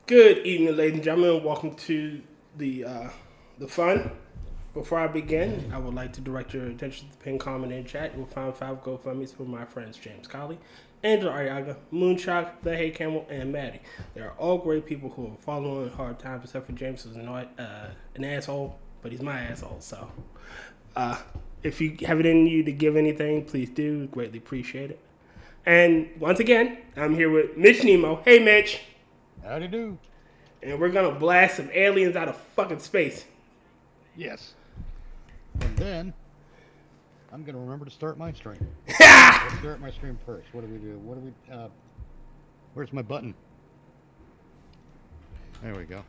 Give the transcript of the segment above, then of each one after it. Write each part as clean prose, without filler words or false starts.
Good evening, ladies and gentlemen. Welcome to the fun. Before I begin, I would like to direct your attention to the pin comment in chat. You'll find 5 GoFundMe's for my friends James Colley, Angela Arreaga, Moonshot, the Hey Camel, and Maddy. They are all great people who are following hard times, except for James, who's not an asshole, but he's my asshole. So, if you have it in you to give anything, please do. Greatly appreciate it. And once again, I'm here with Mitch Nemo. Hey, Mitch. Howdy do. And we're gonna blast some aliens out of fucking space. Yes. And then I'm gonna remember to start my stream. Let's start my stream first. What do we do? Where's my button? There we go.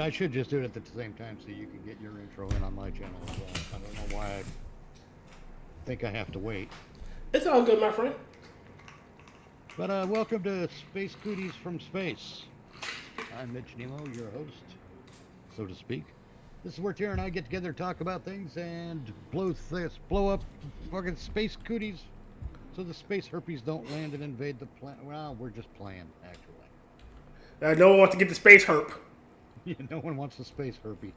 I should just do it at the same time so you can get your intro in on my channel as well. I don't know why I think I have to wait. It's all good, my friend. But welcome to Space Cooties from Space. I'm Mitch Nemo, your host, so to speak. This is where Tara and I get together, talk about things, and blow up fucking Space Cooties so the space herpes don't land and invade the planet. Well, we're just playing, actually. No one wants to get the space herp. Yeah, no one wants the space herpes.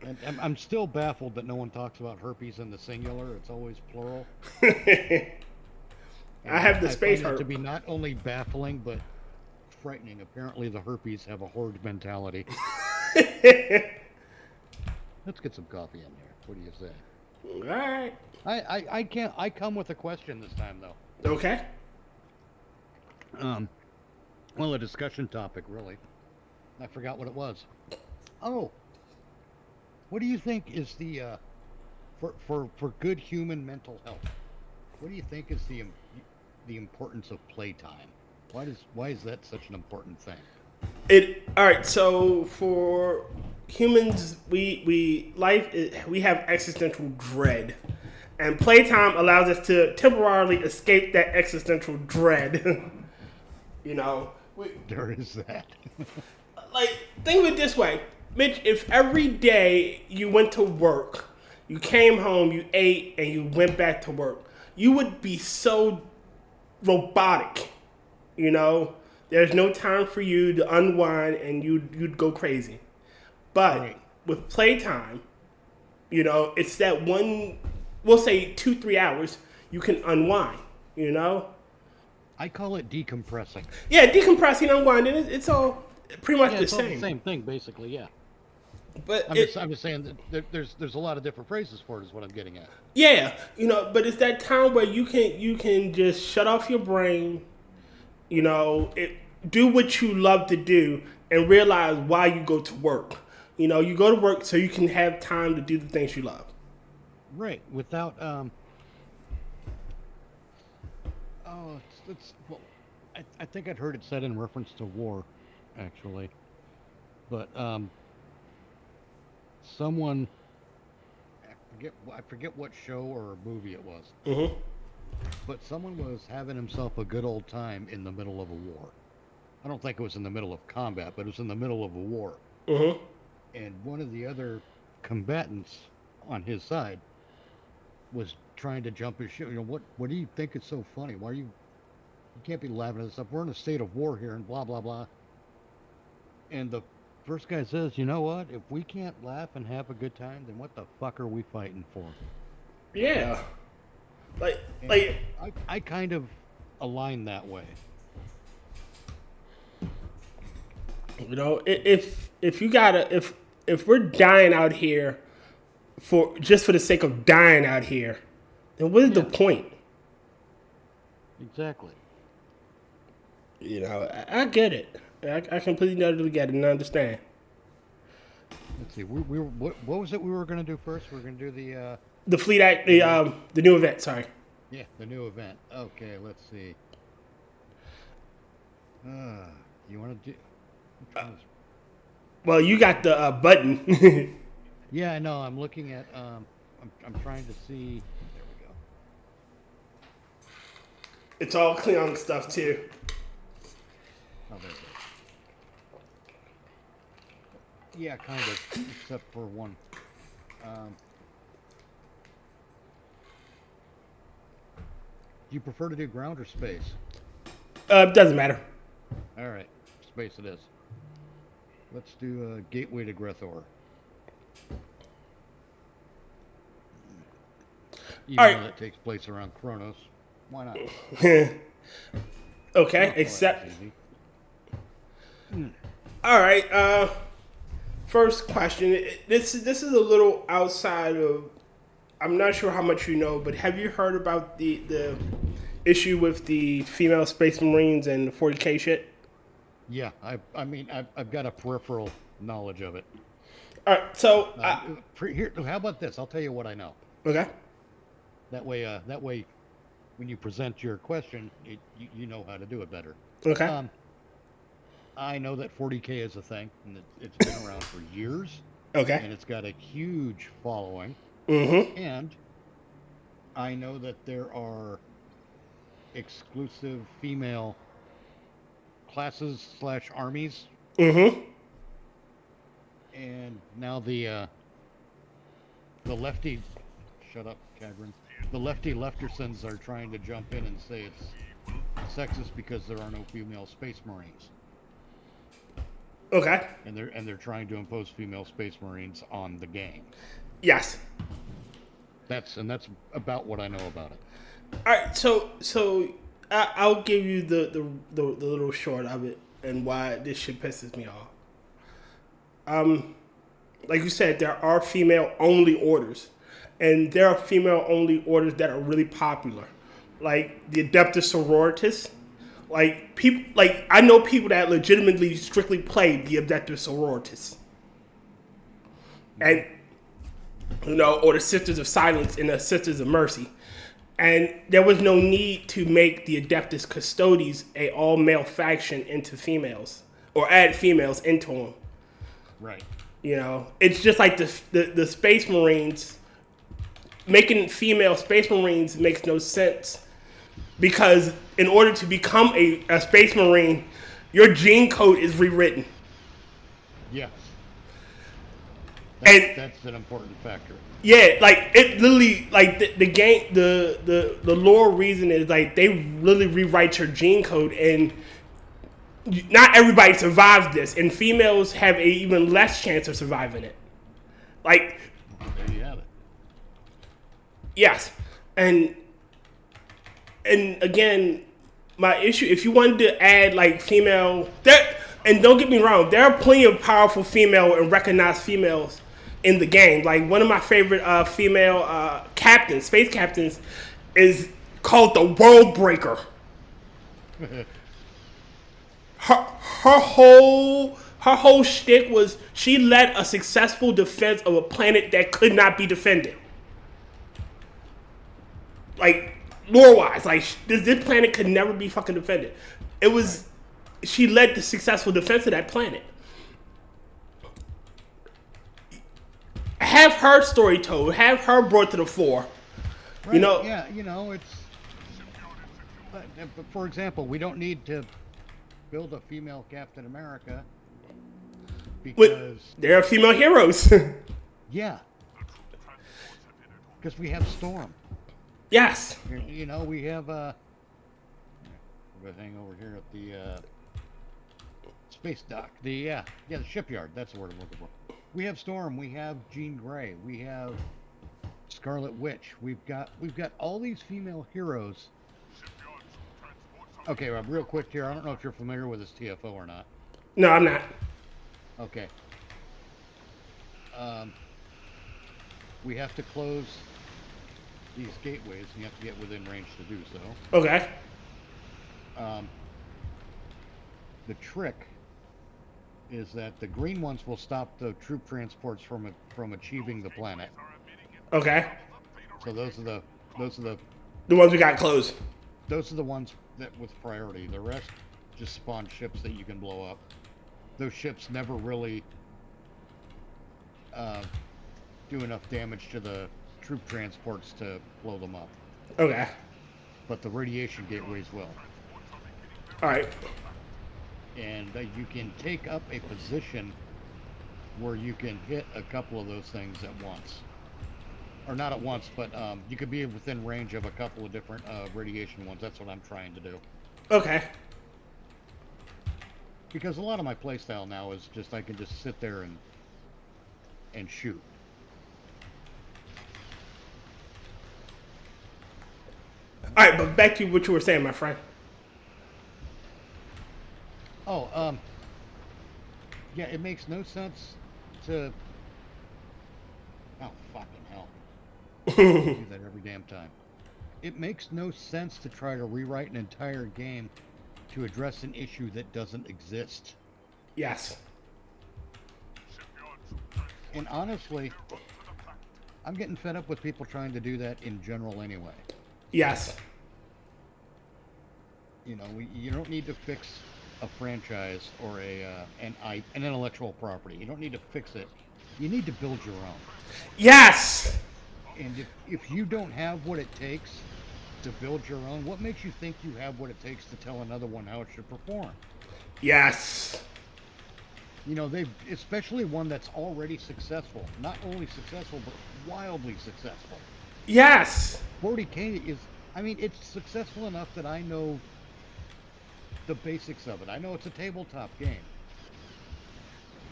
And I'm still baffled that no one talks about herpes in the singular. It's always plural. I have the space herp. herp. To be not only baffling, but frightening. Apparently the herpes have a horde mentality. Let's get some coffee in here. What do you say? Alright. I come with a question this time, though. Okay. Well, a discussion topic, really. I forgot what it was. Oh. What do you think is the, for good human mental health? What do you think is the importance of playtime? Why is that such an important thing? Alright, so for humans, we have existential dread. And playtime allows us to temporarily escape that existential dread. You know, there is that. Like, think of it this way. Mitch, if every day you went to work, you came home, you ate, and you went back to work, you would be so robotic, you know? There's no time for you to unwind, and you'd go crazy. But right. With playtime, you know, it's that one, we'll say 2-3 hours, you can unwind, you know? I call it decompressing. Yeah, decompressing, unwinding, it's all pretty much the same. All the same thing, basically, yeah. But I'm just saying that there's a lot of different phrases for it, is what I'm getting at. Yeah, you know, but it's that time where you can just shut off your brain, you know, do what you love to do, and realize why you go to work. You know, you go to work so you can have time to do the things you love. Right, without well, I think I'd heard it said in reference to war, actually, but someone, I forget what show or movie it was. Mm-hmm. But someone was having himself a good old time in the middle of a war. I don't think it was in the middle of combat, but it was in the middle of a war. Mm-hmm. And one of the other combatants on his side was trying to jump his ship. You know, what do you think is so funny? Why are you can't be laughing at this stuff. We're in a state of war here and blah, blah, blah. And the first guy says, you know what? If we can't laugh and have a good time, then what the fuck are we fighting for? Yeah. I kind of align that way. You know, if we're dying out here for the sake of dying out here, then what is the point? Exactly. You know, I get it. I completely get it and understand. Let's see. What was it we were going to do first? We were going to do the Fleet Act, the new event. Sorry. Yeah, the new event. Okay, let's see. You want to do? Well, you got the button. Yeah, I know. I'm looking at. I'm trying to see. There we go. It's all Klingon stuff too. Oh, there it is. Yeah, kind of, except for one. Do you prefer to do ground or space? Doesn't matter. All right, space it is. Let's do Gateway to Grethor. Even though that takes place around Kronos. Why not? Okay, except... All right, first question. This is a little outside of... I'm not sure how much you know, but have you heard about the issue with the female Space Marines and the 40K shit? Yeah, I've got a peripheral knowledge of it. All right, so... here, how about this? I'll tell you what I know. Okay. That way, when you present your question, you know how to do it better. Okay. I know that 40K is a thing, and it's been around for years. Okay. And it's got a huge following. Mm-hmm. And I know that there are exclusive female classes / armies. Mm-hmm. And now the lefty... Shut up, Kyivedam. The lefty leftersons are trying to jump in and say it's sexist because there are no female Space Marines. Okay. And they're trying to impose female Space Marines on the game. Yes. That's about what I know about it. All right, so I'll give you the little short of it and why this shit pisses me off. Like you said, there are female only orders. And there are female-only orders that are really popular, like the Adeptus Sororitas. Like people, like I know people that legitimately strictly play the Adeptus Sororitas, and or the Sisters of Silence and the Sisters of Mercy. And there was no need to make the Adeptus Custodes a all-male faction into females or add females into them. Right. It's just like the Space Marines. Making female Space Marines makes no sense because in order to become a Space Marine, your gene code is rewritten. Yes. And that's an important factor. Yeah, like it literally, like the game, the lore reason is like they really rewrite your gene code, and not everybody survives this, and females have a even less chance of surviving it. Like, there you have it. Yes, and again, my issue, if you wanted to add like female, and don't get me wrong, there are plenty of powerful female and recognized females in the game. Like one of my favorite female captains, space captains, is called the World Breaker. her whole shtick was she led a successful defense of a planet that could not be defended. Like, lore-wise, like, this planet could never be fucking defended. It was... She led the successful defense of that planet. Have her story told. Have her brought to the fore. Right, yeah, it's... For example, we don't need to build a female Captain America because... There are female heroes. Yeah. Because we have Storm. Yes. We have everything over here at the space dock. The shipyard. That's the word I'm looking for. We have Storm. We have Jean Grey. We have Scarlet Witch. We've got all these female heroes. Okay, Rob, real quick here. I don't know if you're familiar with this TFO or not. No, I'm not. Okay. We have to close these gateways, and you have to get within range to do so. Okay. The trick is that the green ones will stop the troop transports from achieving the planet. Okay. So those are the ones we got closed. Those are the ones that with priority. The rest just spawn ships that you can blow up. Those ships never really do enough damage to the troop transports to blow them up. Okay. But the radiation gateways will. Alright. And you can take up a position where you can hit a couple of those things at once. Or not at once, but you could be within range of a couple of different radiation ones. That's what I'm trying to do. Okay. Because a lot of my playstyle now is just I can just sit there and shoot. All right, but back to what you were saying, my friend. Oh, yeah, it makes no sense to. Oh, fucking hell. I do that every damn time. It makes no sense to try to rewrite an entire game to address an issue that doesn't exist. Yes. And honestly, I'm getting fed up with people trying to do that in general anyway. Yes. You know, you don't need to fix a franchise or an intellectual property. You don't need to fix it. You need to build your own. Yes. And if you don't have what it takes to build your own, what makes you think you have what it takes to tell another one how it should perform? Yes. You know, especially one that's already successful. Not only successful, but wildly successful. Yes. 40K is, I mean, it's successful enough that I know the basics of it. I know it's a tabletop game.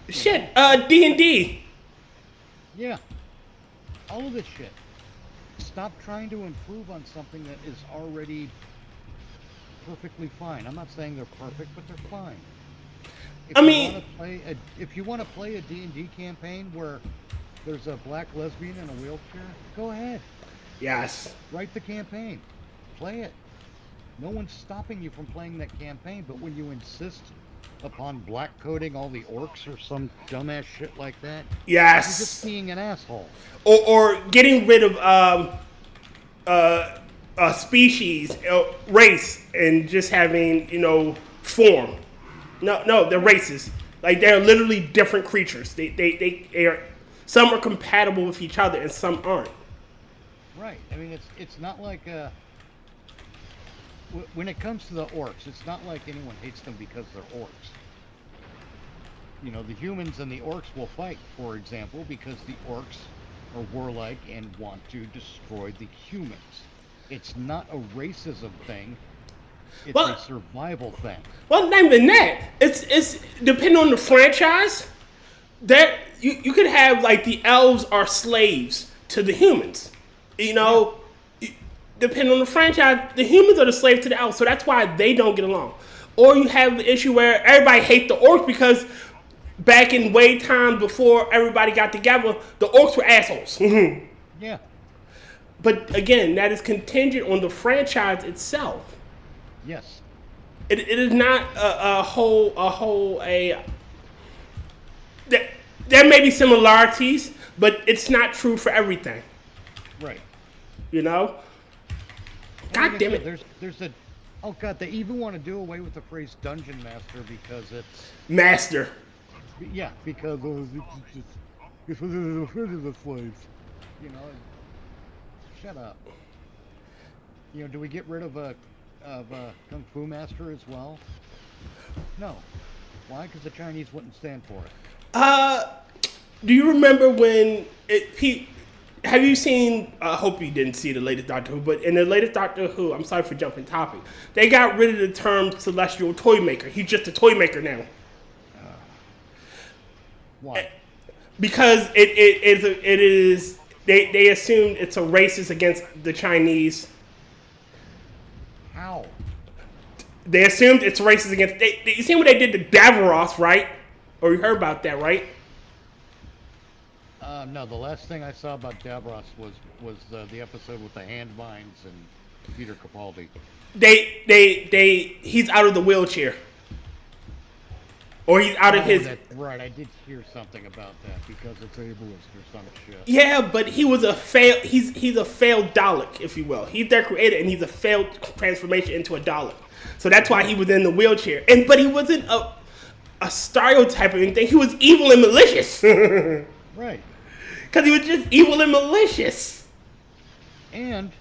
Shit, D&D. Yeah. All of this shit. Stop trying to improve on something that is already perfectly fine. I'm not saying they're perfect, but they're fine. If you want to play a D&D campaign where there's a black lesbian in a wheelchair, go ahead. Yes. Write the campaign. Play it. No one's stopping you from playing that campaign, but when you insist upon black coding all the orcs or some dumbass shit like that, yes, you're just being an asshole. Or getting rid of a species, race, and just having, form. No, they're races. Like, they're literally different creatures. They are, some are compatible with each other and some aren't. Right. I mean, it's not like when it comes to the orcs, it's not like anyone hates them because they're orcs. You know, the humans and the orcs will fight, for example, because the orcs are warlike and want to destroy the humans. It's not a racism thing. It's a survival thing. Well, not even that. It's depending on the franchise. That you could have, like, the elves are slaves to the humans. Depending on the franchise, the humans are the slave to the elves, so that's why they don't get along. Or you have the issue where everybody hates the orcs because back in way time before everybody got together, the orcs were assholes. Yeah. But again, that is contingent on the franchise itself. Yes. It is not there may be similarities, but it's not true for everything. Right. God damn it. There's oh god, they even want to do away with the phrase dungeon master because it's master. Yeah, because it's the slaves. Shut up. Do we get rid of Kung Fu Master as well? No. Why? Because the Chinese wouldn't stand for it. Do you remember when have you seen, I hope you didn't see the latest Doctor Who, but in the latest Doctor Who, I'm sorry for jumping topic, they got rid of the term celestial toy maker. He's just a toy maker now. Why? Because it is they assumed it's a racist against the Chinese. How? They assumed it's racist against. You see what they did to Davros, right? Or you heard about that, right? No, the last thing I saw about Davros was the episode with the hand vines and Peter Capaldi. He's out of the wheelchair. Or he's out of his. That's right, I did hear something about that because it's ableist or some shit. Yeah, but he was a failed. He's a failed Dalek, if you will. He's their creator, and he's a failed transformation into a Dalek. So that's why he was in the wheelchair. But he wasn't a stereotype or anything. He was evil and malicious. Right. Because he was just evil and malicious. And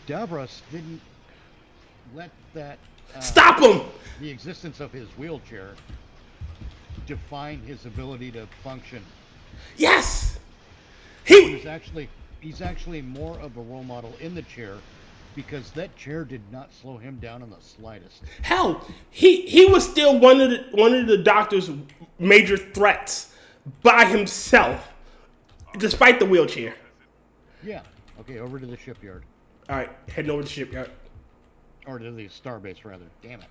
Davros didn't let that stop him. The existence of his wheelchair define his ability to function. Yes. He's actually more of a role model in the chair because that chair did not slow him down in the slightest. Hell, he was still one of the Doctor's major threats by himself, despite the wheelchair. Yeah. Okay, over to the shipyard. All right, heading over to the shipyard. Or to the starbase, rather. Damn it.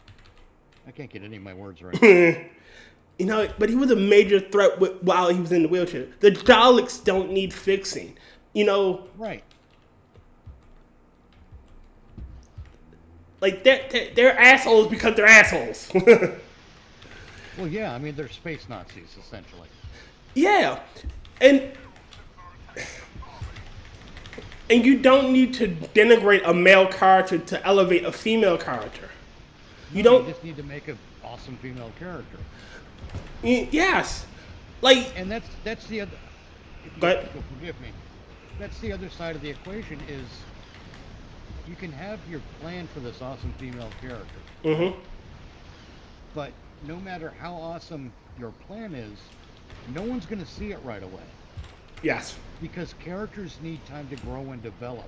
I can't get any of my words right. You know, but he was a major threat while he was in the wheelchair. The Daleks don't need fixing. You know, Right. like they're assholes because they're assholes. Well, yeah, I mean, they're space Nazis, essentially. Yeah, and you don't need to denigrate a male character to elevate a female character. You don't. You just need to make an awesome female character. Yes, like. And that's the other. But Forgive me. That's the other side of the equation. Is you can have your plan for this awesome female character, Mm-hmm. but no matter how awesome your plan is, no one's going to see it right away. Yes. Because characters need time to grow and develop.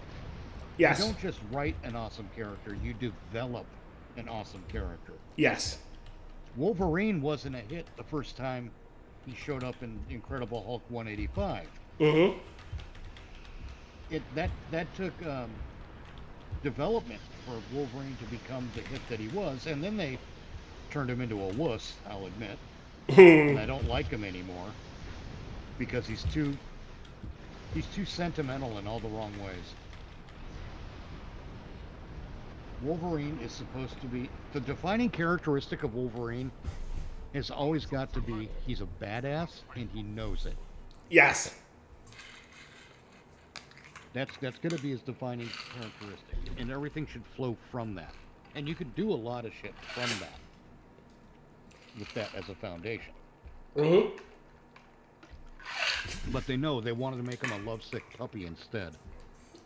Yes. You don't just write an awesome character, you develop an awesome character. Yes. Wolverine wasn't a hit the first time he showed up in Incredible Hulk 185. Mm-hmm. That took development for Wolverine to become the hit that he was, and then they turned him into a wuss, I'll admit. And I don't like him anymore because he's too sentimental in all the wrong ways. Wolverine is supposed to be the defining characteristic of Wolverine has always got to be he's a badass and he knows it. Yes. That's going to be his defining characteristic, and everything should flow from that. And you could do a lot of shit from that, with that as a foundation. Mm-hmm. But they know they wanted to make him a lovesick puppy instead.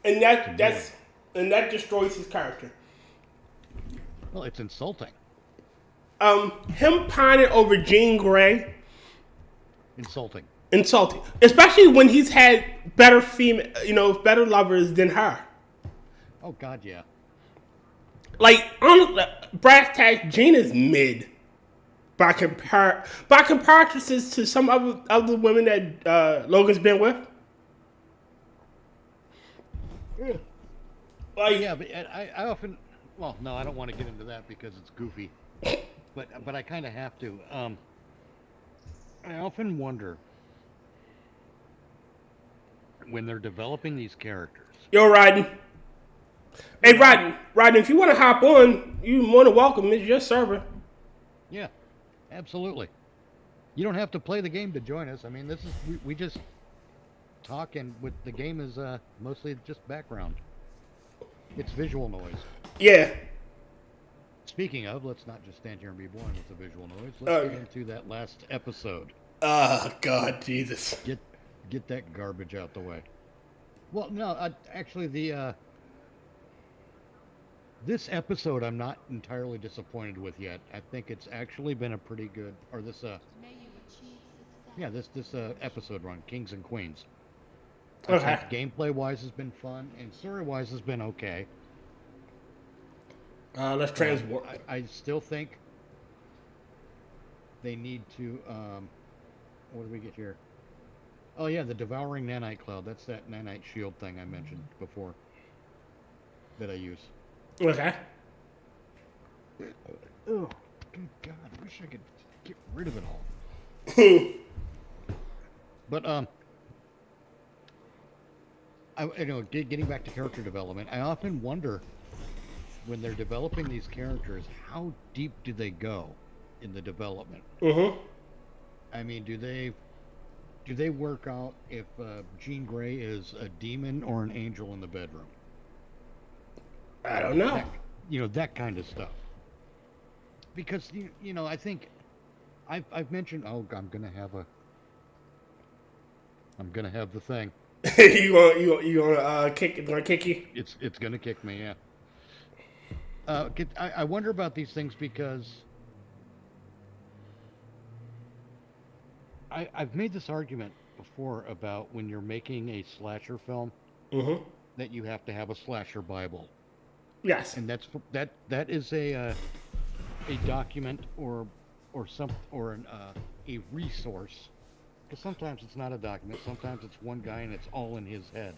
And that destroys his character. Well, it's insulting. Him pining over Jean Grey. Insulting. Especially when he's had better better lovers than her. Oh God, yeah. Like, honestly, brass tack, Jean is mid. By comparison to some other women that Logan's been with. Yeah. Like, Yeah, but I often, well, no, I don't want to get into that because it's goofy. But I kind of have to. I often wonder when they're developing these characters. Yo, Rodden. Hey, Rodden, if you want to hop on, you're more than welcome. It's your server. Yeah, absolutely. You don't have to play the game to join us. I mean, this is we just talk, and with the game is mostly just background. It's visual noise. Yeah. Speaking of, let's not just stand here and be boring with the visual noise. Let's get into that last episode. Oh, God, Jesus. Get that garbage out the way. Well, no, actually, this episode I'm not entirely disappointed with yet. I think it's actually been a pretty good, or this episode run, Kings and Queens. Okay. Gameplay wise has been fun, and story wise has been okay. Let's transport. I still think they need to. What do we get here? Oh yeah, the devouring nanite cloud. That's that nanite shield thing I mentioned before that I use. Okay. Oh, good God! I wish I could get rid of it all. But getting back to character development, I often wonder when they're developing these characters, how deep do they go in the development? Mm-hmm. I mean, do they work out if Jean Grey is a demon or an angel in the bedroom? I don't know. That kind of stuff. Because I think I've mentioned. Oh, I'm gonna have the thing. you gonna kick it? Gonna kick you? It's gonna kick me. Yeah. I wonder about these things because I've made this argument before about when you're making a slasher film, mm-hmm. that you have to have a slasher Bible. Yes. and that is a document or a resource. Because sometimes it's not a document. Sometimes it's one guy and it's all in his head.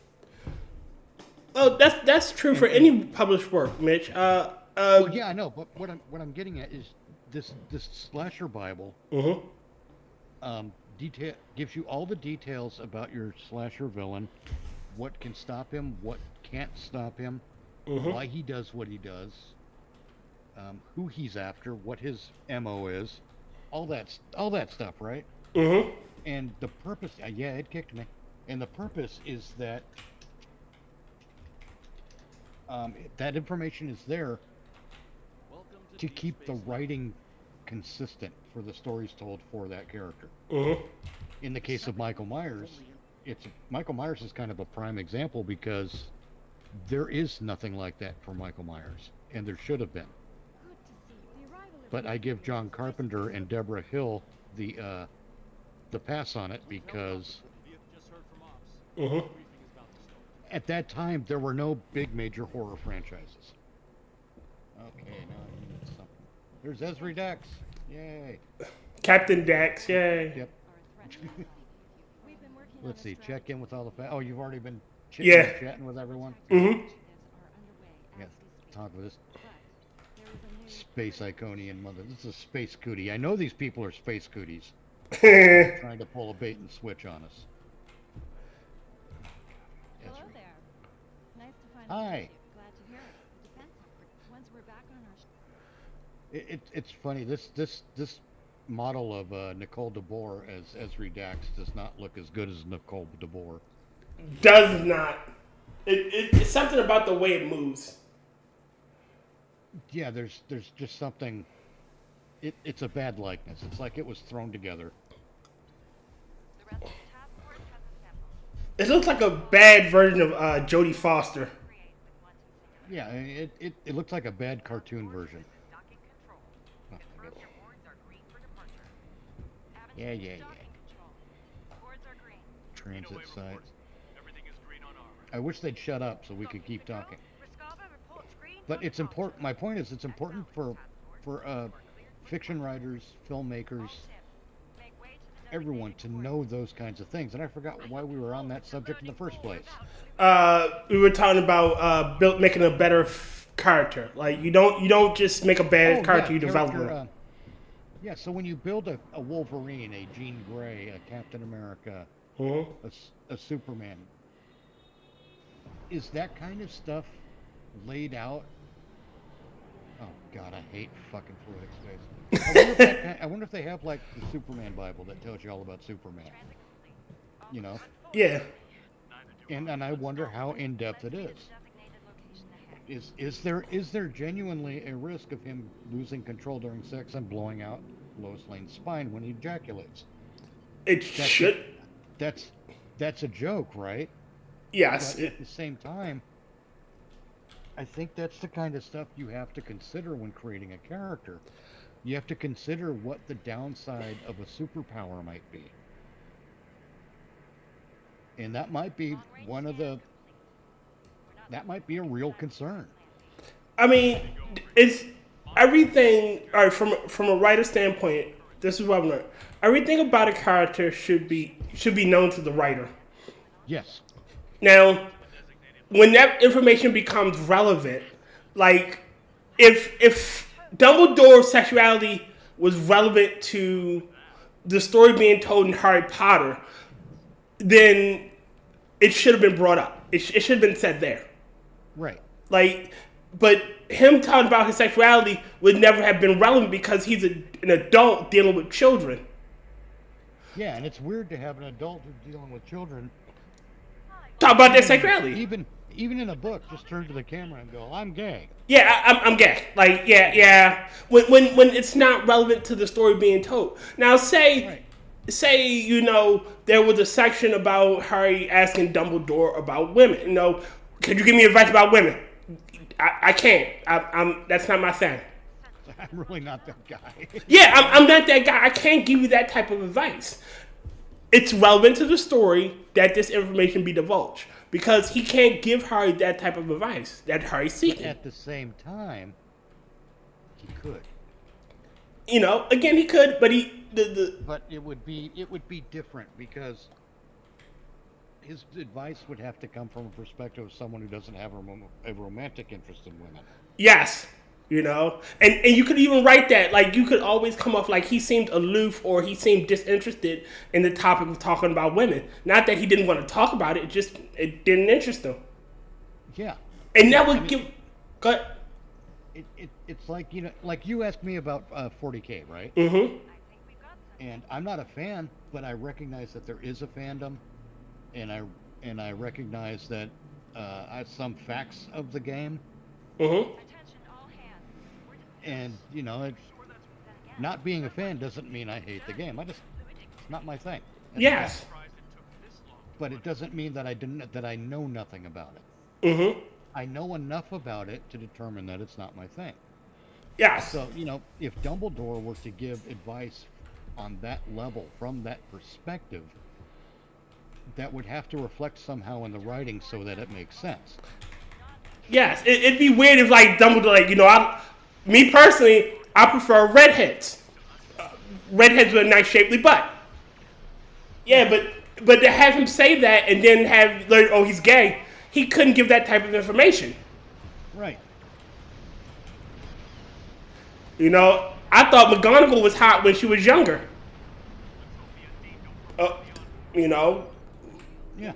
Oh, that's true for any published work, Mitch. Well, yeah, I know, but what I'm getting at is this slasher Bible. Gives you all the details about your slasher villain, what can stop him, what can't stop him, why he does what he does, who he's after, what his MO is, all that stuff, right? And the purpose, yeah, it kicked me. And the purpose is that that information is there to keep the writing consistent for the stories told for that character. In the case of Michael Myers, Michael Myers is kind of a prime example because there is nothing like that for Michael Myers, and there should have been. But I give John Carpenter and Deborah Hill the pass on it because at that time there were no big major horror franchises. Okay, now I need something. There's Esri Dex. Yay. Captain Dax, yay. Yep. Let's see, check in with all the oh, you've already been chatting with everyone? Yeah, talk with this Space Iconian mother. This is a Space Cootie. I know these people are Space Cooties. Trying to pull a bait and switch on us. Hello there. Nice to find Hi. Glad to hear it. The defense effort. Once we're back on our It's funny. This model of Nicole DeBoer as Esri Dax does not look as good as Nicole DeBoer. Does not. It's something about the way it moves. Yeah, there's just something. It's a bad likeness. It's like it was thrown together. It looks like a bad version of Jodie Foster. Yeah, it looks like a bad cartoon version. Oh, yeah. Transit sites. I wish they'd shut up so we could keep talking. But it's important. My point is, it's important for fiction writers, filmmakers, everyone to know those kinds of things. And I forgot why we were on that subject in the first place. We were talking about making a better character. Like you don't just make a bad character, you develop it. Yeah, so when you build a Wolverine, a Jean Grey, a Captain America, a Superman, is that kind of stuff laid out? Oh God, I hate fucking fluid space. I wonder if they have like the Superman Bible that tells you all about Superman. You know? Yeah. And I wonder how in depth it is. Is there genuinely a risk of him losing control during sex and blowing out Lois Lane's spine when he ejaculates? That's a joke, right? Yes. But at the same time, I think that's the kind of stuff you have to consider when creating a character. You have to consider what the downside of a superpower might be. And that might be that might be a real concern. I mean, it's everything. All right, from a writer standpoint, this is what I've learned. Everything about a character should be known to the writer. Yes. Now, when that information becomes relevant, like if Dumbledore's sexuality was relevant to the story being told in Harry Potter, then it should have been brought up. It should have been said there. Right. Like, but him talking about his sexuality would never have been relevant because he's an adult dealing with children. Yeah, and it's weird to have an adult who's dealing with children talk about their sexuality. Even in a book, just turn to the camera and go, "I'm gay." Yeah, I'm gay. Like, yeah. When it's not relevant to the story being told. Now, say there was a section about Harry asking Dumbledore about women. Could you give me advice about women? I can't. That's not my thing. I'm really not that guy. Yeah, I'm not that guy. I can't give you that type of advice. it's relevant to the story that this information be divulged because he can't give Harry that type of advice that Harry's seeking. But at the same time, he could. Again, he could, but But it would be different because his advice would have to come from a perspective of someone who doesn't have a romantic interest in women. Yes. And you could even write that, like, you could always come off like he seemed aloof or he seemed disinterested in the topic of talking about women. Not that he didn't want to talk about it, it didn't interest him. Yeah. And that would give... Go ahead. It's like, like you asked me about 40K, right? Mm-hmm. And I'm not a fan, but I recognize that there is a fandom, and I recognize that I have some facts of the game. Mm-hmm. And it's not being a fan doesn't mean I hate the game. It's not my thing. Yes. But it doesn't mean that I know nothing about it. Mm-hmm. I know enough about it to determine that it's not my thing. Yes. So, if Dumbledore were to give advice on that level from that perspective, that would have to reflect somehow in the writing so that it makes sense. Yes. It'd be weird if, like, Dumbledore, me personally, I prefer redheads. Redheads with a nice shapely butt. Yeah, but to have him say that and then he's gay, he couldn't give that type of information. Right. I thought McGonagall was hot when she was younger. Yeah.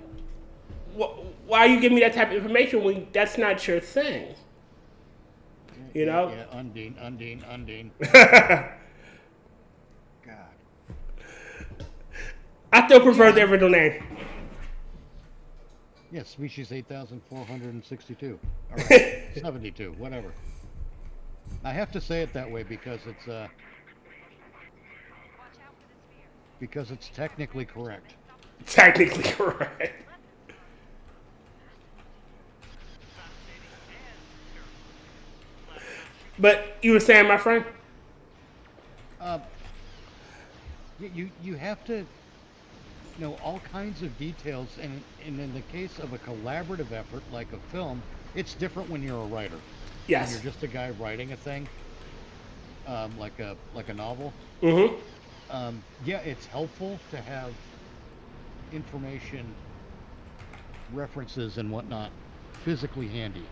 Why are you giving me that type of information when that's not your thing? Yeah, Undine. God. I still prefer the original name. Yeah, species 8,462. All right, 72, whatever. I have to say it that way because it's technically correct. Technically correct. But you were saying, my friend? You have to know all kinds of details, and in the case of a collaborative effort like a film, it's different when you're a writer. Yes. When you're just a guy writing a thing, like a novel. Mm-hmm. Yeah, it's helpful to have information, references, and whatnot physically handy.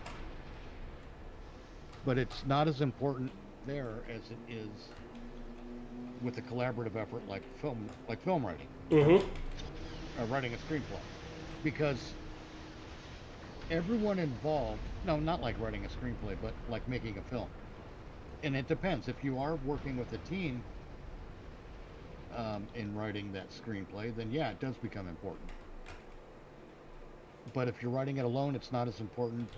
But it's not as important there as it is with a collaborative effort like film writing. Mm-hmm. Writing a screenplay. Because everyone involved, no, not like writing a screenplay, but like making a film. And it depends. If you are working with a team in writing that screenplay, then yeah, it does become important. But if you're writing it alone, it's not as important.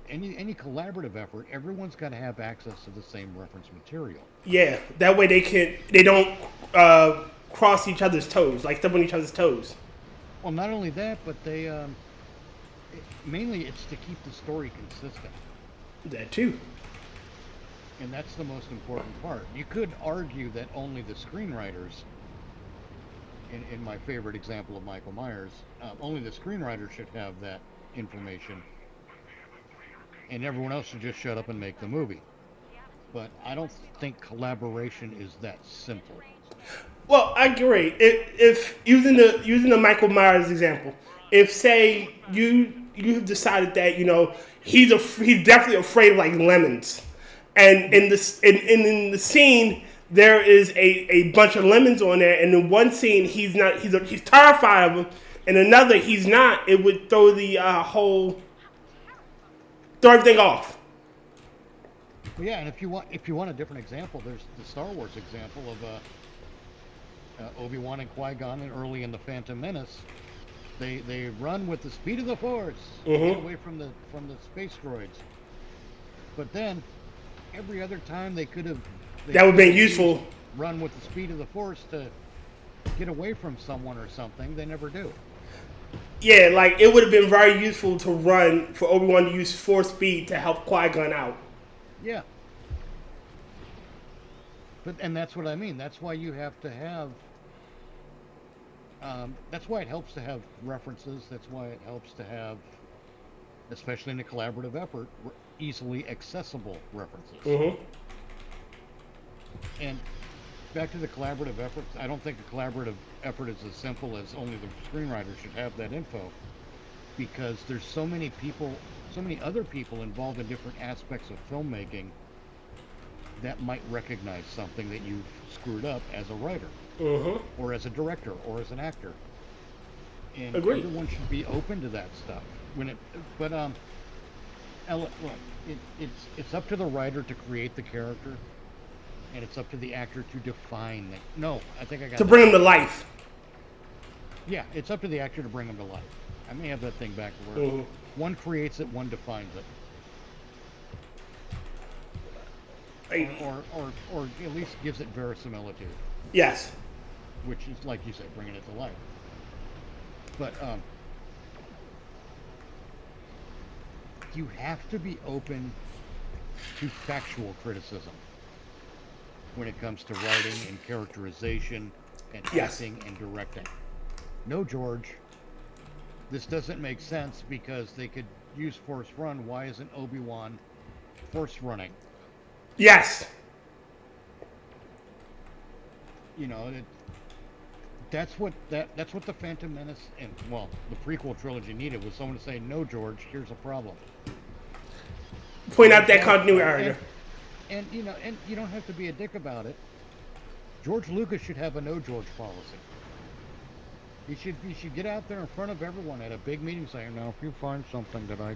Any collaborative effort, everyone's got to have access to the same reference material. Yeah, that way they don't cross each other's toes, like step on each other's toes. Well, not only that, but they mainly it's to keep the story consistent. That too. And that's the most important part. You could argue that only the screenwriters, in my favorite example of Michael Myers, only the screenwriter should have that information, and everyone else should just shut up and make the movie. But I don't think collaboration is that simple. Well, I agree. If using the Michael Myers example, if say you have decided that he's definitely afraid of like lemons, and in the scene there is a bunch of lemons on there, and in one scene he's terrified of them, and another he's not. It would throw the throw everything off. Yeah, and if you want a different example, there's the Star Wars example of Obi-Wan and Qui-Gon, and early in the Phantom Menace, they run with the speed of the Force, get away from the space droids. But then every other time that would have been useful. Run with the speed of the Force to get away from someone or something. They never do. Yeah, like it would have been very useful to run for Obi-Wan to use Force speed to help Qui-Gon out. Yeah. And that's what I mean. That's why you have to have That's why it helps to have references. That's why it helps to have, especially in a collaborative effort, easily accessible references. Mm-hmm. And back to the collaborative effort, I don't think a collaborative effort is as simple as only the screenwriter should have that info, because there's so many people, so many other people involved in different aspects of filmmaking that might recognize something that you've screwed up as a writer, or as a director, or as an actor. And Agreed. everyone should be open to that stuff. Look, it's up to the writer to create the character, and it's up to the actor to define it. No, I think I got To that. bring them to life. Yeah, it's up to the actor to bring them to life. I may have that thing back to where one creates it, one defines it. Or at least gives it verisimilitude, Yes. which is, like you said, bringing it to life. But you have to be open to factual criticism when it comes to writing and characterization and Yes. acting and directing. No, George, this doesn't make sense because they could use force run. Why isn't Obi-Wan force running? Yes. You know, that's what the Phantom Menace and, well, the prequel trilogy needed, was someone to say, no, George, here's a problem. Point out that continuity. And you know, and you don't have to be a dick about it. George Lucas should have a no George policy. He should get out there in front of everyone at a big meeting saying, now if you find something that I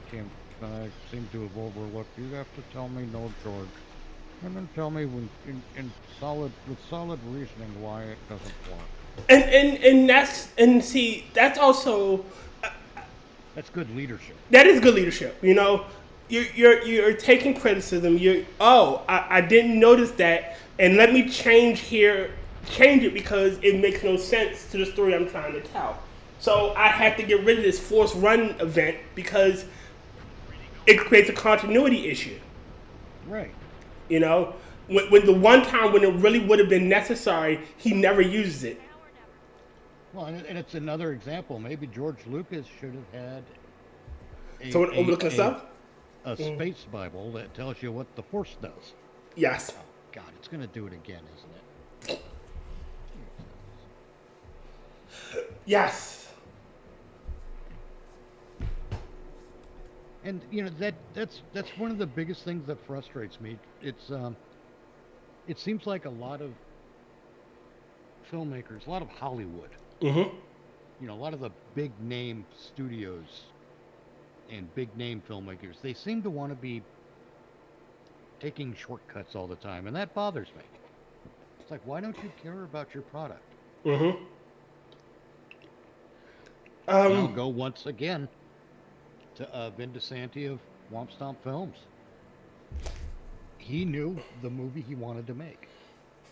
seem to have overlooked, you have to tell me no George. And then tell me with solid reasoning why it doesn't work. That's also That's good leadership. that is good leadership. You know, you're taking criticism. I didn't notice that, and let me change it because it makes no sense to the story I'm trying to tell. So I had to get rid of this force run event because it creates a continuity issue. Right. You know, when the one time when it really would have been necessary, he never uses it. Well, and it's another example. Maybe George Lucas should have had Someone overlooking stuff? A space Bible that tells you what the Force does. Yes. Oh, God, it's going to do it again, isn't it? Yes. And you know that's one of the biggest things that frustrates me. It's it seems like a lot of filmmakers, a lot of Hollywood, Mm-hmm. you know, a lot of the big name studios and big name filmmakers, they seem to want to be taking shortcuts all the time, and that bothers me. It's like, why don't you care about your product? Mm-hmm. I'll go once again to Vin DeSanti of Womp Stomp Films. He knew the movie he wanted to make,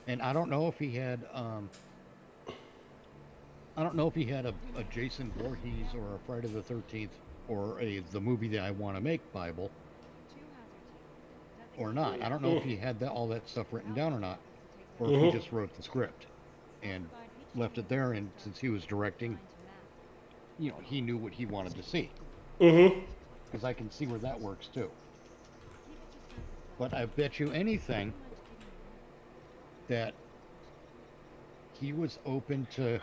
and I don't know if he had a Jason Voorhees or a Friday the 13th or the movie that I want to make Bible or not. I don't know if he had all that stuff written down or not, or if he just wrote the script and left it there. And since he was directing, you know, he knew what he wanted to see. Mm-hmm. Because I can see where that works too. But I bet you anything that he was open to,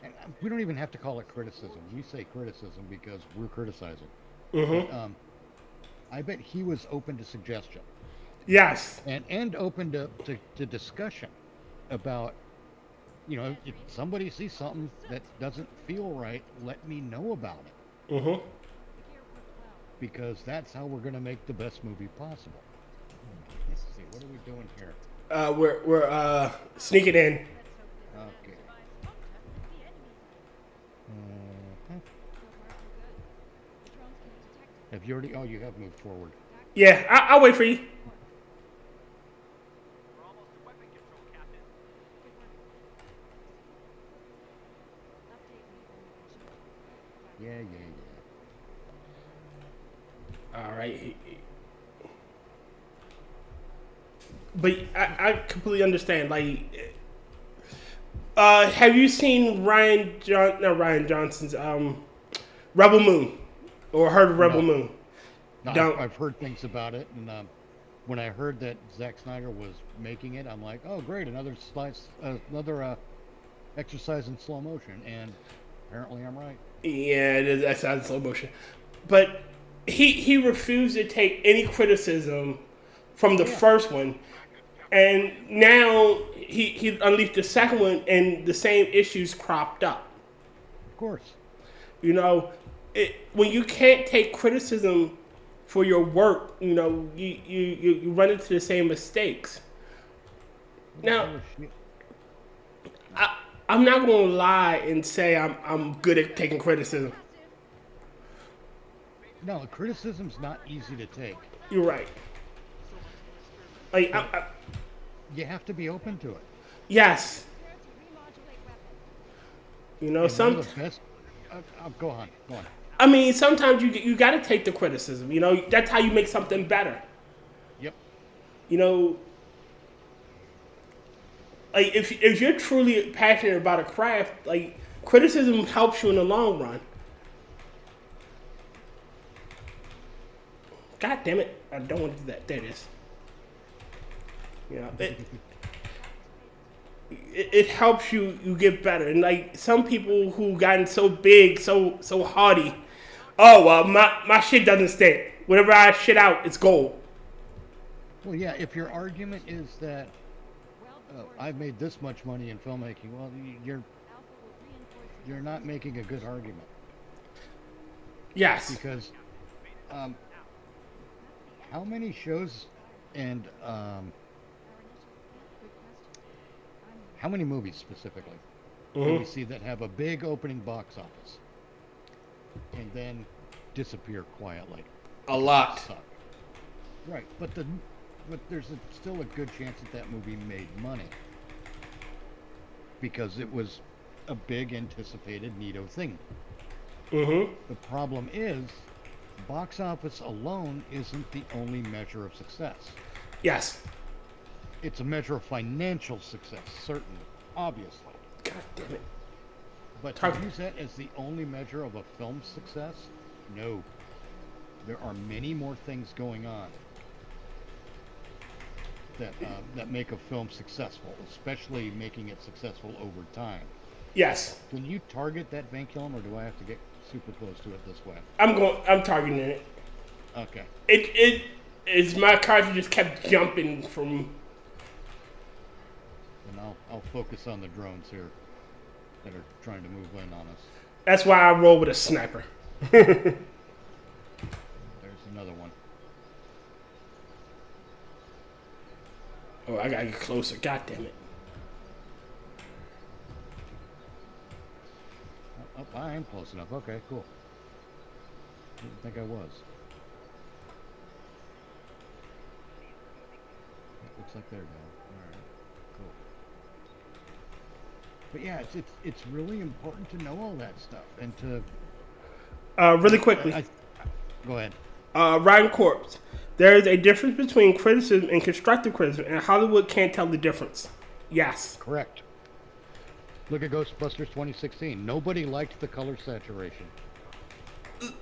and we don't even have to call it criticism. We say criticism because we're criticizing. Mm-hmm. But, I bet he was open to suggestion. Yes. And open to discussion about, you know, if somebody sees something that doesn't feel right, let me know about it. Mm-hmm. Because that's how we're going to make the best movie possible. Let's see, what are we doing here? We're sneaking in. Okay. Have you already? Oh, you have moved forward. Yeah, I'll wait for you. Yeah. All right. But I completely understand. Like, Have you seen not Ryan Johnson's Rebel Moon, or heard of Rebel No. Moon? No, Don't. I've heard things about it, and when I heard that Zack Snyder was making it, I'm like, oh great, another exercise in slow motion, and apparently I'm right. Yeah, that's not in slow motion, but he refused to take any criticism from the first one, and now he unleashed the second one, and the same issues cropped up. Of course. You know, when you can't take criticism for your work, you know, you run into the same mistakes. Now, I'm not gonna lie and say I'm good at taking criticism. No, criticism's not easy to take. You're right. Like, You have to be open to it. yes, you know, And some. one of the best. Go on. I mean, sometimes you got to take the criticism. You know, that's how you make something better. Yep. You know, like if you're truly passionate about a craft, like criticism helps you in the long run. God damn it! I don't want to do that. There it is. You know, it helps you get better. And like some people who gotten so big, so hardy. Oh well, my shit doesn't stink. Whatever I shit out, it's gold. Well, yeah. If your argument is that I've made this much money in filmmaking, well, you're not making a good argument. Yes. Because how many shows and how many movies specifically do we see that have a big opening box office and then disappear quietly? A lot. Suck. Right, but there's still a good chance that movie made money because it was a big anticipated neato thing. Mm-hmm. The problem is, box office alone isn't the only measure of success. Yes. It's a measure of financial success, certainly, obviously. God damn it. But to use that as the only measure of a film's success, no. There are many more things going on that make a film successful, especially making it successful over time. Yes. Can you target that vinculum, or do I have to get super close to it this way? I'm targeting it. Okay. It's my cartridge just kept jumping from. And I'll focus on the drones here that are trying to move in on us. That's why I roll with a sniper. There's another one. Oh, I gotta get closer. God damn it. Oh, I am close enough. Okay, cool. Didn't think I was. Looks like they're down. Alright, cool. But yeah, it's really important to know all that stuff and to... Really quickly. Go ahead. Rotncorpse. There is a difference between criticism and constructive criticism, and Hollywood can't tell the difference. Yes. Correct. Look at Ghostbusters 2016. Nobody liked the color saturation.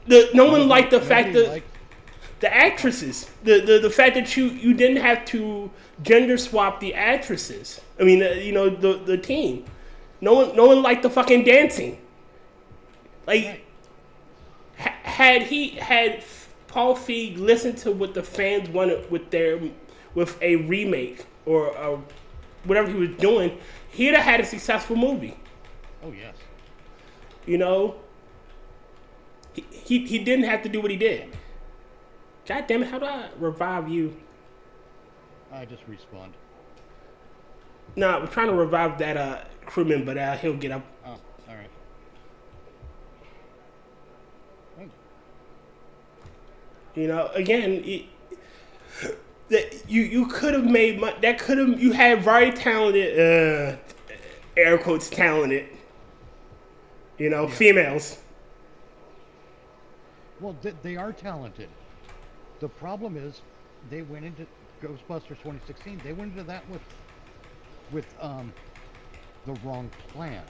No one liked the fact that the actresses, the fact that you didn't have to gender swap the actresses. I mean, the team. No one liked the fucking dancing. Like, had Paul Feig listened to what the fans wanted with a remake or whatever he was doing, he'd have had a successful movie. Oh yes. You know, he didn't have to do what he did. God damn it! How do I revive you? I just respawned. No, we're trying to revive that crewman, but he'll get up. Oh, all right. Hey. You know, again, you could have made that could have you had very talented, air quotes talented. You know, females. Well, they are talented. The problem is, they went into Ghostbusters 2016. They went into that with the wrong plan.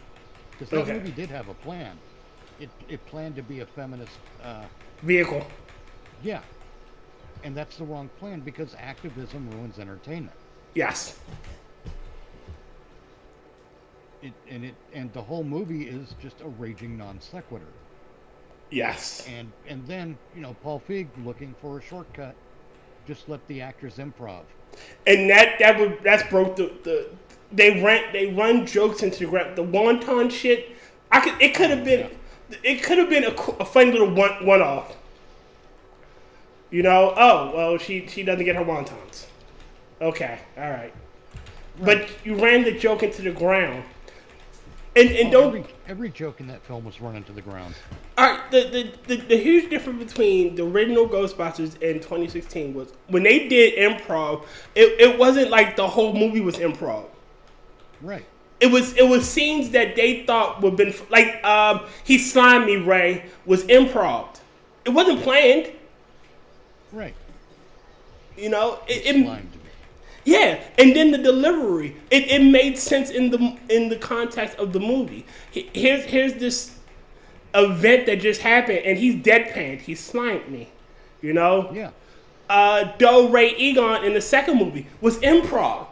Because that Okay. movie did have a plan. It planned to be a feminist. Vehicle. Yeah, and that's the wrong plan because activism ruins entertainment. Yes. And the whole movie is just a raging non sequitur. Yes. And then Paul Feig looking for a shortcut, just let the actors improv. And that's broke the they run jokes into the ground. The wonton shit. It could have been a funny little one off. Oh well, she doesn't get her wontons. Okay, all right. But you ran the joke into the ground. And don't every joke in that film was run into the ground. All right, the huge difference between the original Ghostbusters and 2016 was when they did improv, it wasn't like the whole movie was improv. Right. It was scenes that they thought would been like he slimed me, Ray was improv. It wasn't planned. Right. It Slimed me. yeah, and then the delivery, it made sense in the context of the movie. Here's this event that just happened, and he's deadpanned. He slimed me, Yeah. Doe Ray Egon in the second movie was improv.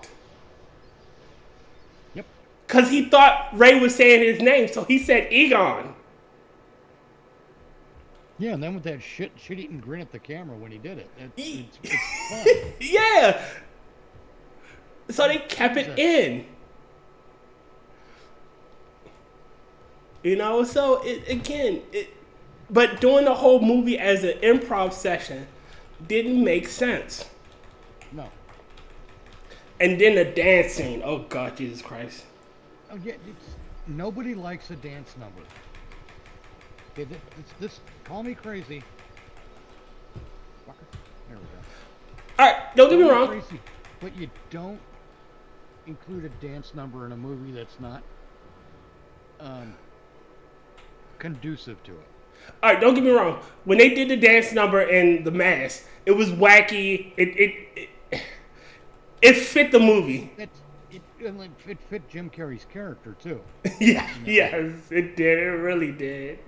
Yep. Because he thought Ray was saying his name, so he said Egon. Yeah, and then with that shit-eating grin at the camera when he did it, it's fun. Yeah. So they kept it in. So but doing the whole movie as an improv session didn't make sense. No. And then the dance scene. Oh God, Jesus Christ. Oh yeah, nobody likes a dance number. Okay, this call me crazy. Fucker. There we go. All right, don't get me wrong. Crazy, but you don't include a dance number in a movie that's not conducive to it. All right, don't get me wrong. When they did the dance number in The Mask, it was wacky. It fit the movie. It fit Jim Carrey's character too. Yeah, yes, it did. It really did.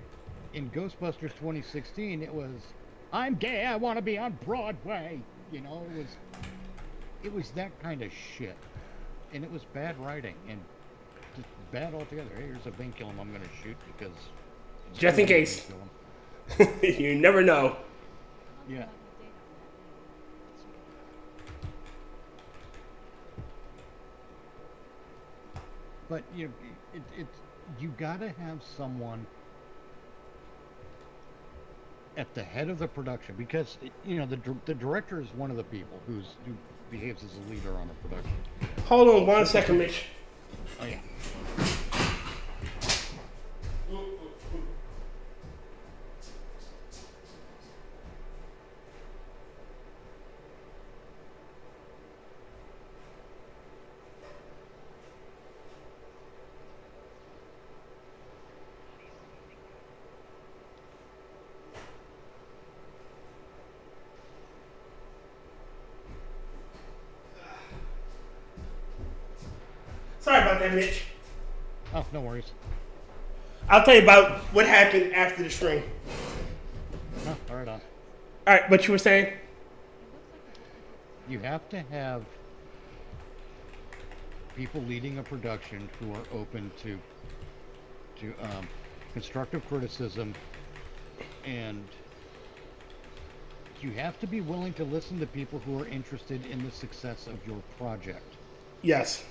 In Ghostbusters 2016, it was, I'm gay, I want to be on Broadway. It was that kind of shit. And it was bad writing and just bad altogether. Hey, here's a vinculum I'm going to shoot because... Just in case. You never know. Yeah. But you got to have someone at the head of the production because the director is one of the people who behaves as a leader on a production. Hold on 1 second, Mitch. Oh yeah. Sorry about that, Mitch. Oh, no worries. I'll tell you about what happened after the stream. Oh, all right on. All right, what you were saying? You have to have people leading a production who are open to constructive criticism, and you have to be willing to listen to people who are interested in the success of your project. Yes.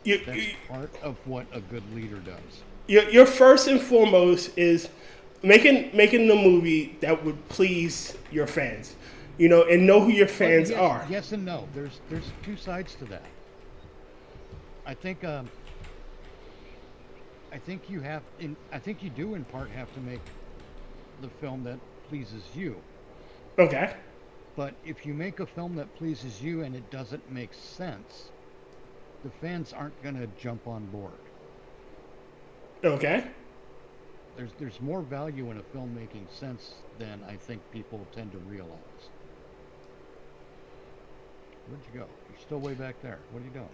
That's part of what a good leader does. Your first and foremost is making the movie that would please your fans, and know who your fans are. Yes and no. There's two sides to that. I think you do in part have to make the film that pleases you. Okay. But if you make a film that pleases you and it doesn't make sense, the fans aren't going to jump on board. Okay. There's more value in a film making sense than I think people tend to realize. Where'd you go? You're still way back there. What are you doing?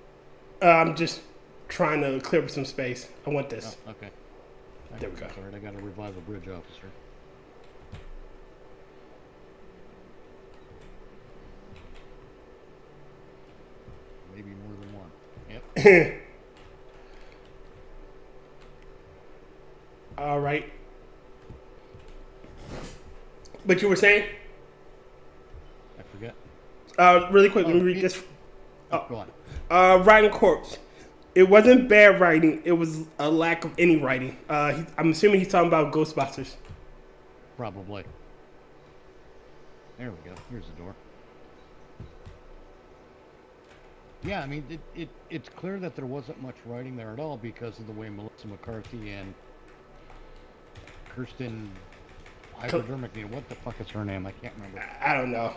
I'm just trying to clear up some space. I want this. Oh, okay. There we go. Alright, I gotta revive a bridge officer. Maybe more than one. Yep. All right. But you were saying? I forget. Really quick, let me read this. Oh, go on. Rotncorpse. It wasn't bad writing. It was a lack of any writing. I'm assuming he's talking about Ghostbusters. Probably. There we go. Here's the door. Yeah, I mean, it's clear that there wasn't much writing there at all because of the way Melissa McCarthy and Kirsten Hypodermic, what the fuck is her name? I can't remember. I don't know.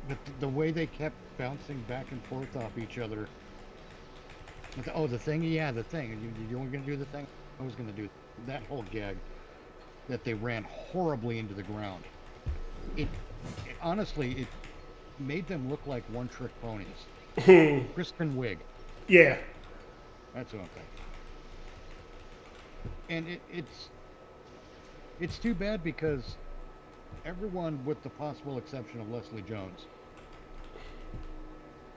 But the way they kept bouncing back and forth off each other. Oh, the thing? Yeah, the thing. You weren't going to do the thing? I was going to do that whole gag that they ran horribly into the ground. Honestly, it made them look like one-trick ponies. Kristen Wiig. Yeah. That's what I'm thinking. And it's too bad because everyone, with the possible exception of Leslie Jones,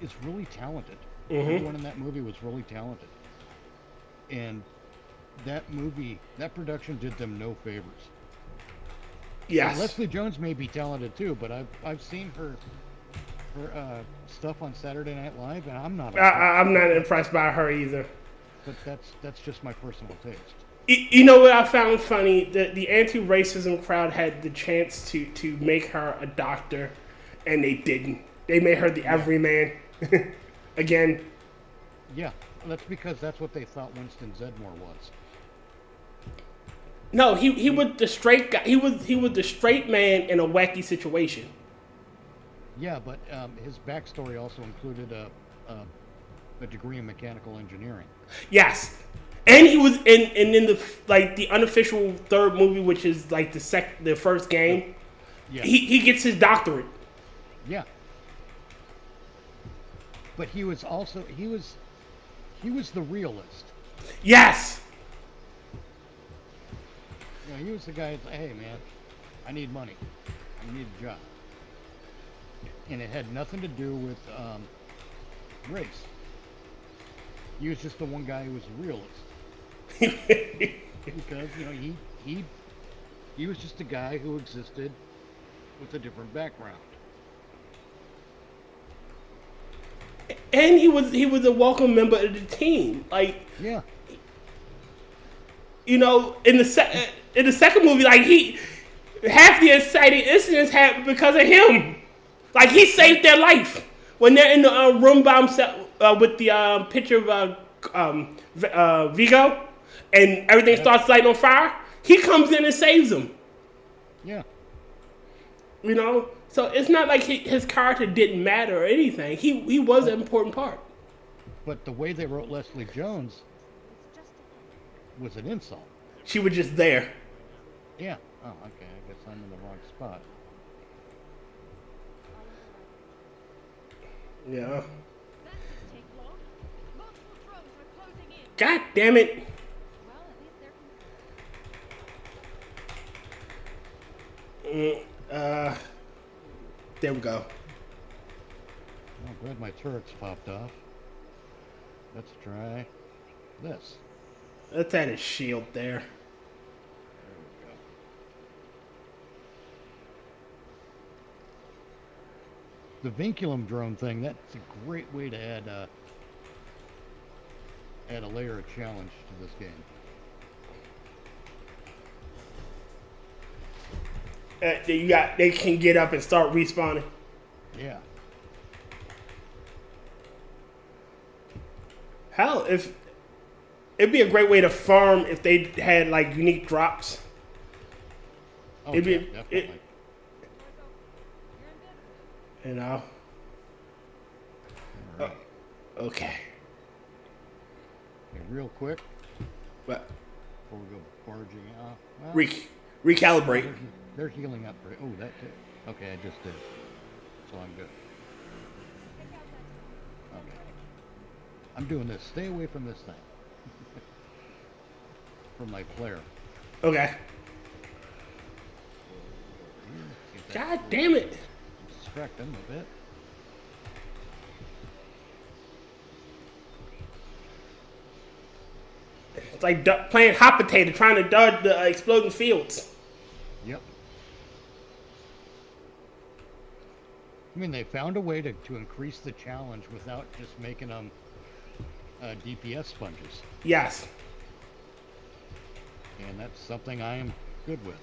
is really talented. Everyone in that movie was really talented. And that production did them no favors. Yes. And Leslie Jones may be talented too, but I've seen her stuff on Saturday Night Live, and I'm not. I'm not impressed by her either. But that's just my personal taste. You know what I found funny? The anti-racism crowd had the chance to make her a doctor, and they didn't. They made her the everyman. Again. Yeah, that's because that's what they thought Winston Zedmore was. No, he was the straight guy. He was the straight man in a wacky situation. Yeah, but his backstory also included a degree in mechanical engineering. Yes, and he was in the unofficial third movie, which is like the first game. Yeah. He gets his doctorate. Yeah. But he was the realist. Yes. You know, he was the guy that's like, hey man, I need money. I need a job. And it had nothing to do with race. He was just the one guy who was a realist. Because, you know, he was just a guy who existed with a different background. And he was a welcome member of the team. Like, yeah. You know, in the second movie, like half the exciting incidents happened because of him. Like, he saved their life when they're in the room by himself with the picture of Vigo, and everything starts lighting on fire. He comes in and saves them. Yeah. You know, so it's not like his character didn't matter or anything. He was an important part. But the way they wrote Leslie Jones was an insult. She was just there. Yeah. Oh, okay. I guess I'm in the wrong spot. Yeah. God damn it. There we go. Oh, glad my turret's popped off. Let's try this. Let's add a shield there. The vinculum drone thing, that's a great way to add a layer of challenge to this game. They can get up and start respawning. Yeah. Hell, if it'd be a great way to farm if they had like unique drops. Oh, yeah, definitely. You know. Right. Okay. Okay, real quick. What? Before we go barging out. Well, Recalibrate. They're healing up. Oh, that too. Okay, I just did. So I'm good. I'm doing this. Stay away from this thing. From my flare. Okay. God damn it. Distract them a bit. It's like playing hot potato, trying to dodge the exploding fields. Yep. I mean, they found a way to increase the challenge without just making them DPS sponges. Yes. And that's something I am good with.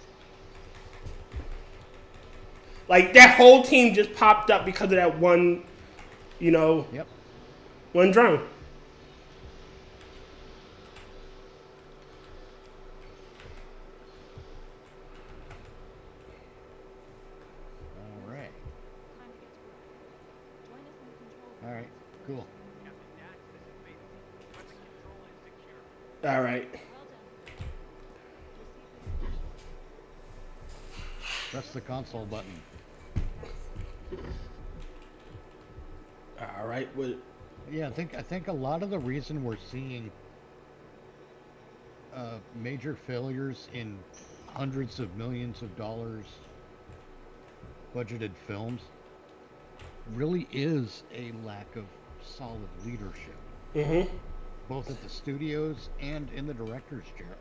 Like, that whole team just popped up because of that one, Yep. one drone. Alright. Time to get to work. Join us in the control room. Alright, cool. All right. Well done. We'll see if we Press the console button. All right. Well, Yeah, I think a lot of the reason we're seeing major failures in hundreds of millions of dollars budgeted films really is a lack of solid leadership, both at the studios and in the director's chair,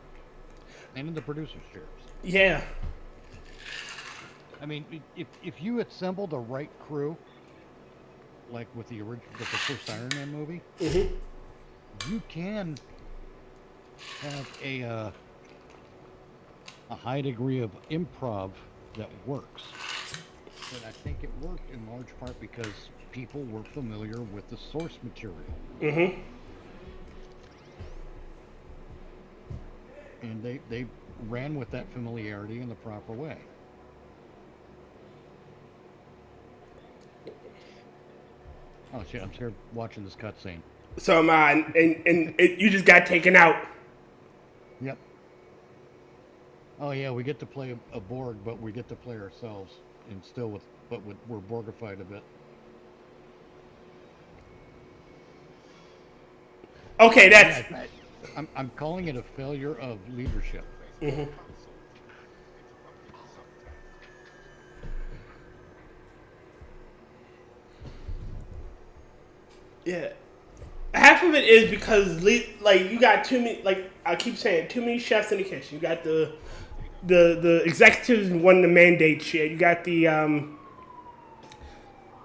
and in the producer's chairs. yeah. I mean, if you assemble the right crew, like with the first Iron Man movie, you can have a high degree of improv that works. But I think it worked in large part because people were familiar with the source material. And they ran with that familiarity in the proper way. Oh shit, I'm scared watching this cutscene. So am I, and you just got taken out. Yep. Oh yeah, we get to play a Borg, but we get to play ourselves, and we're Borgified a bit. Okay, that's... I'm calling it a failure of leadership. Yeah. Half of it is because, like, you got too many, like, I keep saying, too many chefs in the kitchen. You got the executives wanting to mandate shit. You got the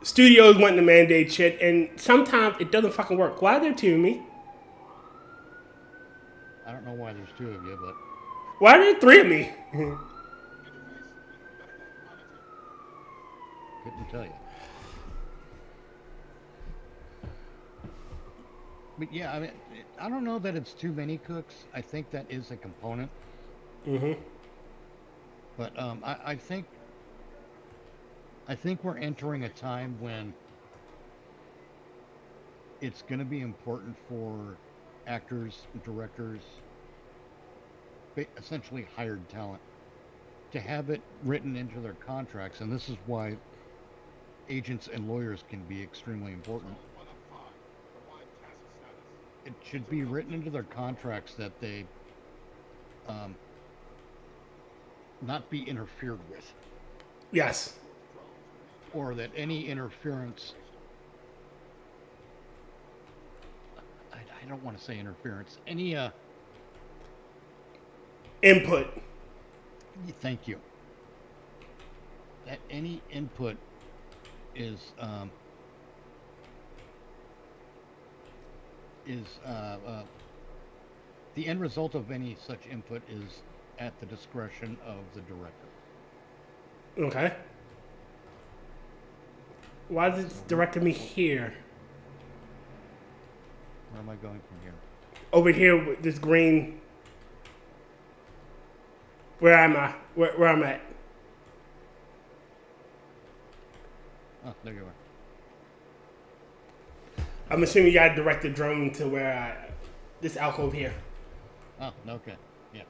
studios wanting to mandate shit, and sometimes it doesn't fucking work. Why are there two of me? I don't know why there's two of you, but Why are there three of me? couldn't tell you. But yeah, I mean, I don't know that it's too many cooks. I think that is a component. But I think we're entering a time when it's going to be important for actors, directors, essentially hired talent, to have it written into their contracts, and this is why agents and lawyers can be extremely important. It should be written into their contracts that they not be interfered with. Yes. Or that any interference... I don't want to say interference. Any... Input. Thank you. That any input is the end result of any such input is at the discretion of the director. Okay. Why is it directing me here? Where am I going from here? Over here with this green. Where am I? Where I'm at? Oh, there you are. I'm assuming you gotta direct the drone to where this alcove here. Oh, okay. Yeah.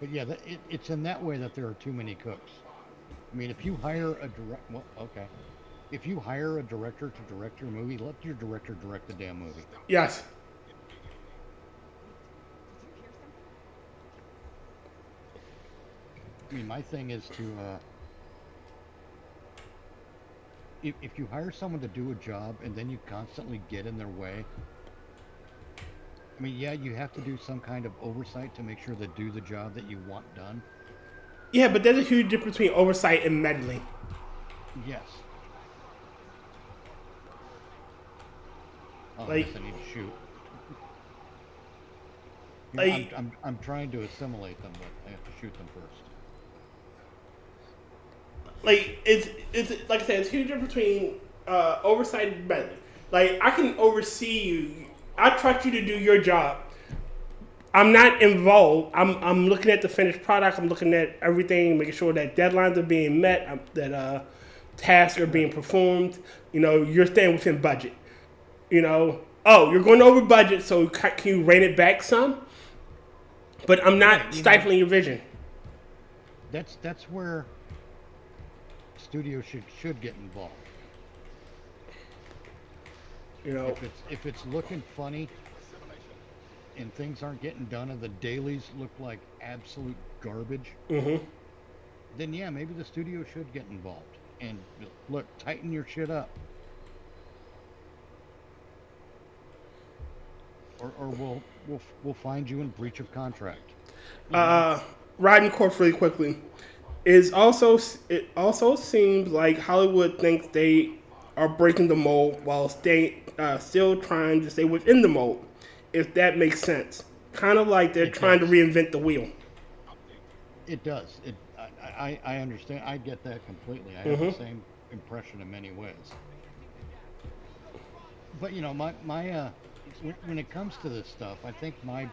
But yeah, it's in that way that there are too many cooks. I mean, if you hire a if you hire a director to direct your movie, let your director direct the damn movie. Yes. I mean, my thing is to if you hire someone to do a job and then you constantly get in their way, I mean, yeah, you have to do some kind of oversight to make sure they do the job that you want done. Yeah, but there's a huge difference between oversight and meddling. Yes. Oh, Like- I guess I need to shoot. You know, Like- I'm trying to assimilate them, but I have to shoot them first. Like it's like I said, it's a huge difference between oversight and meddling. Like I can oversee you. I trust you to do your job. I'm not involved. I'm looking at the finished product. I'm looking at everything, making sure that deadlines are being met, that tasks are being performed. You know, you're staying within budget. You know, oh, you're going over budget, so can you rein it back some? But I'm not stifling your vision. That's where studios should get involved. You know, If it's looking funny and things aren't getting done and the dailies look like absolute garbage, then yeah, maybe the studio should get involved and look, tighten your shit up. Or we'll find you in breach of contract. Rotncorpse really quickly. It also seems like Hollywood thinks they are breaking the mold while still trying to stay within the mold, if that makes sense. Kind of like they're trying to reinvent the wheel. It does. I understand. I get that completely. I have the same impression in many ways. But you know, my when it comes to this stuff, I think my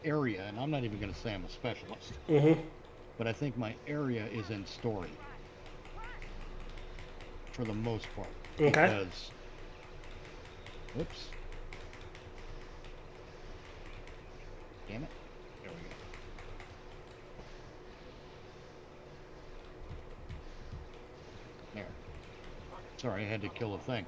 area, and I'm not even going to say I'm a specialist, but I think my area is in story for the most part. Okay. Because, whoops. Damn it. There we go. There. Sorry, I had to kill a thing.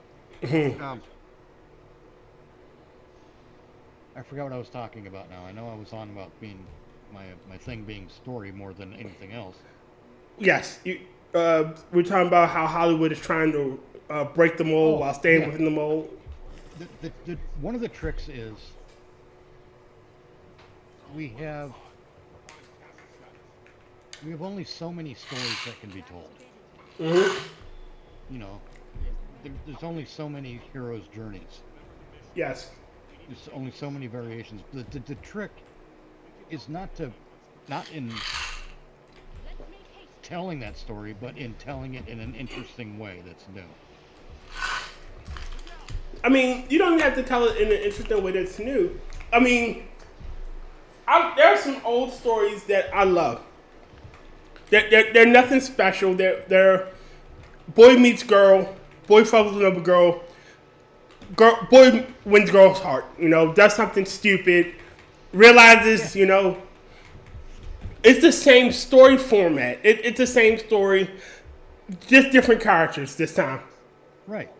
I forgot what I was talking about now. I know I was on about being my thing being story more than anything else. Yes, we're talking about how Hollywood is trying to break the mold while staying within the mold. One of the tricks is we have only so many stories that can be told. You know, there's only so many heroes' journeys. Yes. There's only so many variations. The trick is not in telling that story, but in telling it in an interesting way that's new. I mean, you don't have to tell it in an interesting way that's new. I mean, there are some old stories that I love. They're nothing special. They're boy meets girl, boy falls in love with girl, boy wins girl's heart. You know, does something stupid, realizes, you know, it's the same story format. It's the same story, just different characters this time. Right.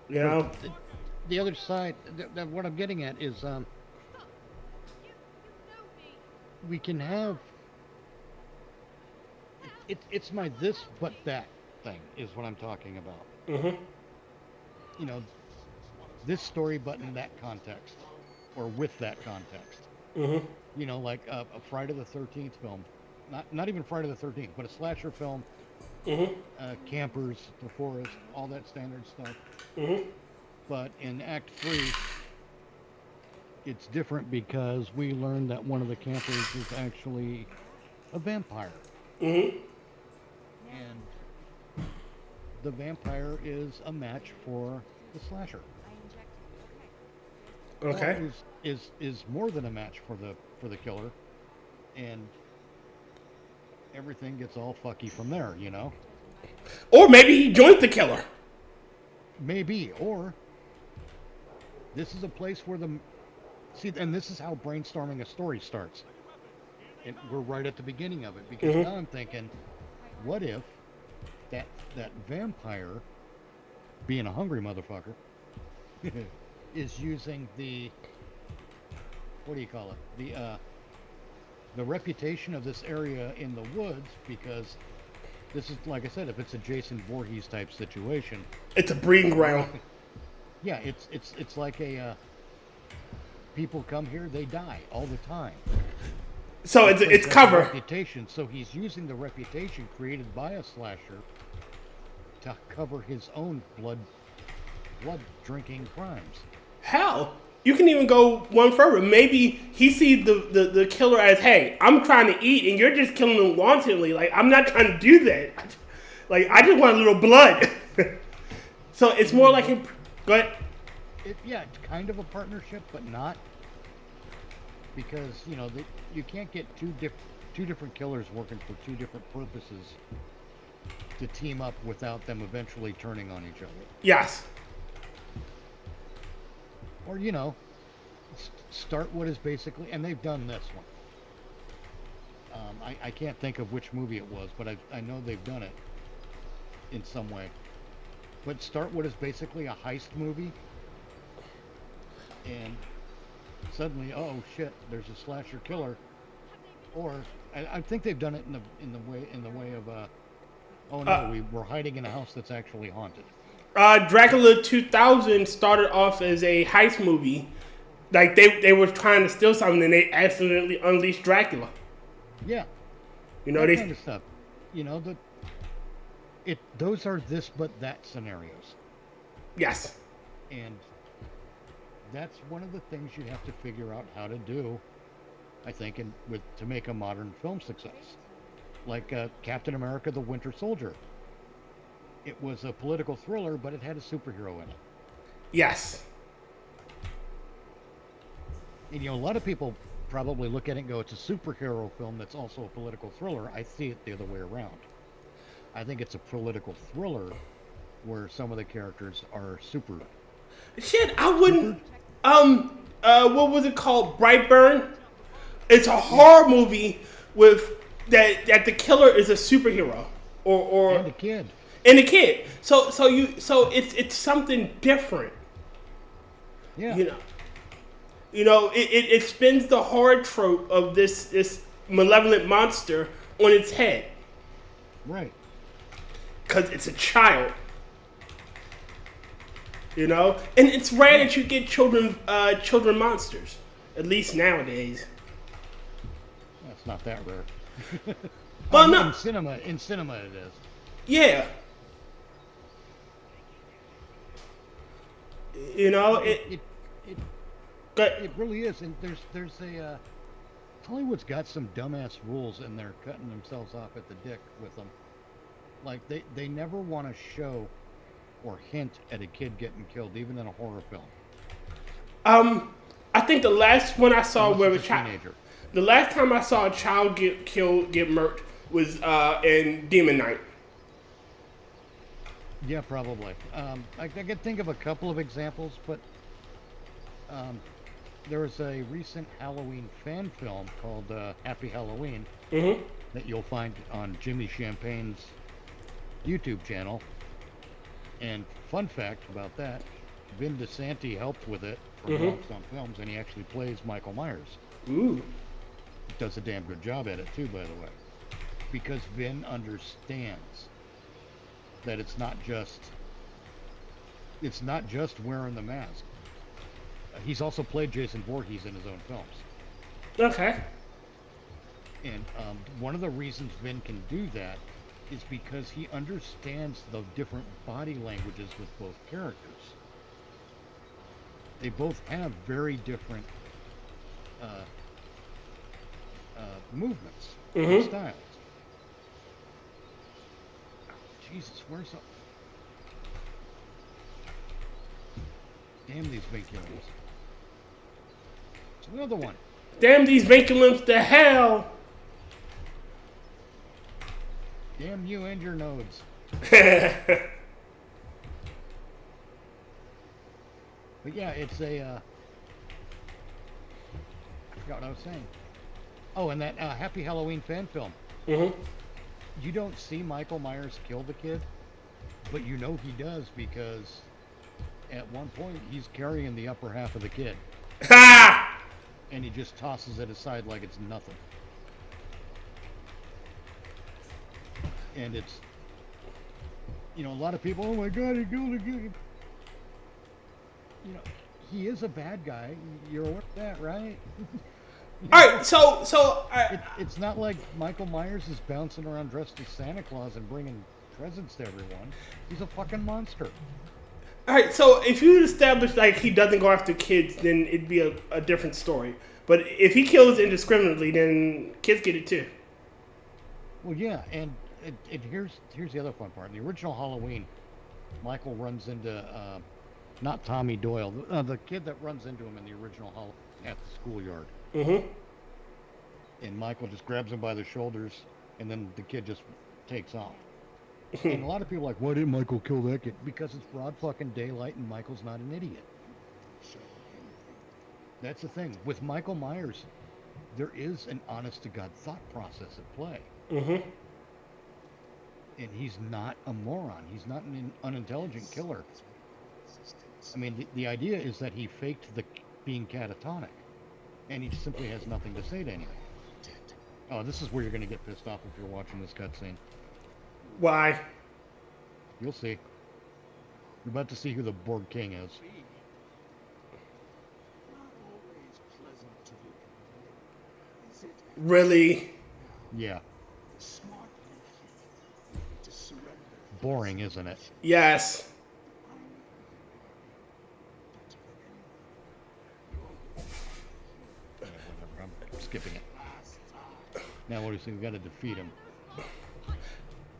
You know? The other side, what I'm getting at is we can have... It's my this but that thing is what I'm talking about. You know, this story but in that context, or with that context. You know, like a Friday the 13th film, not even Friday the 13th, but a slasher film. Campers, the forest, all that standard stuff. But in Act 3, it's different because we learned that one of the campers is actually a vampire. And the vampire is a match for the slasher. Okay. Well, is more than a match for the killer, and everything gets all fucky from there, you know. Or maybe he joined the killer. Maybe, or this is a place where See, and this is how brainstorming a story starts. And we're right at the beginning of it because now I'm thinking, what if that vampire, being a hungry motherfucker, is using the, what do you call it? The reputation of this area in the woods, because this is, like I said, if it's a Jason Voorhees type situation, It's a breeding ground. yeah, it's like a people come here, they die all the time. So it's That's cover. reputation. So he's using the reputation created by a slasher to cover his own blood drinking crimes. Hell, you can even go one further. Maybe he sees the killer as, hey, I'm trying to eat and you're just killing them wantonly. Like, I'm not trying to do that. Like, I just want a little blood. So it's more like him. Go ahead. Yeah, it's kind of a partnership, but not, because you can't get two different killers working for two different purposes to team up without them eventually turning on each other. Yes. Or start what is basically, and they've done this one. I can't think of which movie it was, but I know they've done it in some way. But start what is basically a heist movie, and suddenly, oh shit, there's a slasher killer. Or I think they've done it in the way of oh no, we're hiding in a house that's actually haunted. Dracula 2000 started off as a heist movie. Like, they were trying to steal something and they accidentally unleashed Dracula. Yeah. That kind of stuff. Those are this but that scenarios. Yes. And that's one of the things you have to figure out how to do, I think, to make a modern film success. Like Captain America: The Winter Soldier. It was a political thriller, but it had a superhero in it. Yes. And a lot of people probably look at it and go, it's a superhero film that's also a political thriller. I see it the other way around. I think it's a political thriller where some of the characters are super. Shit, I wouldn't. What was it called? Brightburn. It's a horror movie with that the killer is a superhero or And a kid. And a kid. So it's something different. Yeah. It spins the horror trope of this malevolent monster on its head. Right. Because it's a child. And it's rare that you get children monsters. At least nowadays. That's not that rare. Well, no. In cinema it is. Yeah. It really is, and there's a Hollywood's got some dumbass rules, and they're cutting themselves off at the dick with them. Like they never want to show or hint at a kid getting killed, even in a horror film. I think the last one I saw Unless where a it's a child, teenager. the last time I saw a child get killed, get murked was in Demon Knight. Yeah, probably. I could think of a couple of examples, but there was a recent Halloween fan film called Happy Halloween that you'll find on Jimmy Champagne's YouTube channel. And fun fact about that, Vin DeSanti helped with it for Monks on Films, and he actually plays Michael Myers. Ooh. Does a damn good job at it too, by the way. Because Vin understands that it's not just wearing the mask. He's also played Jason Voorhees in his own films. Okay. And one of the reasons Vin can do that is because he understands the different body languages with both characters. They both have very different movements and styles. Jesus, where's the... Damn these vinculums. It's another one. Damn these vinculums to hell. Damn you and your nodes. But yeah, it's a forgot what I was saying. Oh, and that Happy Halloween fan film. Mm-hmm. You don't see Michael Myers kill the kid, but you know he does because at one point he's carrying the upper half of the kid. Ha! And he just tosses it aside like it's nothing. And it's, you know, a lot of people, oh my god, he killed a kid. You know, he is a bad guy. You're aware of that, right? Alright, so It's not like Michael Myers is bouncing around dressed as Santa Claus and bringing presents to everyone. He's a fucking monster. alright, so if you establish like he doesn't go after kids, then it'd be a different story. But if he kills indiscriminately, then kids get it too. Well, yeah, and here's the other fun part. In the original Halloween, Michael runs into not Tommy Doyle, the kid that runs into him in the original Halloween at the schoolyard. Mm-hmm. And Michael just grabs him by the shoulders, and then the kid just takes off. And a lot of people are like, why didn't Michael kill that kid? Because it's broad fucking daylight, and Michael's not an idiot. That's the thing. With Michael Myers, there is an honest-to-God thought process at play. Mm-hmm. And he's not a moron. He's not an unintelligent killer. I mean, the idea is that he faked the being catatonic. And he simply has nothing to say to anyone. Oh, this is where you're going to get pissed off if you're watching this cutscene. Why? You'll see. You're about to see who the Borg King is. Really? Yeah. Boring, isn't it? Yes. Yeah, whatever. I'm skipping it. Now what do you think? We got to defeat him.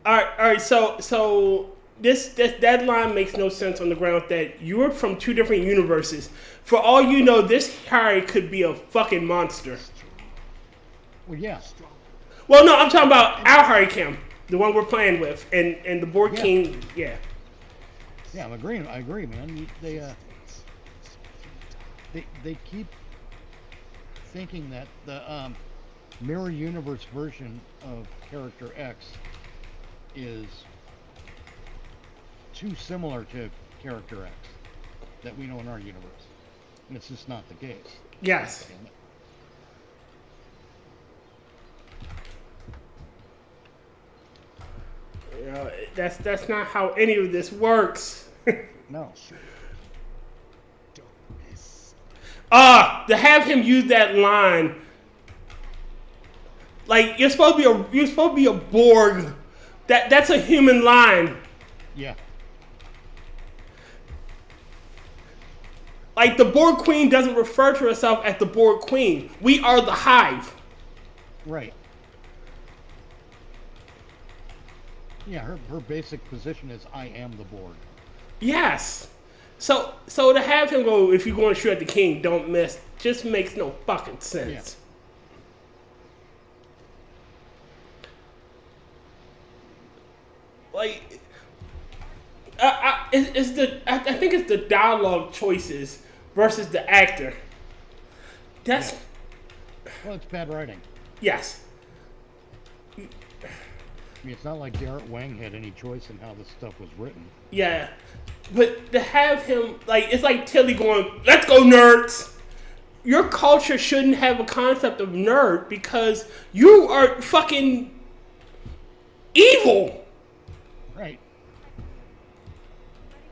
All right. So that line makes no sense on the ground that you're from two different universes. For all you know, this Harry could be a fucking monster. Well, yeah. Well, no, I'm talking about our Harry Kim, the one we're playing with, and the Borg King. Yeah. Yeah, I'm agreeing. I agree, man. They keep thinking that the mirror universe version of Character X is too similar to Character X that we know in our universe, and it's just not the case. Yes. Damn it. You know, that's not how any of this works. No. To have him use that line, like you're supposed to be a Borg. That's a human line. Yeah. Like the Borg Queen doesn't refer to herself as the Borg Queen. We are the Hive. Right. Yeah, her basic position is I am the Borg. Yes. So to have him go, if you're going to shoot at the king, don't miss, just makes no fucking sense. Yeah. Like, I think it's the dialogue choices versus the actor. That's Well, it's bad writing. yes. I mean, it's not like Garrett Wang had any choice in how this stuff was written. Yeah, but to have him, like, it's like Tilly going, let's go, nerds. Your culture shouldn't have a concept of nerd because you are fucking evil. Right.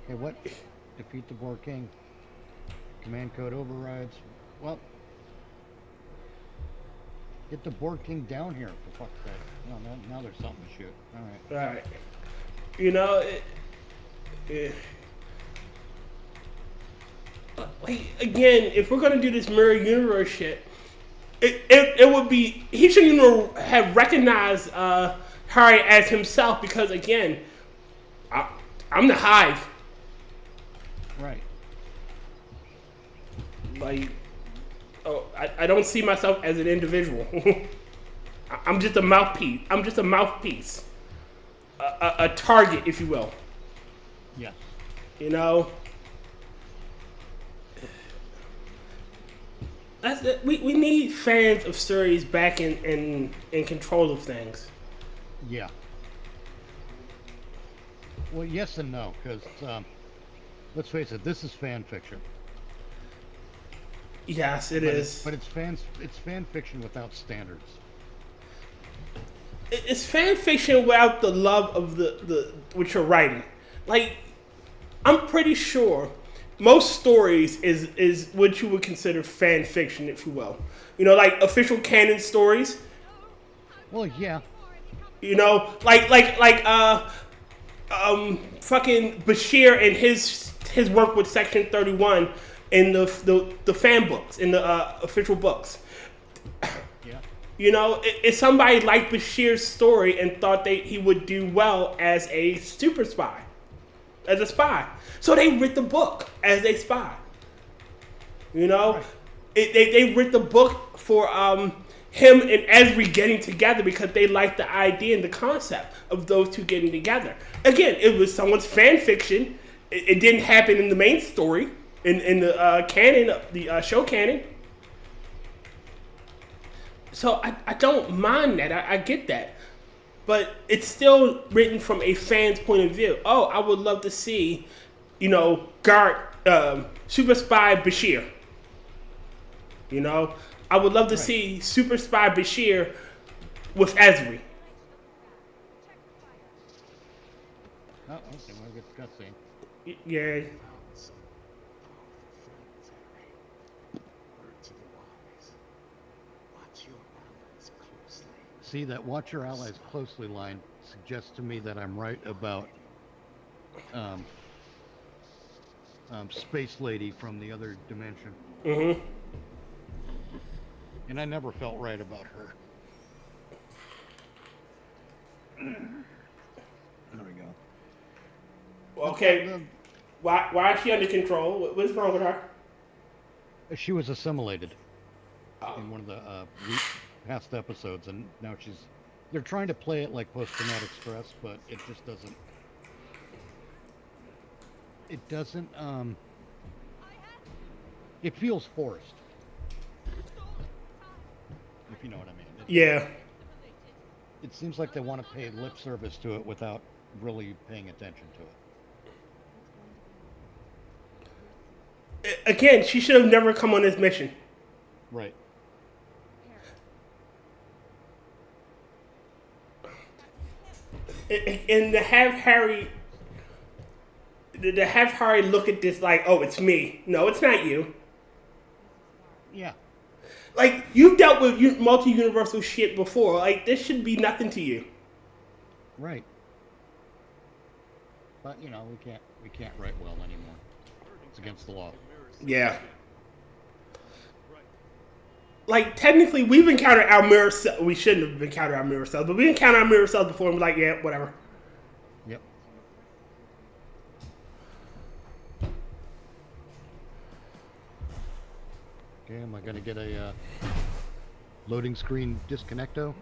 Okay, what? Defeat the Borg King. Command code overrides. Well, get the Borg King down here, for fuck's sake. No, now there's something to shoot. Alright. Right. You know, like, again, if we're gonna do this mirror universe shit, it would be, he shouldn't even have recognized Harry as himself because, again, I'm the Hive. Right. Like, I don't see myself as an individual. I'm just a mouthpiece. A target, if you will. Yeah. You know? That's it. We need fans of stories back in control of things. Yeah. Well, yes and no, because let's face it, this is fan fiction. Yes, it is. But it's fan fiction without standards. It's fan fiction without the love of the what you're writing. Like, I'm pretty sure most stories is what you would consider fan fiction, if you will. You know, like official canon stories. Well, yeah. You know, like fucking Bashir and his work with Section 31 in the fan books, in the official books. Yeah. You know, it's somebody like Bashir's story and thought he would do well as a super spy, as a spy. So they writ the book as a spy. You know, Right. They writ the book for him and Esri getting together because they liked the idea and the concept of those two getting together. Again, it was someone's fan fiction. It didn't happen in the main story, in the canon, the show canon. So I don't mind that. I get that. But it's still written from a fan's point of view. Oh, I would love to see, you know, Super Spy Bashir. You know, I would love to see Super Spy Bashir with Esri. Oh, okay, well, I get the cutscene. Yeah. See, that watch your allies closely line suggests to me that I'm right about Space Lady from the other dimension. Mm-hmm. And I never felt right about her. There we go. Okay. Why is she under control? What's wrong with her? She was assimilated in one of the past episodes, and now they're trying to play it like post-traumatic stress, but it just doesn't. It feels forced. If you know what I mean. Yeah. It seems like they want to pay lip service to it without really paying attention to it. Again, she should have never come on this mission. Right. And to have Harry look at this like, oh, it's me. No, it's not you. Yeah. Like, you've dealt with multi-universal shit before. Like, this should be nothing to you. Right. But you know, we can't write well anymore. It's against the law. Yeah. Like, technically, we've encountered our mirror self. We shouldn't have encountered our mirror self, but we encountered our mirror self before and we're like, yeah, whatever. Yep. Okay, am I gonna get a loading screen disconnecto?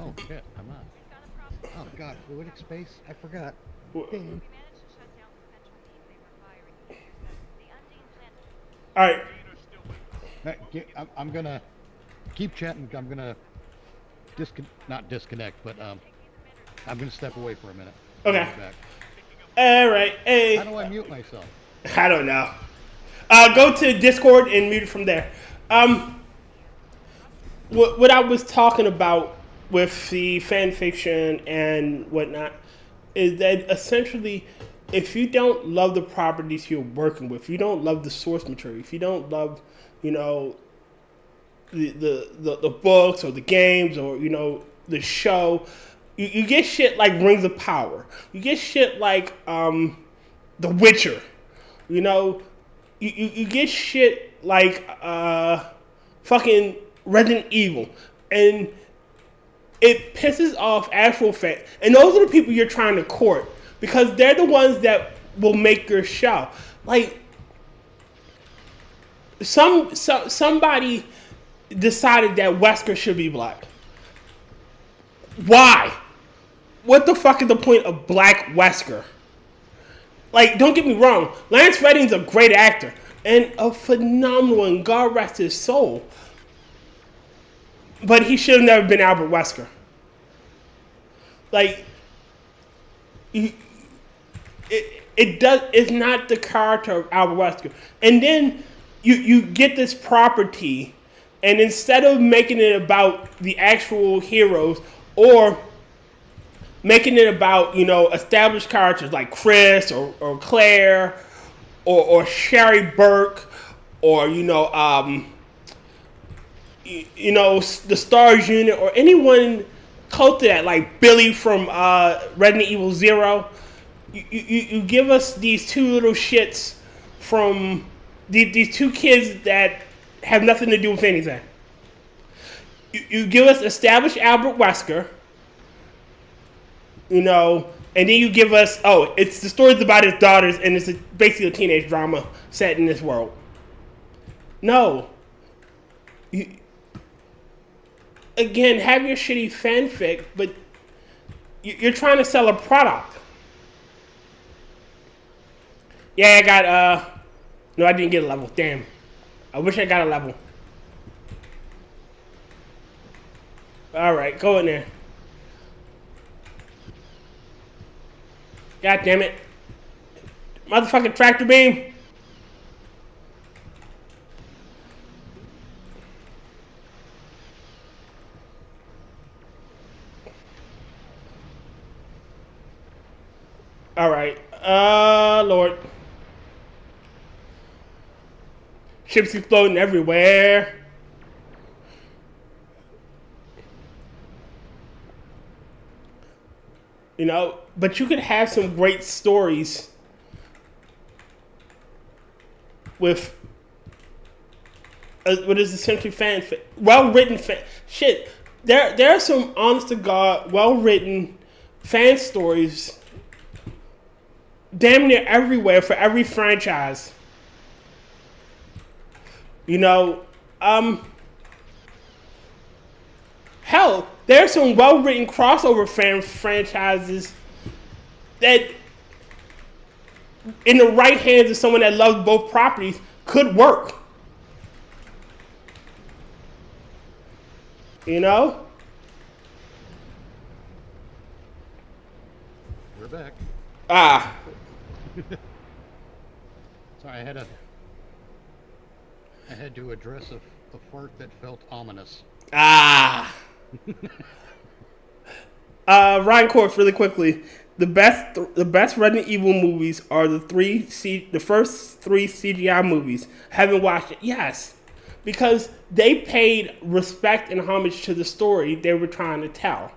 Oh shit, I'm not. Oh god, fluidic space? I forgot. Damn. Alright. I'm gonna keep chatting. I'm gonna not disconnect, but I'm gonna step away for a minute. Okay. I'll be back. Alright, hey. How do I mute myself? I don't know. Go to Discord and mute it from there. What I was talking about with the fan fiction and whatnot is that essentially, if you don't love the properties you're working with, if you don't love the source material, if you don't love, you know, the books or the games or, you know, the show, you get shit like Rings of Power. You get shit like The Witcher. You know, you get shit like fucking Resident Evil. And it pisses off actual fans. And those are the people you're trying to court. Because they're the ones that will make your show. Like, somebody decided that Wesker should be black. Why? What the fuck is the point of black Wesker? Like, don't get me wrong. Lance Redding's a great actor. and a phenomenal, and God rest his soul. But he should have never been Albert Wesker. Like, it's not the character of Albert Wesker. And then you get this property, and instead of making it about the actual heroes or making it about, established characters like Chris or Claire or Sherry Burke or, the Stars Unit or anyone close to that, like Billy from Resident Evil Zero. You give us these two little shits from these two kids that have nothing to do with anything. You give us established Albert Wesker, and then you give us, it's the story's about his daughters, and it's basically a teenage drama set in this world. No. Again, have your shitty fanfic, but you're trying to sell a product. Yeah, I got, no, I didn't get a level. Damn. I wish I got a level. Alright, go in there. God damn it. Motherfucking tractor beam. Alright. Lord. Ships exploding everywhere. But you could have some great stories with what is essentially fanfic, well-written shit. There are some honest to God, well-written fan stories damn near everywhere for every franchise. Hell, there are some well-written crossover franchises that, in the right hands of someone that loves both properties, could work. We're back. Sorry, I had to address a fart that felt ominous. Rotncorpse, really quickly. The best Resident Evil movies are the first three CGI movies. Haven't watched it? Yes, because they paid respect and homage to the story they were trying to tell.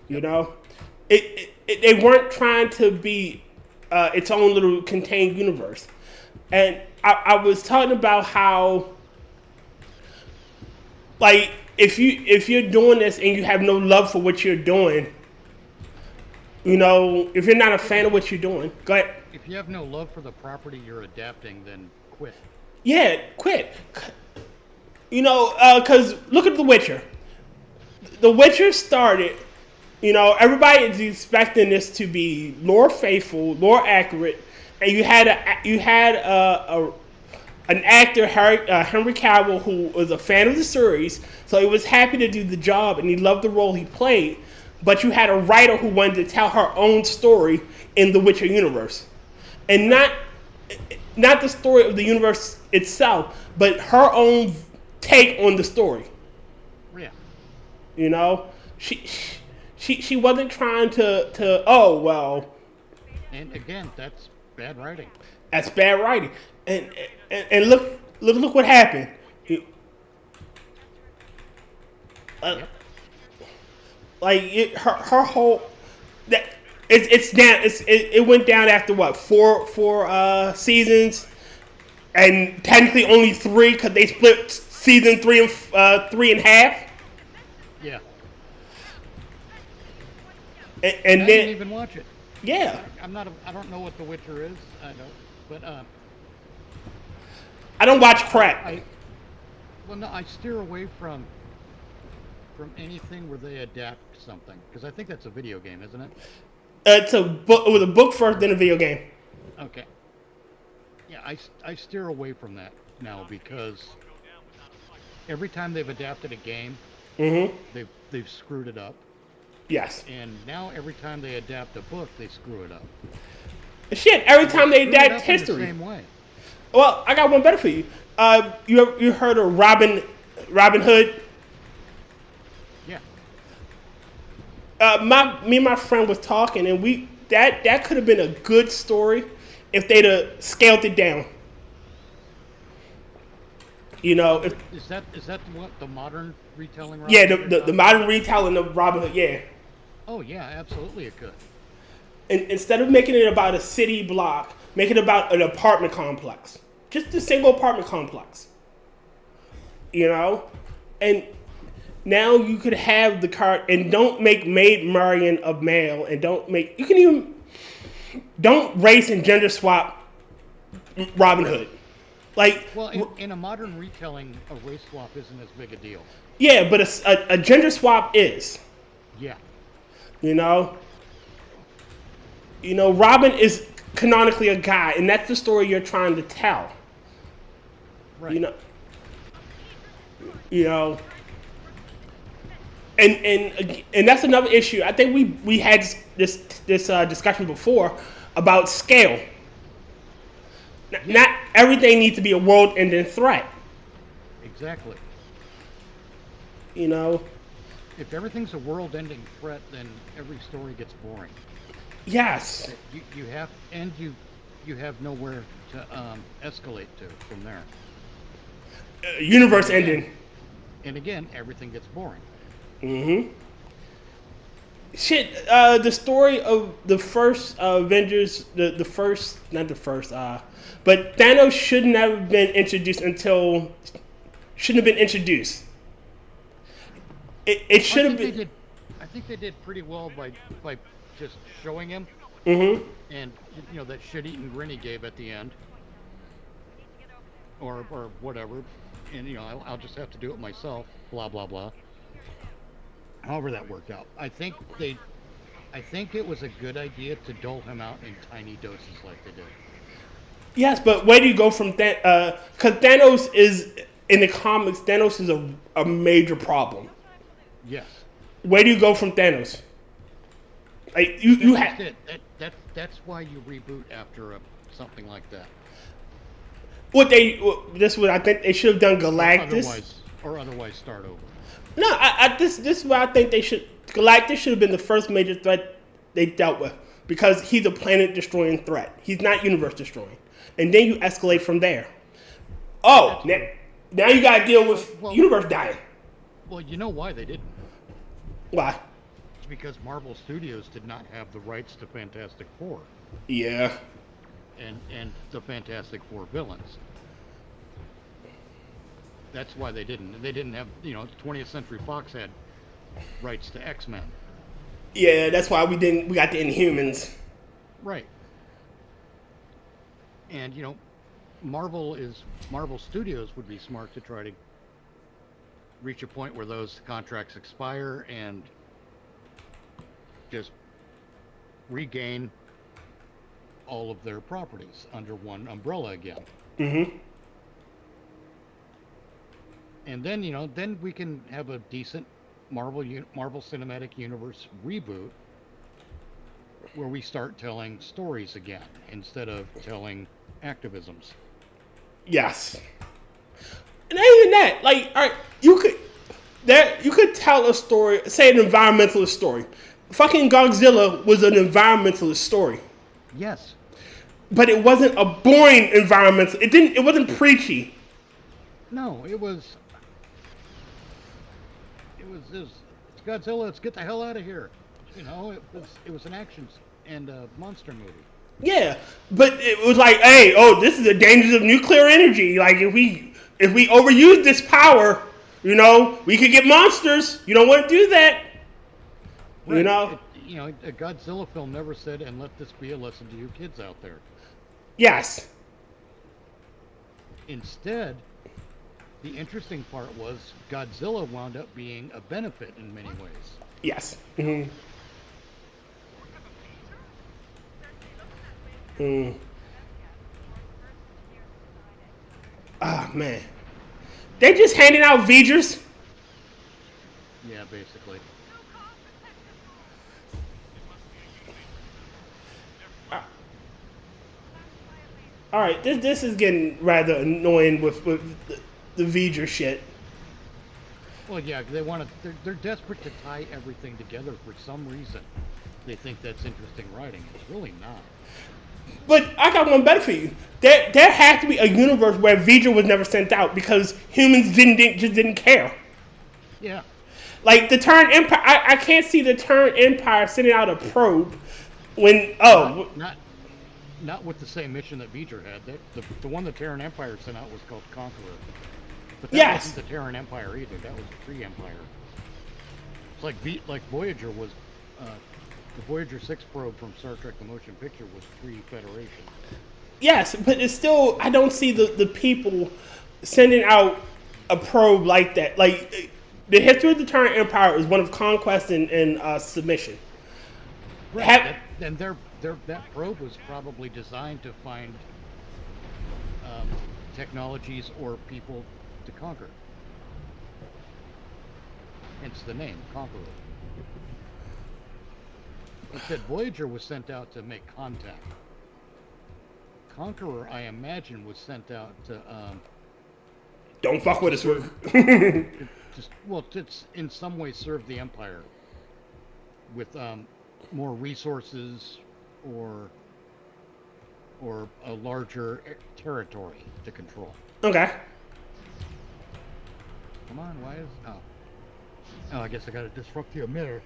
They weren't trying to be its own little contained universe. And I was talking about how, like, if you're doing this and you have no love for what you're doing, if you're not a fan of what you're doing, go ahead. If you have no love for the property you're adapting, then quit. Yeah, quit. Because look at The Witcher. The Witcher started, everybody is expecting this to be lore faithful, lore accurate, and you had an actor, Henry Cavill, who was a fan of the series, so he was happy to do the job and he loved the role he played. But you had a writer who wanted to tell her own story in the Witcher universe, and not the story of the universe itself, but her own take on the story. Yeah. She wasn't trying to oh well. And again, that's bad writing. That's bad writing. And look what happened. Yep. Like her whole that it's down. It went down after what four seasons, and technically only 3 because they split season 3 and 3 in half. Yeah. And I then didn't even watch it. Yeah. I don't know what The Witcher is. I don't. But I don't watch crap. I steer away from anything where they adapt something, because I think that's a video game, isn't it? It's a book. It was a book first, then a video game. Okay. Yeah, I steer away from that now because every time they've adapted a game, Mm-hmm. they've screwed it up, Yes. and now every time they adapt a book, they screw it up. Shit, every time they Screw it adapt up in the history. same way. Well, I got one better for you. You heard of Robin Hood? Yeah. Me and my friend was talking, and that could have been a good story if they'd have scaled it down. You know, if, Is that what the modern retelling? yeah, Robin the Hood? modern retelling of Robin Hood, yeah. Oh yeah, absolutely it could. And instead of making it about a city block, make it about an apartment complex, just a single apartment complex. You know, and now you could have the card, and don't make Maid Marian a male, and don't race and gender swap Robin Hood. Like, Well, in a modern retelling, a race swap isn't as big a deal. yeah, but a gender swap is. Yeah. You know, Robin is canonically a guy, and that's the story you're trying to tell. Right. You know, and that's another issue. I think we had this discussion before about scale. Not everything needs to be a world-ending threat. Exactly. You know. If everything's a world-ending threat, then every story gets boring. Yes. You have nowhere to escalate to from there. Universe ending. And again, everything gets boring. Mm-hmm. Shit, the story of the first Avengers, the first, not the first, but Thanos shouldn't have been introduced shouldn't have been introduced. It should have been. I think they did pretty well by just showing him. Mm-hmm. And that shit-eating grin he gave at the end, or whatever, and I'll just have to do it myself. Blah blah blah. However that worked out, I think it was a good idea to dole him out in tiny doses like they did. Yes, but where do you go from that? Because Thanos is in the comics. Thanos is a major problem. Yes. Where do you go from Thanos? Like you have. That's why you reboot after something like that. I think they should have done Galactus. Or otherwise start over. No, this is what I think they should. Galactus should have been the first major threat they dealt with because he's a planet-destroying threat. He's not universe-destroying, and then you escalate from there. Oh, now you got to deal with universe dying. Well, you know why they didn't? Why? It's because Marvel Studios did not have the rights to Fantastic Four. Yeah. And the Fantastic Four villains. That's why they didn't. They didn't have, 20th Century Fox had rights to X-Men. Yeah, that's why we got the Inhumans. Right. And, Marvel Studios would be smart to try to reach a point where those contracts expire and just regain all of their properties under one umbrella again. Mm-hmm. And then, then we can have a decent Marvel Cinematic Universe reboot where we start telling stories again instead of telling activisms. Yes. And not even that. Like, all right, you could tell a story, say an environmentalist story. Fucking Godzilla was an environmentalist story. Yes. But it wasn't a boring environmental. It wasn't preachy. No, it was Godzilla. Let's get the hell out of here. It was an action and a monster movie. Yeah, but it was like, hey, this is the dangers of nuclear energy. Like if we overuse this power, we could get monsters. You don't want to do that. Right. A Godzilla film never said, "And let this be a lesson to you kids out there." Yes. Instead, the interesting part was Godzilla wound up being a benefit in many ways. Yes. Mm-hmm. Mm. Oh, man. They just handing out V'gers? Yeah, basically. All right, this is getting rather annoying with the V'ger shit. Well, yeah, they want to. They're desperate to tie everything together for some reason. They think that's interesting writing. It's really not. But I got one better for you. There had to be a universe where V'ger was never sent out because humans just didn't care. Yeah. Like the Terran Empire, I can't see the Terran Empire sending out a probe when Not with the same mission that V'ger had. The one the Terran Empire sent out was called Conqueror. But that wasn't the Terran Empire either. That was the Free Empire. It's like Voyager was. The Voyager 6 probe from Star Trek: The Motion Picture was pre-Federation. Yes, but it's still, I don't see the people sending out a probe like that. Like, the history of the Terran Empire is one of conquest and submission. Right. That probe was probably designed to find technologies or people to conquer. Hence the name, Conqueror. Instead, Voyager was sent out to make contact. Conqueror, I imagine, was sent out to Don't fuck with us. it's in some way serve the Empire with more resources or a larger territory to control. Okay. Come on, why is oh, I guess I gotta disrupt the emitter.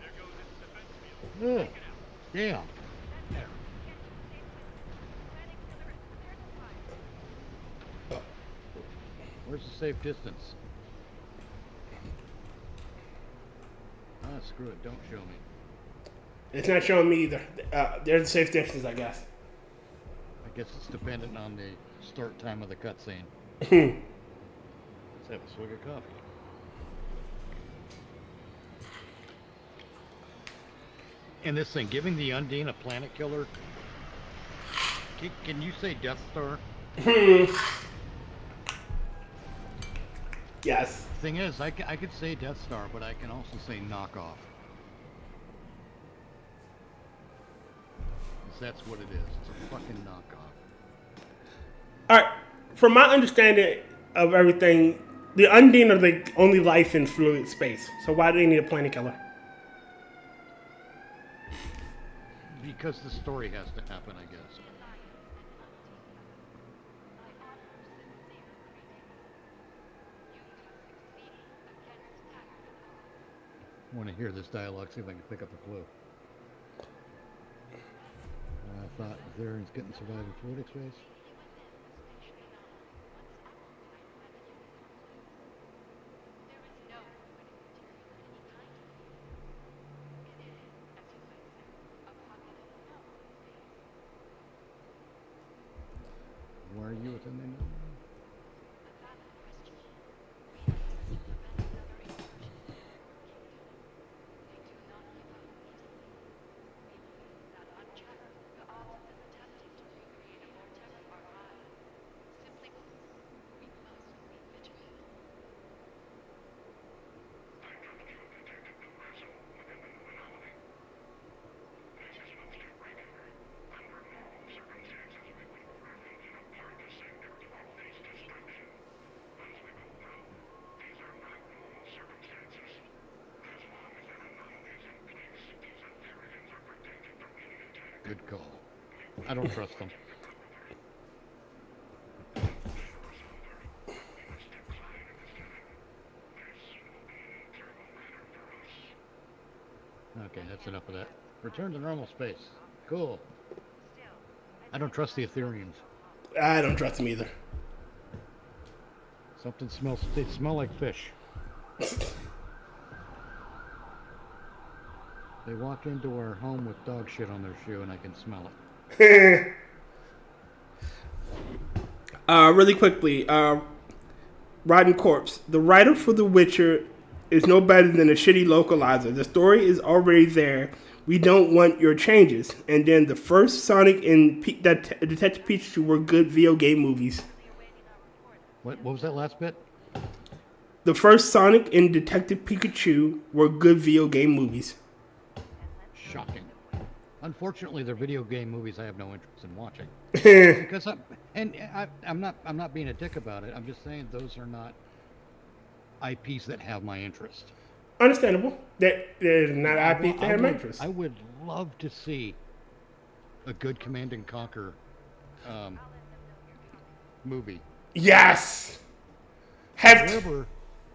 Ugh. Damn. Where's the safe distance? Ah, screw it. Don't show me. It's not showing me either. There's safe distance, I guess. I guess it's dependent on the start time of the cutscene. Let's have a swig of coffee. And this thing, giving the Undine a planet killer. Can you say Death Star? Yes. Thing is, I could say Death Star, but I can also say knockoff. That's what it is. It's a fucking knockoff. Alright, from my understanding of everything, the Undine are the only life in fluid space. So why do they need a planet killer? Because the story has to happen, I guess. I want to hear this dialogue, see if I can pick up a clue. I thought Therians couldn't survive in fluidic space. Why are you within the know? Good call. I don't trust them. Okay, that's enough of that. Return to normal space. Cool. I don't trust the Etherians. I don't trust them either. Something smells. They smell like fish. They walk into our home with dog shit on their shoe, and I can smell it. Really quickly, Rotncorpse. The writer for The Witcher is no better than a shitty localizer. The story is already there. We don't want your changes. And then the first Sonic and Detective Pikachu were good video game movies. What was that last bit? The first Sonic and Detective Pikachu were good video game movies. Shocking. Unfortunately, they're video game movies I have no interest in watching. Because I'm not being a dick about it. I'm just saying those are not IPs that have my interest. Understandable. They're not IP that have my interest. I would love to see a good Command and Conquer movie. Yes. However,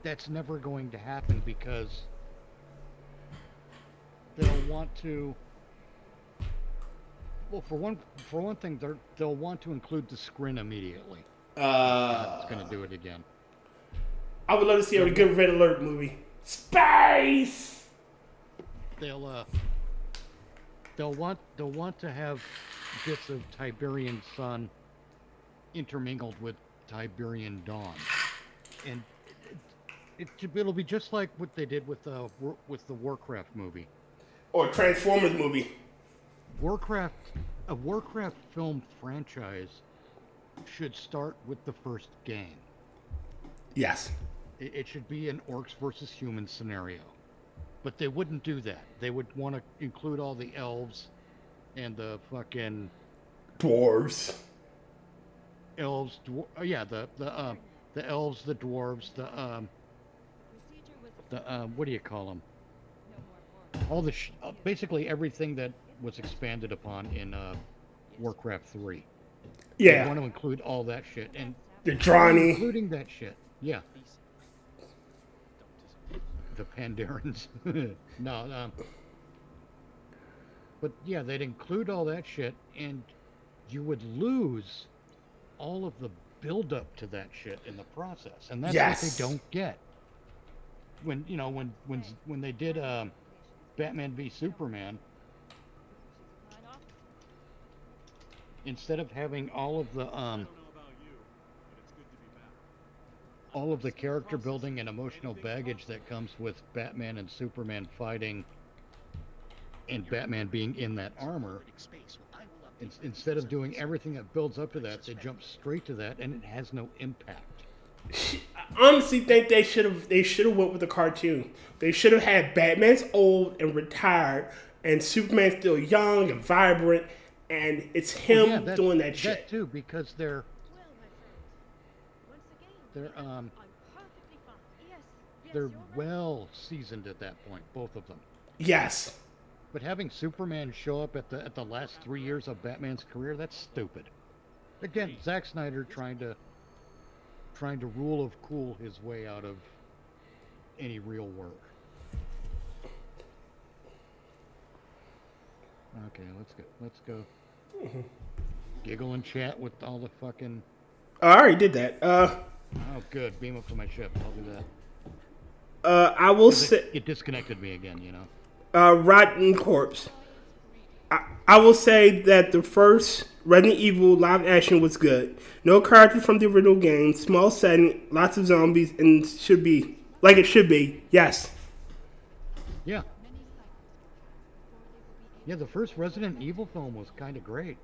that's never going to happen because they'll want to. Well, for one thing, they'll want to include the screen immediately. It's going to do it again. I would love to see a good Red Alert movie. Space. They'll want to have bits of Tiberian Sun intermingled with Tiberian Dawn, and it'll be just like what they did with the Warcraft movie Or Transformers movie. A Warcraft film franchise should start with the first game. Yes. It should be an orcs versus humans scenario. But they wouldn't do that. They would want to include all the elves and the fucking Dwarves. Elves, the elves, the dwarves, what do you call them? All the basically everything that was expanded upon in Warcraft 3. Yeah. They want to include all that shit and The Drawny. including that shit. Yeah. The Pandarans. No, but yeah, they'd include all that shit, and you would lose all of the build-up to that shit in the process, and that's what they don't get. When they did Batman v Superman, instead of having all of the character building and emotional baggage that comes with Batman and Superman fighting and Batman being in that armor, instead of doing everything that builds up to that, they jump straight to that and it has no impact. I honestly think they should have went with the cartoon. They should have had Batman's old and retired and Superman's still young and vibrant, and it's him doing that shit. That too, because they're well seasoned at that point, both of them. Yes. But having Superman show up at the last 3 years of Batman's career, that's stupid. Again, Zack Snyder trying to rule of cool his way out of any real work. Okay, let's go. Giggle and chat with all the fucking. I already did that. Oh, good. Beam up to my ship. I'll do that. I will say it disconnected me again. You know. Rotncorpse. I will say that the first Resident Evil live action was good. No characters from the original game, small setting, lots of zombies, and should be like it should be. Yes. Yeah. Yeah, the first Resident Evil film was kind of great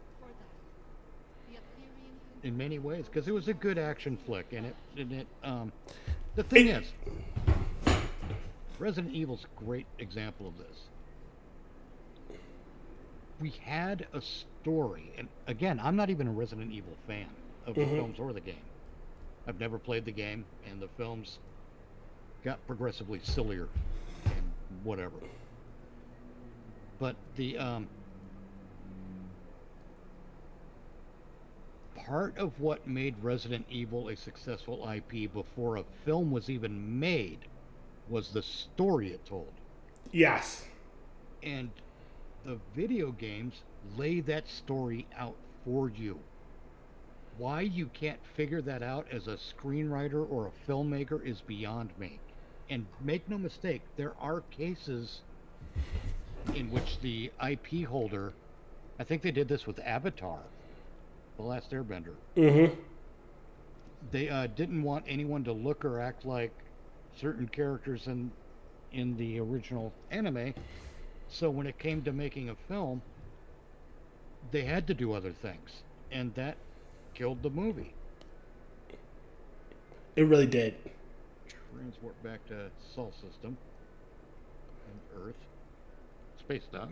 in many ways because it was a good action flick, and the thing is, Resident Evil's a great example of this. We had a story, and again, I'm not even a Resident Evil fan of the films or the game. I've never played the game, and the films got progressively sillier and whatever. But the part of what made Resident Evil a successful IP before a film was even made was the story it told. Yes. And the video games lay that story out for you. Why you can't figure that out as a screenwriter or a filmmaker is beyond me. And make no mistake, there are cases in which the IP holder, I think they did this with Avatar, The Last Airbender. Mm-hmm. They didn't want anyone to look or act like certain characters in the original anime. So when it came to making a film, they had to do other things, and that killed the movie. It really did. Transport back to Sol system and Earth. Space dock.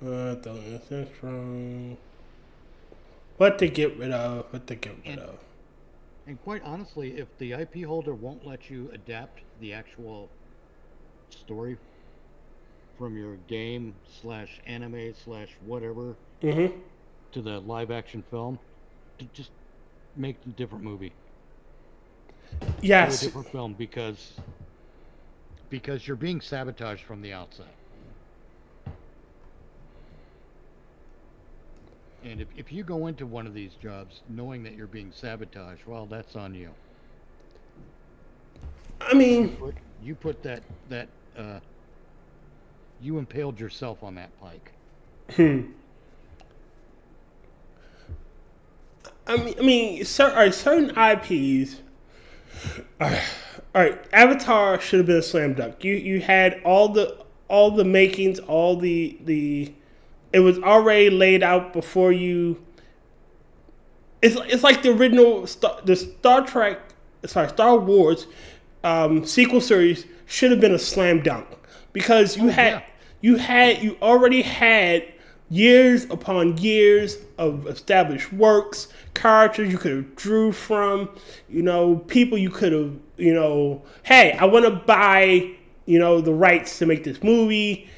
That's from what to get rid of. And quite honestly, if the IP holder won't let you adapt the actual story from your game / anime / whatever Mm-hmm. to the live action film, to just make a different movie. Do a Yes. different film because you're being sabotaged from the outset. And if you go into one of these jobs knowing that you're being sabotaged, well, that's on you. I mean, You put that you impaled yourself on that pike. certain IPs. All right, Avatar should have been a slam dunk. You had all the makings, all the. It was already laid out before you. It's like the original Star Wars sequel series should have been a slam dunk because you already had years upon years of established works, characters you could have drew from, people you could have, hey, I want to buy, the rights to make this movie.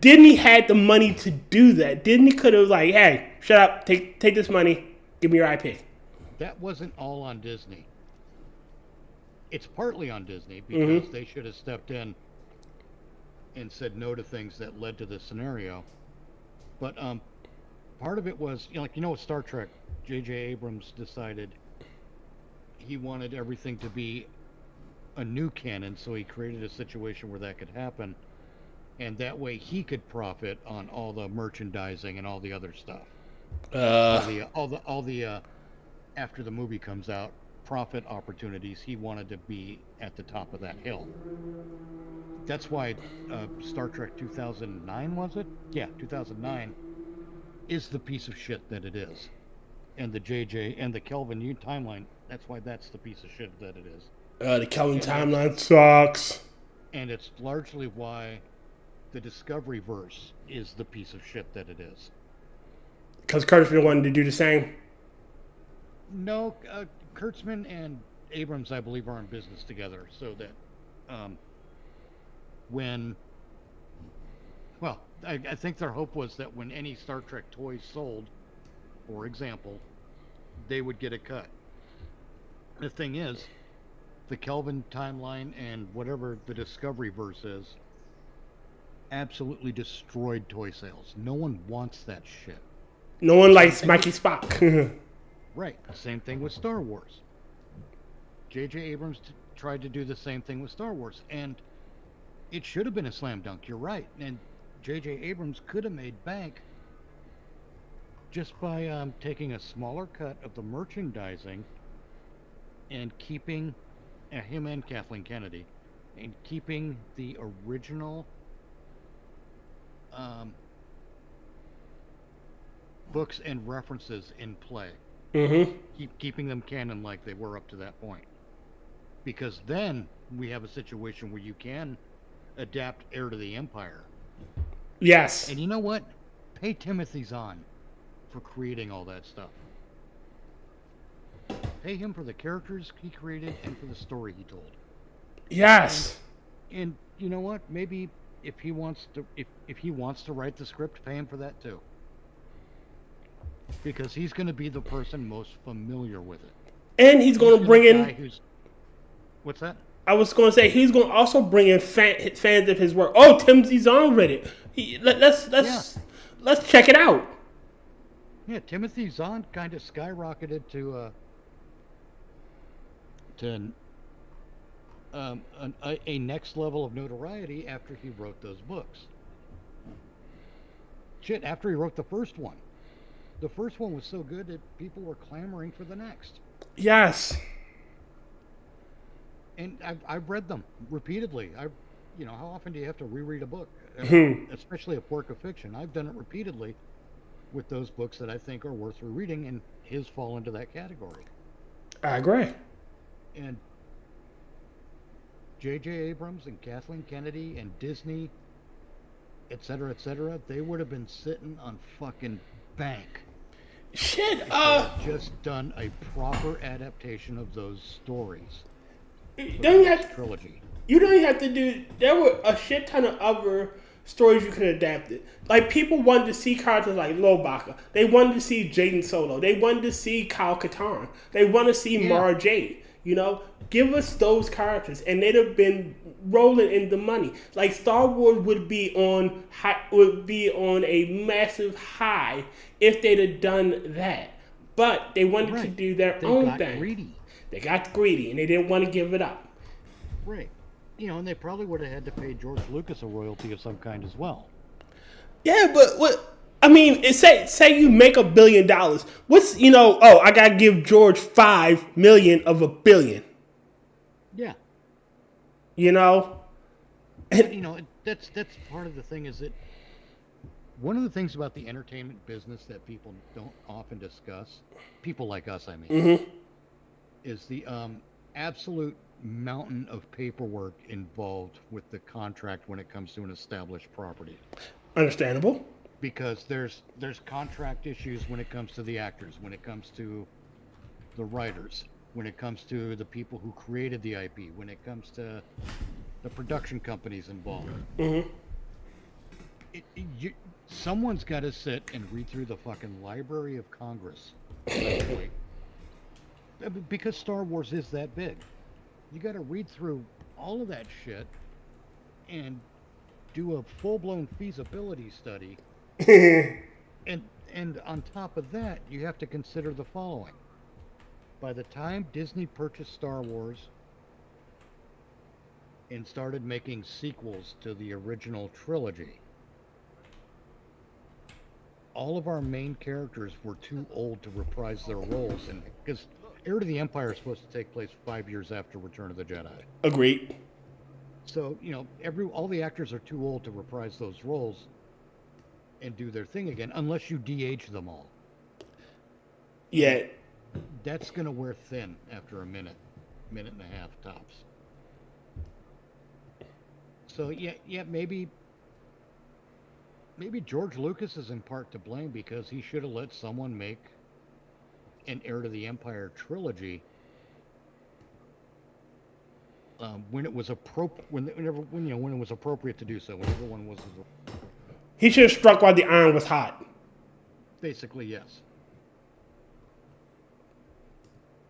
Disney had the money to do that. Disney could have hey, shut up, take this money, give me your IP. That wasn't all on Disney. It's partly on Disney because they should have stepped in and said no to things that led to this scenario. But part of it was, with Star Trek, J.J. Abrams decided he wanted everything to be a new canon, so he created a situation where that could happen. And that way he could profit on all the merchandising and all the other stuff. All the after the movie comes out, profit opportunities, he wanted to be at the top of that hill. That's why Star Trek 2009, was it? Yeah, 2009 is the piece of shit that it is. And the JJ and the Kelvin timeline, that's why that's the piece of shit that it is. The Kelvin timeline sucks. And it's largely why the Discovery verse is the piece of shit that it is. Because Kurtzman wanted to do the same? No, Kurtzman and Abrams, I believe, are in business together, so that I think their hope was that when any Star Trek toys sold, for example, they would get a cut. The thing is, the Kelvin timeline and whatever the Discovery verse is absolutely destroyed toy sales. No one wants that shit. No one likes Mikey Spock. Right. Same thing with Star Wars. J.J. Abrams tried to do the same thing with Star Wars, and it should have been a slam dunk. You're right. And J.J. Abrams could have made bank just by taking a smaller cut of the merchandising and keeping him and Kathleen Kennedy and keeping the original books and references in play. Keeping them canon like they were up to that point. Because then we have a situation where you can adapt Heir to the Empire. Yes. And you know what? Pay Timothy Zahn for creating all that stuff. Pay him for the characters he created and for the story he told. Yes. And you know what? Maybe if he wants to write the script, pay him for that too. Because he's going to be the person most familiar with it. And he's going to bring in... What's that? I was going to say, he's going to also bring in fans of his work. Oh, Timothy Zahn read it. Let's check it out. Yeah, Timothy Zahn kind of skyrocketed to a next level of notoriety after he wrote those books. Shit, after he wrote the first one. The first one was so good that people were clamoring for the next. Yes. And I've read them repeatedly. How often do you have to reread a book? Especially a work of fiction. I've done it repeatedly with those books that I think are worth rereading, and his fall into that category. I agree. And J.J. Abrams and Kathleen Kennedy and Disney, et cetera, they would have been sitting on fucking bank. Shit, If they had just done a proper adaptation of those stories. don't you have Trilogy. You don't even have to do. There were a shit ton of other stories you could adapt it. Like people wanted to see characters like Lobaka. They wanted to see Jaden Solo. They wanted to see Kyle Katarn. They want to see Mara Jade. You know, give us those characters, and they'd have been rolling in the money. Like Star Wars would be on a massive high if they'd have done that. But they wanted to do their own thing. Greedy. They got greedy, and they didn't want to give it up. Right. You know, and they probably would have had to pay George Lucas a royalty of some kind as well. Yeah, but what? I mean, say you make $1 billion. What's I gotta give George $5 million of $1 billion. Yeah. And that's part of the thing is that one of the things about the entertainment business that people don't often discuss, people like us, I mean, is the absolute mountain of paperwork involved with the contract when it comes to an established property. Understandable. Because there's contract issues when it comes to the actors, when it comes to the writers, when it comes to the people who created the IP, when it comes to the production companies involved. Someone's got to sit and read through the fucking Library of Congress. Because Star Wars is that big. You got to read through all of that shit and do a full-blown feasibility study. And on top of that, you have to consider the following. By the time Disney purchased Star Wars and started making sequels to the original trilogy, all of our main characters were too old to reprise their roles, and because Heir to the Empire is supposed to take place 5 years after Return of the Jedi. Agreed. So, all the actors are too old to reprise those roles and do their thing again, unless you de-age them all. Yeah. That's going to wear thin after a minute and a half tops. So, maybe George Lucas is in part to blame because he should have let someone make an Heir to the Empire trilogy when it was when it was appropriate to do so, when everyone was. He should have struck while the iron was hot. Basically, yes.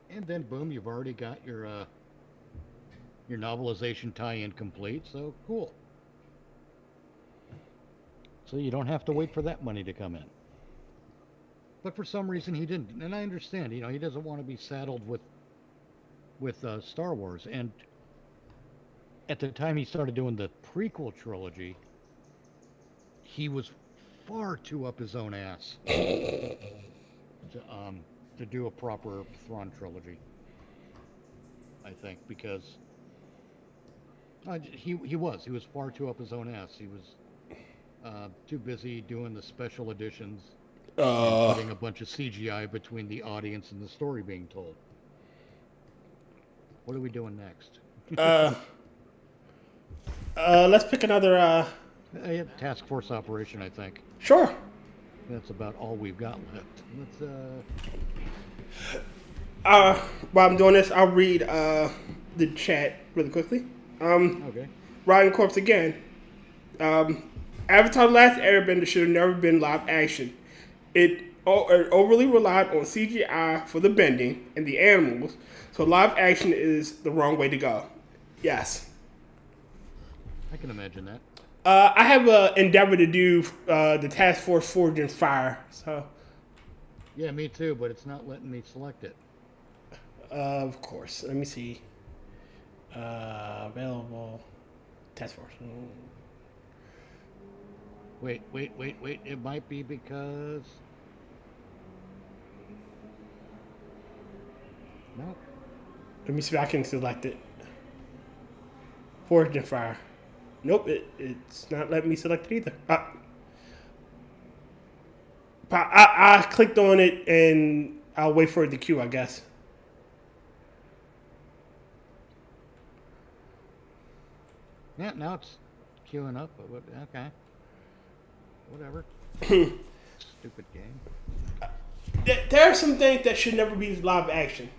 And then, boom, you've already got your novelization tie-in complete. So cool. So you don't have to wait for that money to come in. But for some reason he didn't, and I understand. He doesn't want to be saddled with Star Wars. And at the time he started doing the prequel trilogy, he was far too up his own ass to do a proper Thrawn trilogy. I think because he was far too up his own ass. He was too busy doing the special editions. And putting a bunch of CGI between the audience and the story being told. What are we doing next? Let's pick another. Task Force Operation, I think. Sure. That's about all we've got left. While I'm doing this, I'll read the chat really quickly. Okay. Rotncorpse again. Avatar: The Last Airbender should have never been live action. It overly relied on CGI for the bending and the animals, so live action is the wrong way to go. Yes. I can imagine that. I have an endeavor to do the Task Force Forge and Fire, so. Yeah, me too, but it's not letting me select it. Of course. Let me see. Available Task Force. Wait. It might be because... Nope. Let me see if I can select it. Forge and Fire. Nope, it's not letting me select it either. I clicked on it and I'll wait for it to queue, I guess. Yeah, now it's queuing up. But okay, whatever. Stupid game. There are some things that should never be live action.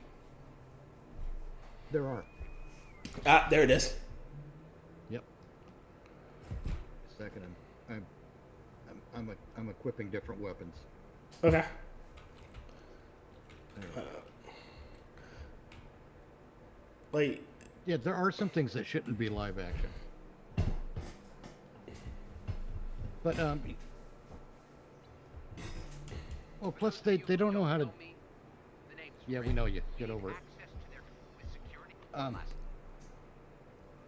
There are. Ah, there it is. Yep. Second, I'm equipping different weapons. Okay. Like, Yeah, there are some things that shouldn't be live action. But well, plus they don't know how to. Yeah, we know you. Get over it.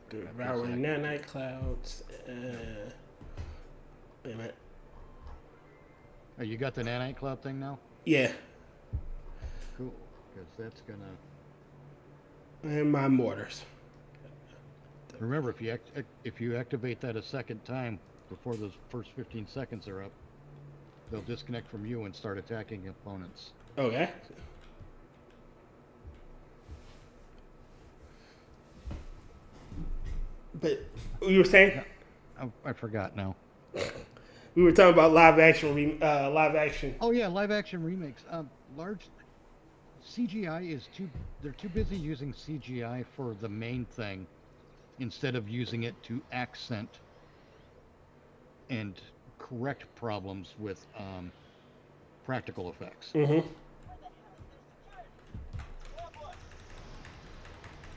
devouring nanite clouds. Wait a minute. Oh, you got the nanite cloud thing now? Yeah, Cool, because that's gonna. and my mortars. Remember, if you activate that a second time before those first 15 seconds are up, they'll disconnect from you and start attacking opponents. Okay. But you were saying I forgot now. we were talking about live action. Live action. Oh yeah, live action remakes. Large CGI is too. They're too busy using CGI for the main thing, instead of using it to accent and correct problems with practical effects. Mm-hmm.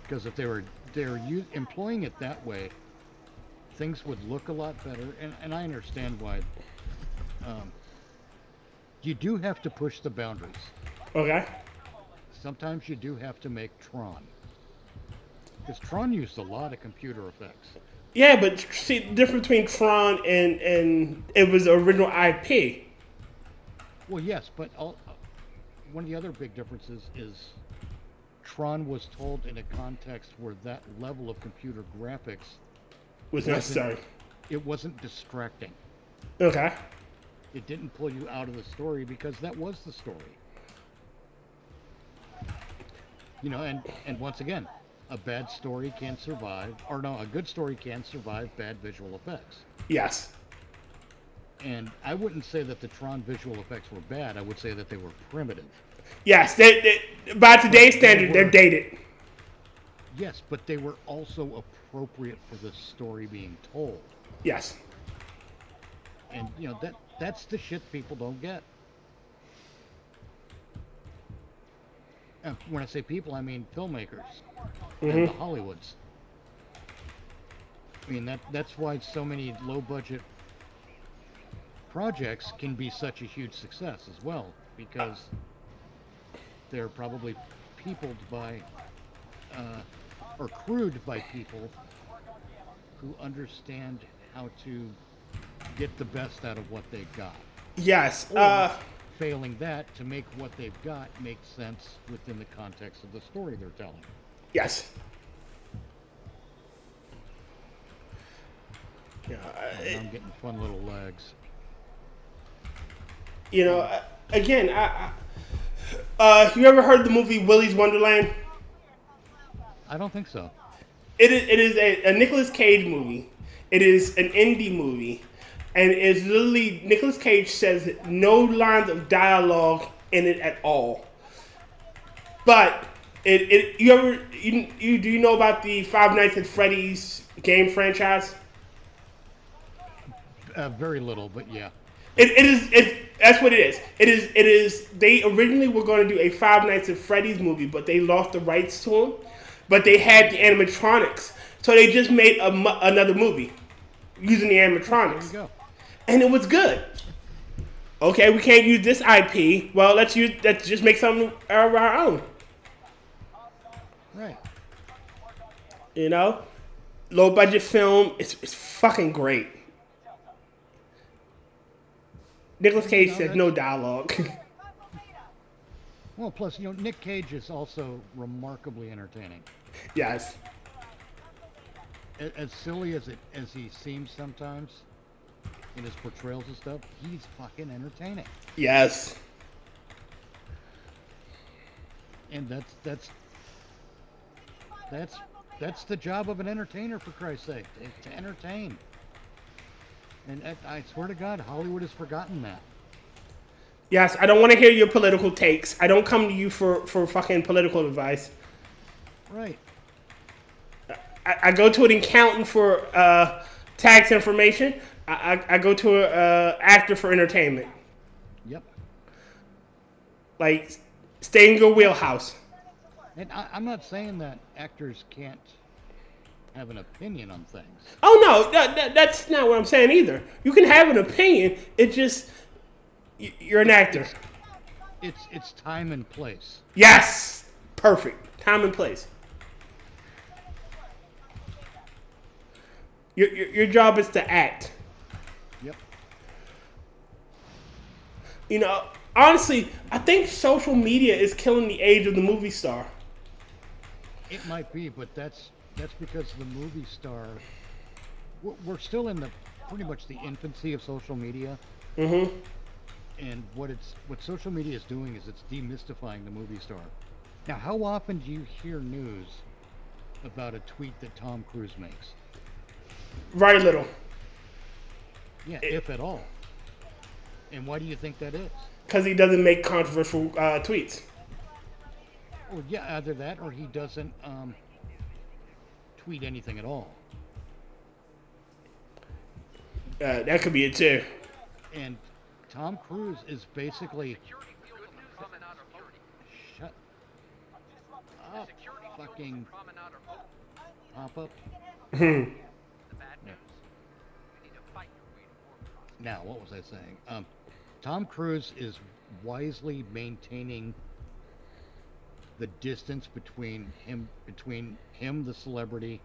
Because if they were employing it that way, things would look a lot better. And I understand why. You do have to push the boundaries. Okay. Sometimes you do have to make Tron. Because Tron used a lot of computer effects. Yeah, but see, the difference between Tron and it was original IP. Well, yes, but one of the other big differences is Tron was told in a context where that level of computer graphics Was necessary. It wasn't distracting. Okay. It didn't pull you out of the story because that was the story. You know, and once again, a bad story can survive, or no, a good story can survive bad visual effects. Yes. And I wouldn't say that the Tron visual effects were bad. I would say that they were primitive. Yes. They by today's standard, they're dated. Yes, but they were also appropriate for the story being told. Yes. And you know that's the shit people don't get. And when I say people, I mean filmmakers and the Hollywoods. I mean that's why so many low budget projects can be such a huge success as well, because they're probably peopled by or crewed by people who understand how to get the best out of what they've got. Yes. Or, failing that, to make what they've got make sense within the context of the story they're telling. Yes. Yeah. I'm getting fun little legs. You know, again, you ever heard the movie Willy's Wonderland? I don't think so. It is a Nicolas Cage movie. It is an indie movie, and it's literally Nicolas Cage says no lines of dialogue in it at all. But do you know about the Five Nights at Freddy's game franchise? Very little, but yeah. That's what it is. It is. They originally were going to do a Five Nights at Freddy's movie, but they lost the rights to them. But they had the animatronics, so they just made another movie using the animatronics. There you go. And it was good. Okay, we can't use this IP. Well, let's just make something of our own. Right. You know, low budget film. It's fucking great. Nicolas Cage says no dialogue. Well, plus, Nick Cage is also remarkably entertaining. Yes. As silly as he seems sometimes in his portrayals and stuff, he's fucking entertaining. Yes. And that's that's the job of an entertainer, for Christ's sake, to entertain. And I swear to God, Hollywood has forgotten that. Yes, I don't want to hear your political takes. I don't come to you for fucking political advice. Right. I go to an accountant for tax information. I go to an actor for entertainment. Yep. Like, stay in your wheelhouse. And I'm not saying that actors can't have an opinion on things. Oh, no, that's not what I'm saying either. You can have an opinion. It just, you're an actor. It's time and place. Yes! Perfect. Time and place. Your job is to act. Yep. You know, honestly, I think social media is killing the age of the movie star. It might be, but that's because the movie star. We're still in the pretty much the infancy of social media. Mm-hmm. And what social media is doing is it's demystifying the movie star. Now, how often do you hear news about a tweet that Tom Cruise makes? Very little. Yeah, if at all. And why do you think that is? Because he doesn't make controversial tweets. Well, yeah, either that or he doesn't tweet anything at all. That could be it too. And Tom Cruise is basically... Shut up, fucking pop up. Now, what was I saying? Tom Cruise is wisely maintaining the distance between him, the celebrity,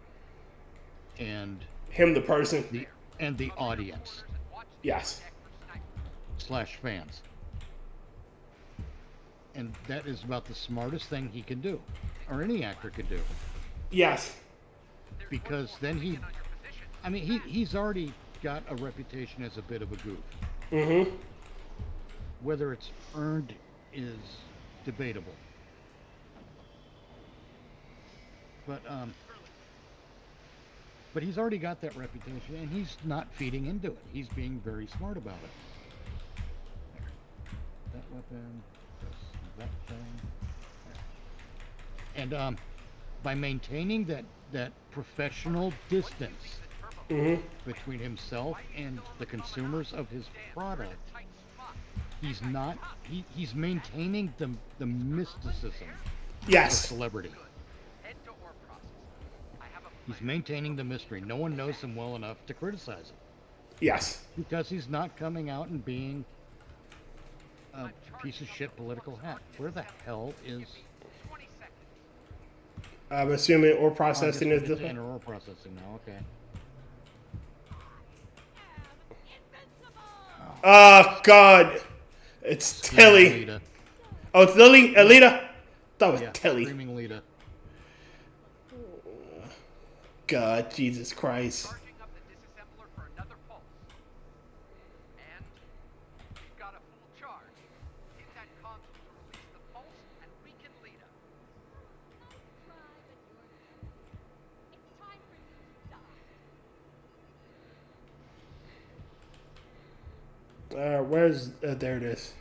and Him, the person. the audience Yes. / fans. And that is about the smartest thing he can do, or any actor could do, Yes. because then he's already got a reputation as a bit of a goof. Mm-hmm. Whether it's earned is debatable. But he's already got that reputation, and he's not feeding into it. He's being very smart about it. There. That weapon, that thing. There. And by maintaining that professional distance between himself and the consumers of his product, he's maintaining the mysticism Yes. of celebrity. He's maintaining the mystery. No one knows him well enough to criticize him. Yes. Because he's not coming out and being a piece of shit political hack. Where the hell is... I'm assuming ore processing is the... in ore processing now, okay. Oh, God. It's Tilly. Alita. Oh, it's Lily? Alita? That was Yeah, Tilly. Screaming Alita. God, Jesus Christ. Charging up the disassembler for another pulse. And we've got a full charge. Hit that console to release the pulse and weaken Lita. It's time for you to die. Where's... there it is.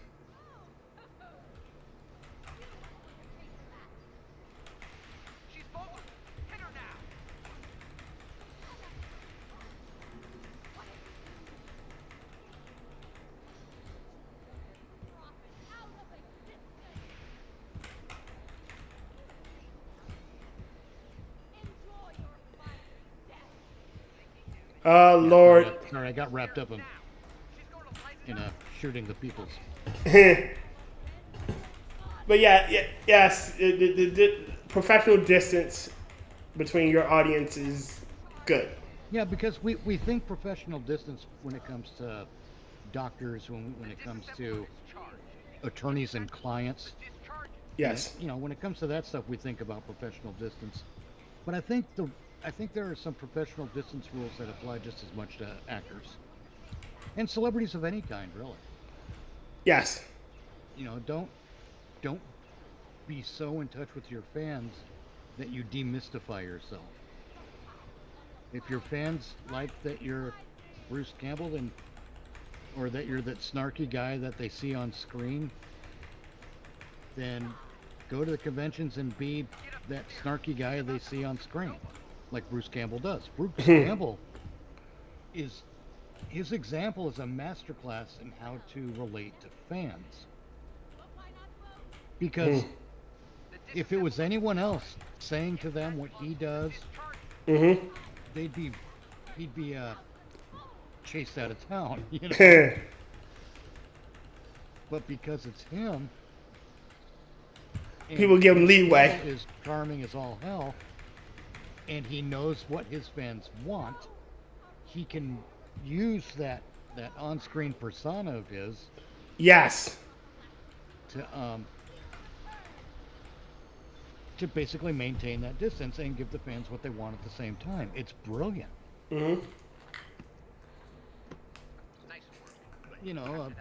She's mobile. Hit her now. Oh, Lord. Sorry, I got wrapped up in shooting the peoples. But yes, the professional distance between your audience is good. Yeah, because we think professional distance when it comes to doctors, when it comes to attorneys and clients. Yes. You know, when it comes to that stuff, we think about professional distance. But I think there are some professional distance rules that apply just as much to actors and celebrities of any kind, really. Yes. You know, don't be so in touch with your fans that you demystify yourself. If your fans like that you're Bruce Campbell, then or that you're that snarky guy that they see on screen, then go to the conventions and be that snarky guy they see on screen, like Bruce Campbell does. Bruce Campbell is his example is a masterclass in how to relate to fans. Because if it was anyone else saying to them what he does, Mm-hmm. he'd be chased out of town, you know. But because it's him, and People give him leeway. Campbell is charming as all hell, and he knows what his fans want. He can use that on-screen persona of his Yes. to basically maintain that distance and give the fans what they want at the same time. It's brilliant. Mm-hmm. You know,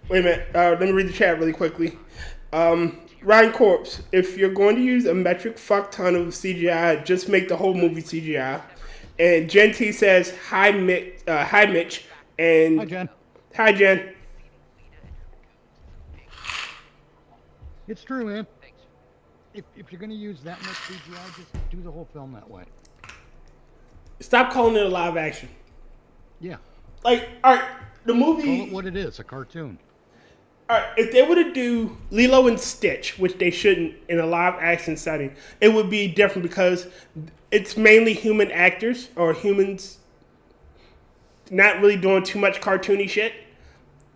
Wait a minute. Let me read the chat really quickly. Rotncorpse, if you're going to use a metric fuck ton of CGI, just make the whole movie CGI. And Jen T says, hi, Mitch. And hi, Jen. Hi, Jen. It's true, man. If you're going to use that much CGI, just do the whole film that way. Stop calling it a live action. Yeah. Like, all right, the movie... Call it what it is, a cartoon. All right, if they were to do Lilo and Stitch, which they shouldn't in a live action setting, it would be different because it's mainly human actors or humans not really doing too much cartoony shit.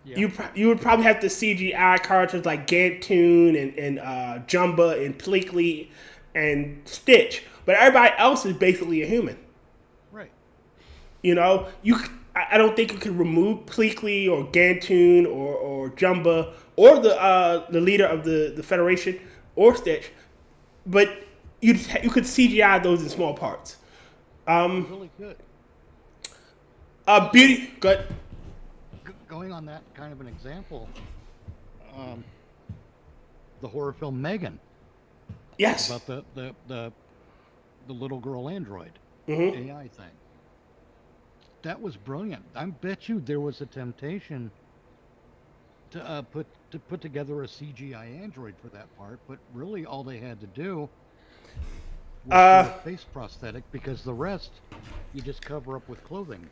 Yeah. You would probably have to CGI characters like Gantoon and Jumba and Pleakley and Stitch, but everybody else is basically a human. Right. You know, I don't think you could remove Pleakley or Gantoon or Jumba or the leader of the Federation or Stitch, but you could CGI those in small parts. Really good. Beauty, good. Going on that kind of an example, the horror film Megan. Yes. About the little girl android Mm-hmm. AI thing. That was brilliant. I bet you there was a temptation to put together a CGI android for that part, but really all they had to do was do a face prosthetic, because the rest you just cover up with clothing.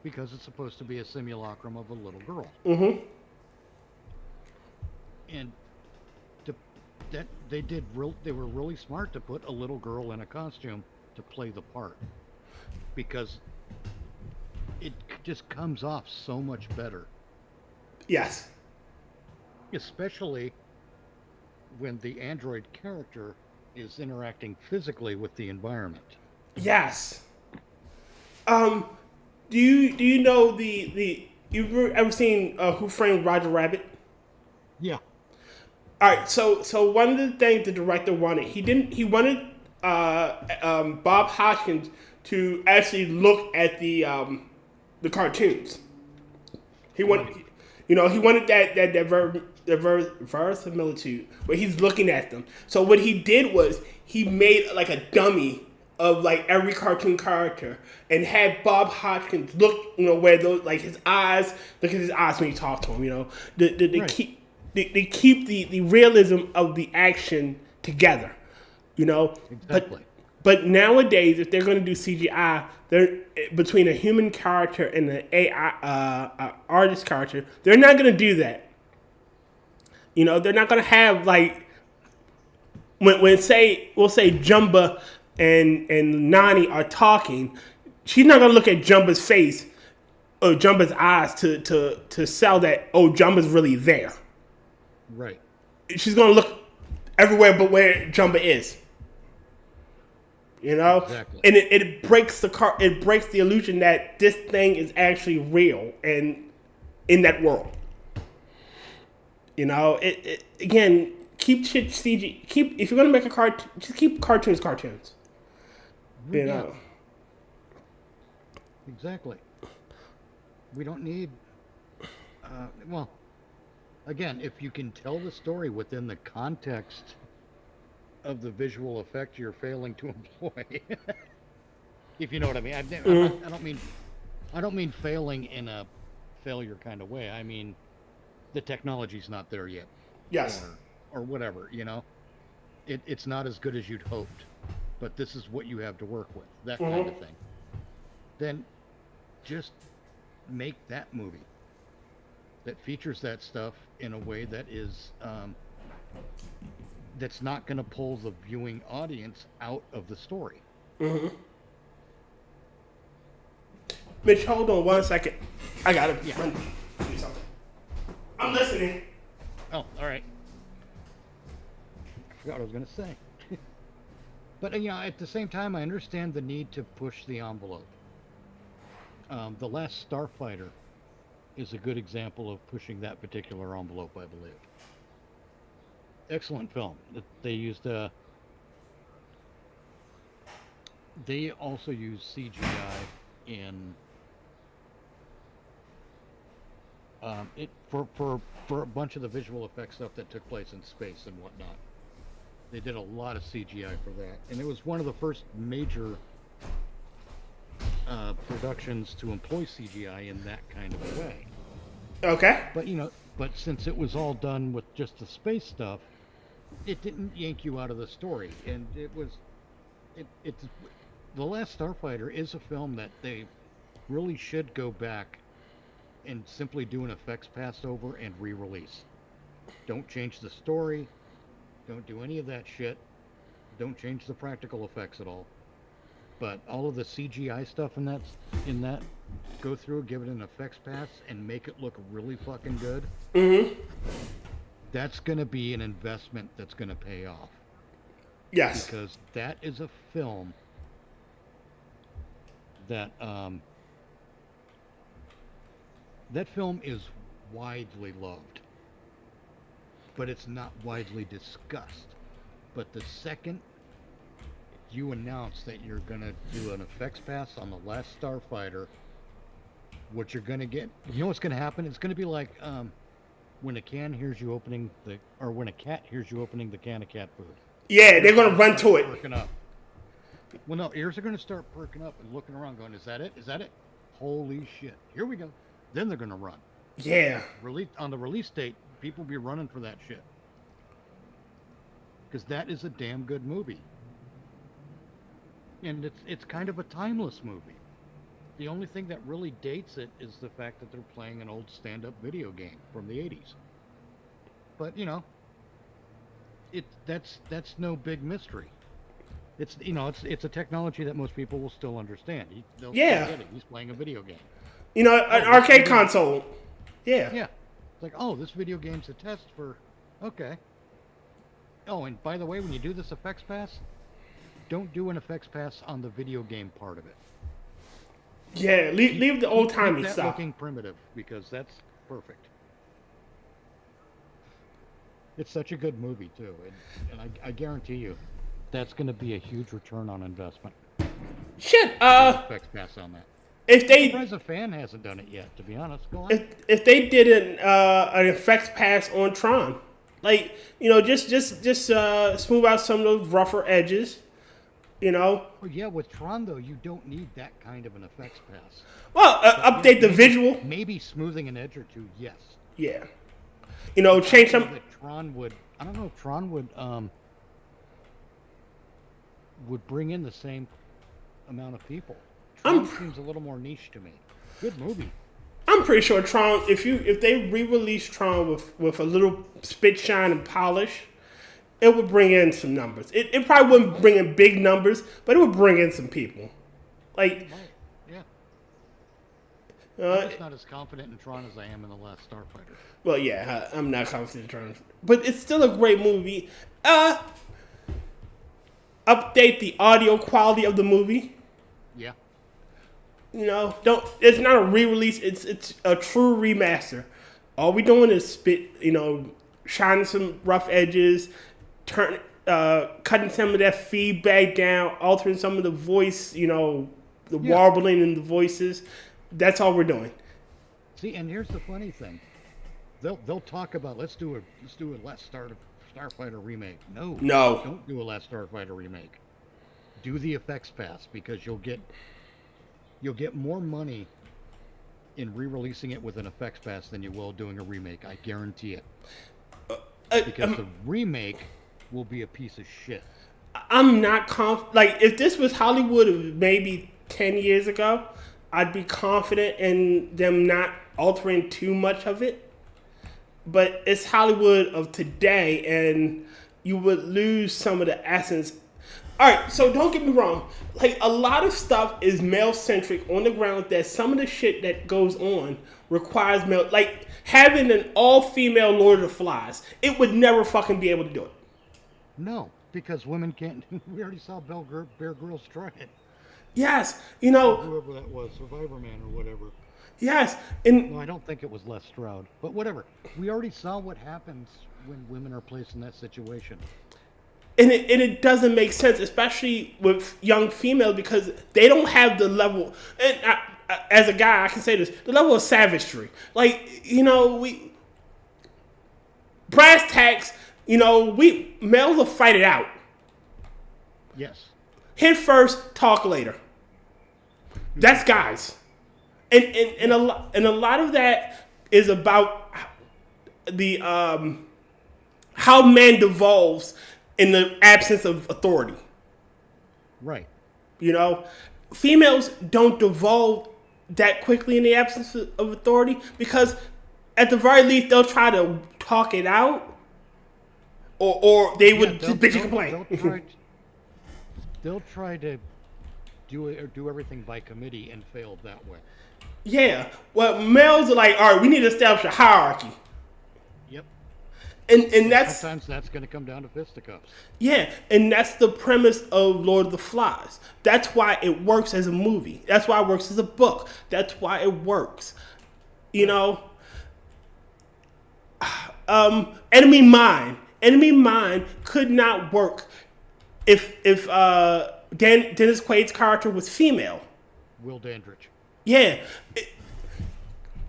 Because it's supposed to be a simulacrum of a little girl. Mm-hmm. And they were really smart to put a little girl in a costume to play the part, because it just comes off so much better. Yes. Especially when the android character is interacting physically with the environment. Yes. Do you know you've ever seen Who Framed Roger Rabbit? Yeah. All right, so one of the things the director wanted, he wanted Bob Hoskins to actually look at the cartoons. He wanted that verisimilitude where he's looking at them. So what he did was he made like a dummy of like every cartoon character and had Bob Hoskins look, where those, like his eyes, look at his eyes when you talk to him, Right. They keep the realism of the action together, Exactly. But nowadays, if they're going to do CGI, they're between a human character and an AI artist character. They're not going to do that. They're not going to have like when we'll say Jumba and Nani are talking. She's not going to look at Jumba's face or Jumba's eyes to sell that. Oh, Jumba's really there. Right. She's going to look everywhere but where Jumba is. Exactly. And it breaks the illusion that this thing is actually real and in that world. Again, keep shit CG. If you're gonna make a cartoon, just keep cartoons. Yeah. Exactly. We don't need. Again, if you can tell the story within the context of the visual effect you're failing to employ. If you know what I mean. I don't mean failing in a failure kind of way. I mean the technology's not there yet. Yes. Or whatever, you know. It's not as good as you'd hoped, but this is what you have to work with. That kind of thing. Then just make that movie that features that stuff in a way that is that's not going to pull the viewing audience out of the story. Mitch, hold on 1 second. I gotta run do something. I'm listening. Oh, all right. I forgot what I was going to say. But at the same time, I understand the need to push the envelope. The Last Starfighter is a good example of pushing that particular envelope, I believe. Excellent film. They used they also used CGI in for a bunch of the visual effects stuff that took place in space and whatnot. They did a lot of CGI for that, and it was one of the first major productions to employ CGI in that kind of a way. Okay. But since it was all done with just the space stuff, it didn't yank you out of the story, and it's The Last Starfighter is a film that they really should go back and simply do an effects pass over and re-release. Don't change the story. Don't do any of that shit. Don't change the practical effects at all. But all of the CGI stuff in that, go through, give it an effects pass, and make it look really fucking good. That's gonna be an investment that's gonna pay off. Yes. Because that is a film that that film is widely loved, but it's not widely discussed. But the second you announce that you're gonna do an effects pass on The Last Starfighter, what you're gonna get, you know what's gonna happen? It's gonna be like when a cat hears you opening the can of cat food. Yeah, they're gonna run to it. Perking up. Well, no, ears are gonna start perking up and looking around, going, "Is that it? Is that it? Holy shit! Here we go." Then they're gonna run. Yeah. On the release date, people will be running for that shit. Because that is a damn good movie. And it's kind of a timeless movie. The only thing that really dates it is the fact that they're playing an old stand-up video game from the 80s. But, that's no big mystery. It's a technology that most people will still understand. They'll still get it. He's playing a video game. An arcade console. Yeah. Yeah. It's like, oh, this video game's a test for... Okay. Oh, and by the way, when you do this effects pass, don't do an effects pass on the video game part of it. Yeah, leave the old-timey stuff. stuff. Looking primitive, because that's perfect. It's such a good movie, too. And I guarantee you, that's going to be a huge return on investment. Shit, effects pass on that. If they, I'm surprised a fan hasn't done it yet, to be honest. Go on. If they did an effects pass on Tron, like just smooth out some of those rougher edges, Well, yeah, with Tron though, you don't need that kind of an effects pass. Well, update the visual. Maybe smoothing an edge or two, yes. Yeah. Change some. Tron would. I don't know if Tron would bring in the same amount of people. Tron seems a little more niche to me. Good movie. I'm pretty sure Tron, if they re-release Tron with a little spit shine and polish, it would bring in some numbers. It probably wouldn't bring in big numbers, but it would bring in some people. Like, yeah. I'm just not as confident in Tron as I am in The Last Starfighter. Well, yeah, I'm not confident in Tron, but it's still a great movie. Update the audio quality of the movie. Yeah. It's not a re-release. It's a true remaster. All we doing is shining some rough edges, cutting some of that feedback down, altering some of the voice, the warbling in the voices. That's all we're doing. See, and here's the funny thing. They'll talk about let's do a Last Starfighter remake. No. No. Don't do a Last Starfighter remake. Do the effects pass because you'll get more money in re-releasing it with an effects pass than you will doing a remake. I guarantee it. Because the remake will be a piece of shit. I'm not like if this was Hollywood of maybe 10 years ago, I'd be confident in them not altering too much of it. But it's Hollywood of today, and you would lose some of the essence. All right, so don't get me wrong. Like, a lot of stuff is male-centric on the ground that some of the shit that goes on requires male. Like, having an all-female Lord of the Flies, it would never fucking be able to do it. No, because women can't. We already saw Bear Grylls try it. Yes, you know. Whoever that was, Survivor Man or whatever. Yes, and no, I don't think it was Les Stroud, but whatever. We already saw what happens when women are placed in that situation. And it doesn't make sense, especially with young females, because they don't have the level. And as a guy, I can say this: the level of savagery. Like, you know, we brass tacks. You know, we males will fight it out. Yes. Hit first, talk later. That's guys. And a lot of that is about the how man devolves in the absence of authority. Right. You know, females don't devolve that quickly in the absence of authority because at the very least they'll try to talk it out, or they would just bitch and complain. They'll try to do everything by committee and fail that way. Yeah, well, males are like, all right, we need to establish a hierarchy. Yep. And that's sometimes that's going to come down to fisticuffs. Yeah, and that's the premise of Lord of the Flies. That's why it works as a movie. That's why it works as a book. That's why it works. You know, Enemy Mine could not work if Dennis Quaid's character was female. Will Dandridge. Yeah.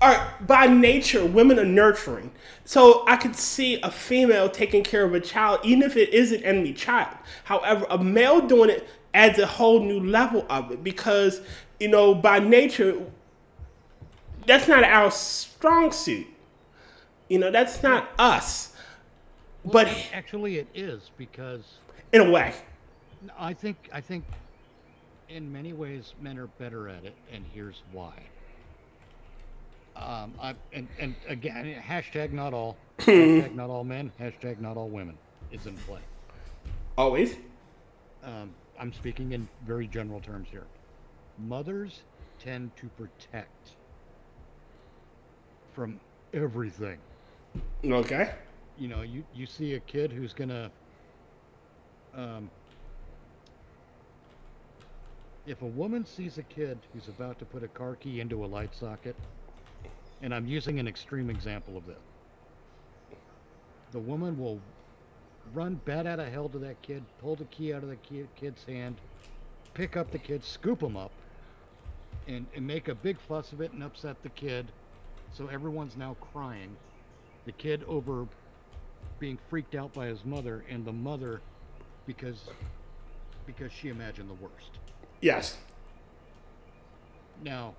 All right, by nature, women are nurturing. So I could see a female taking care of a child, even if it is an enemy child. However, a male doing it adds a whole new level of it because, you know, by nature, that's not our strong suit. You know, that's not us. Well, but actually, it is because, in a way, I think in many ways men are better at it, and here's why. And again, hashtag not all, hashtag not all men, hashtag not all women is in play. Always. I'm speaking in very general terms here. Mothers tend to protect from everything. Okay. You know, you see a kid who's gonna, if a woman sees a kid who's about to put a car key into a light socket, and I'm using an extreme example of this, the woman will run bat out of hell to that kid, pull the key out of the kid's hand, pick up the kid, scoop him up, and make a big fuss of it and upset the kid, so everyone's now crying. The kid over being freaked out by his mother, and the mother because she imagined the worst. Yes. Now,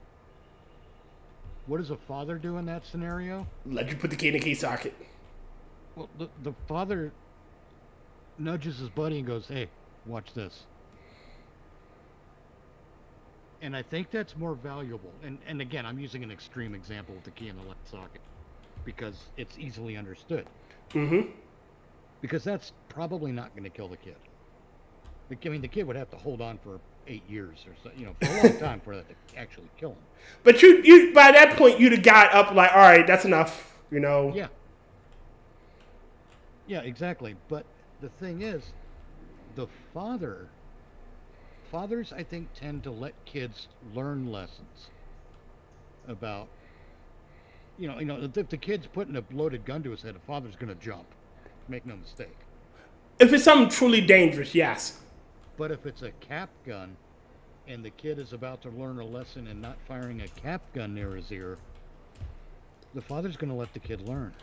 what does a father do in that scenario? Let you put the key in the key socket. Well, the father nudges his buddy and goes, "Hey, watch this." And I think that's more valuable. And again, I'm using an extreme example with the key in the light socket because it's easily understood. Mm-hmm. Because that's probably not going to kill the kid. I mean, the kid would have to hold on for 8 years or so, you know, for a long time for that to actually kill him. But you by that point, you'd have got up like, all right, that's enough, you know. Yeah. Yeah, exactly. But the thing is, the fathers, I think, tend to let kids learn lessons about, you know, if the kid's putting a loaded gun to his head, the father's going to jump. Make no mistake. If it's something truly dangerous, yes. But if it's a cap gun, and the kid is about to learn a lesson in not firing a cap gun near his ear, the father's going to let the kid learn.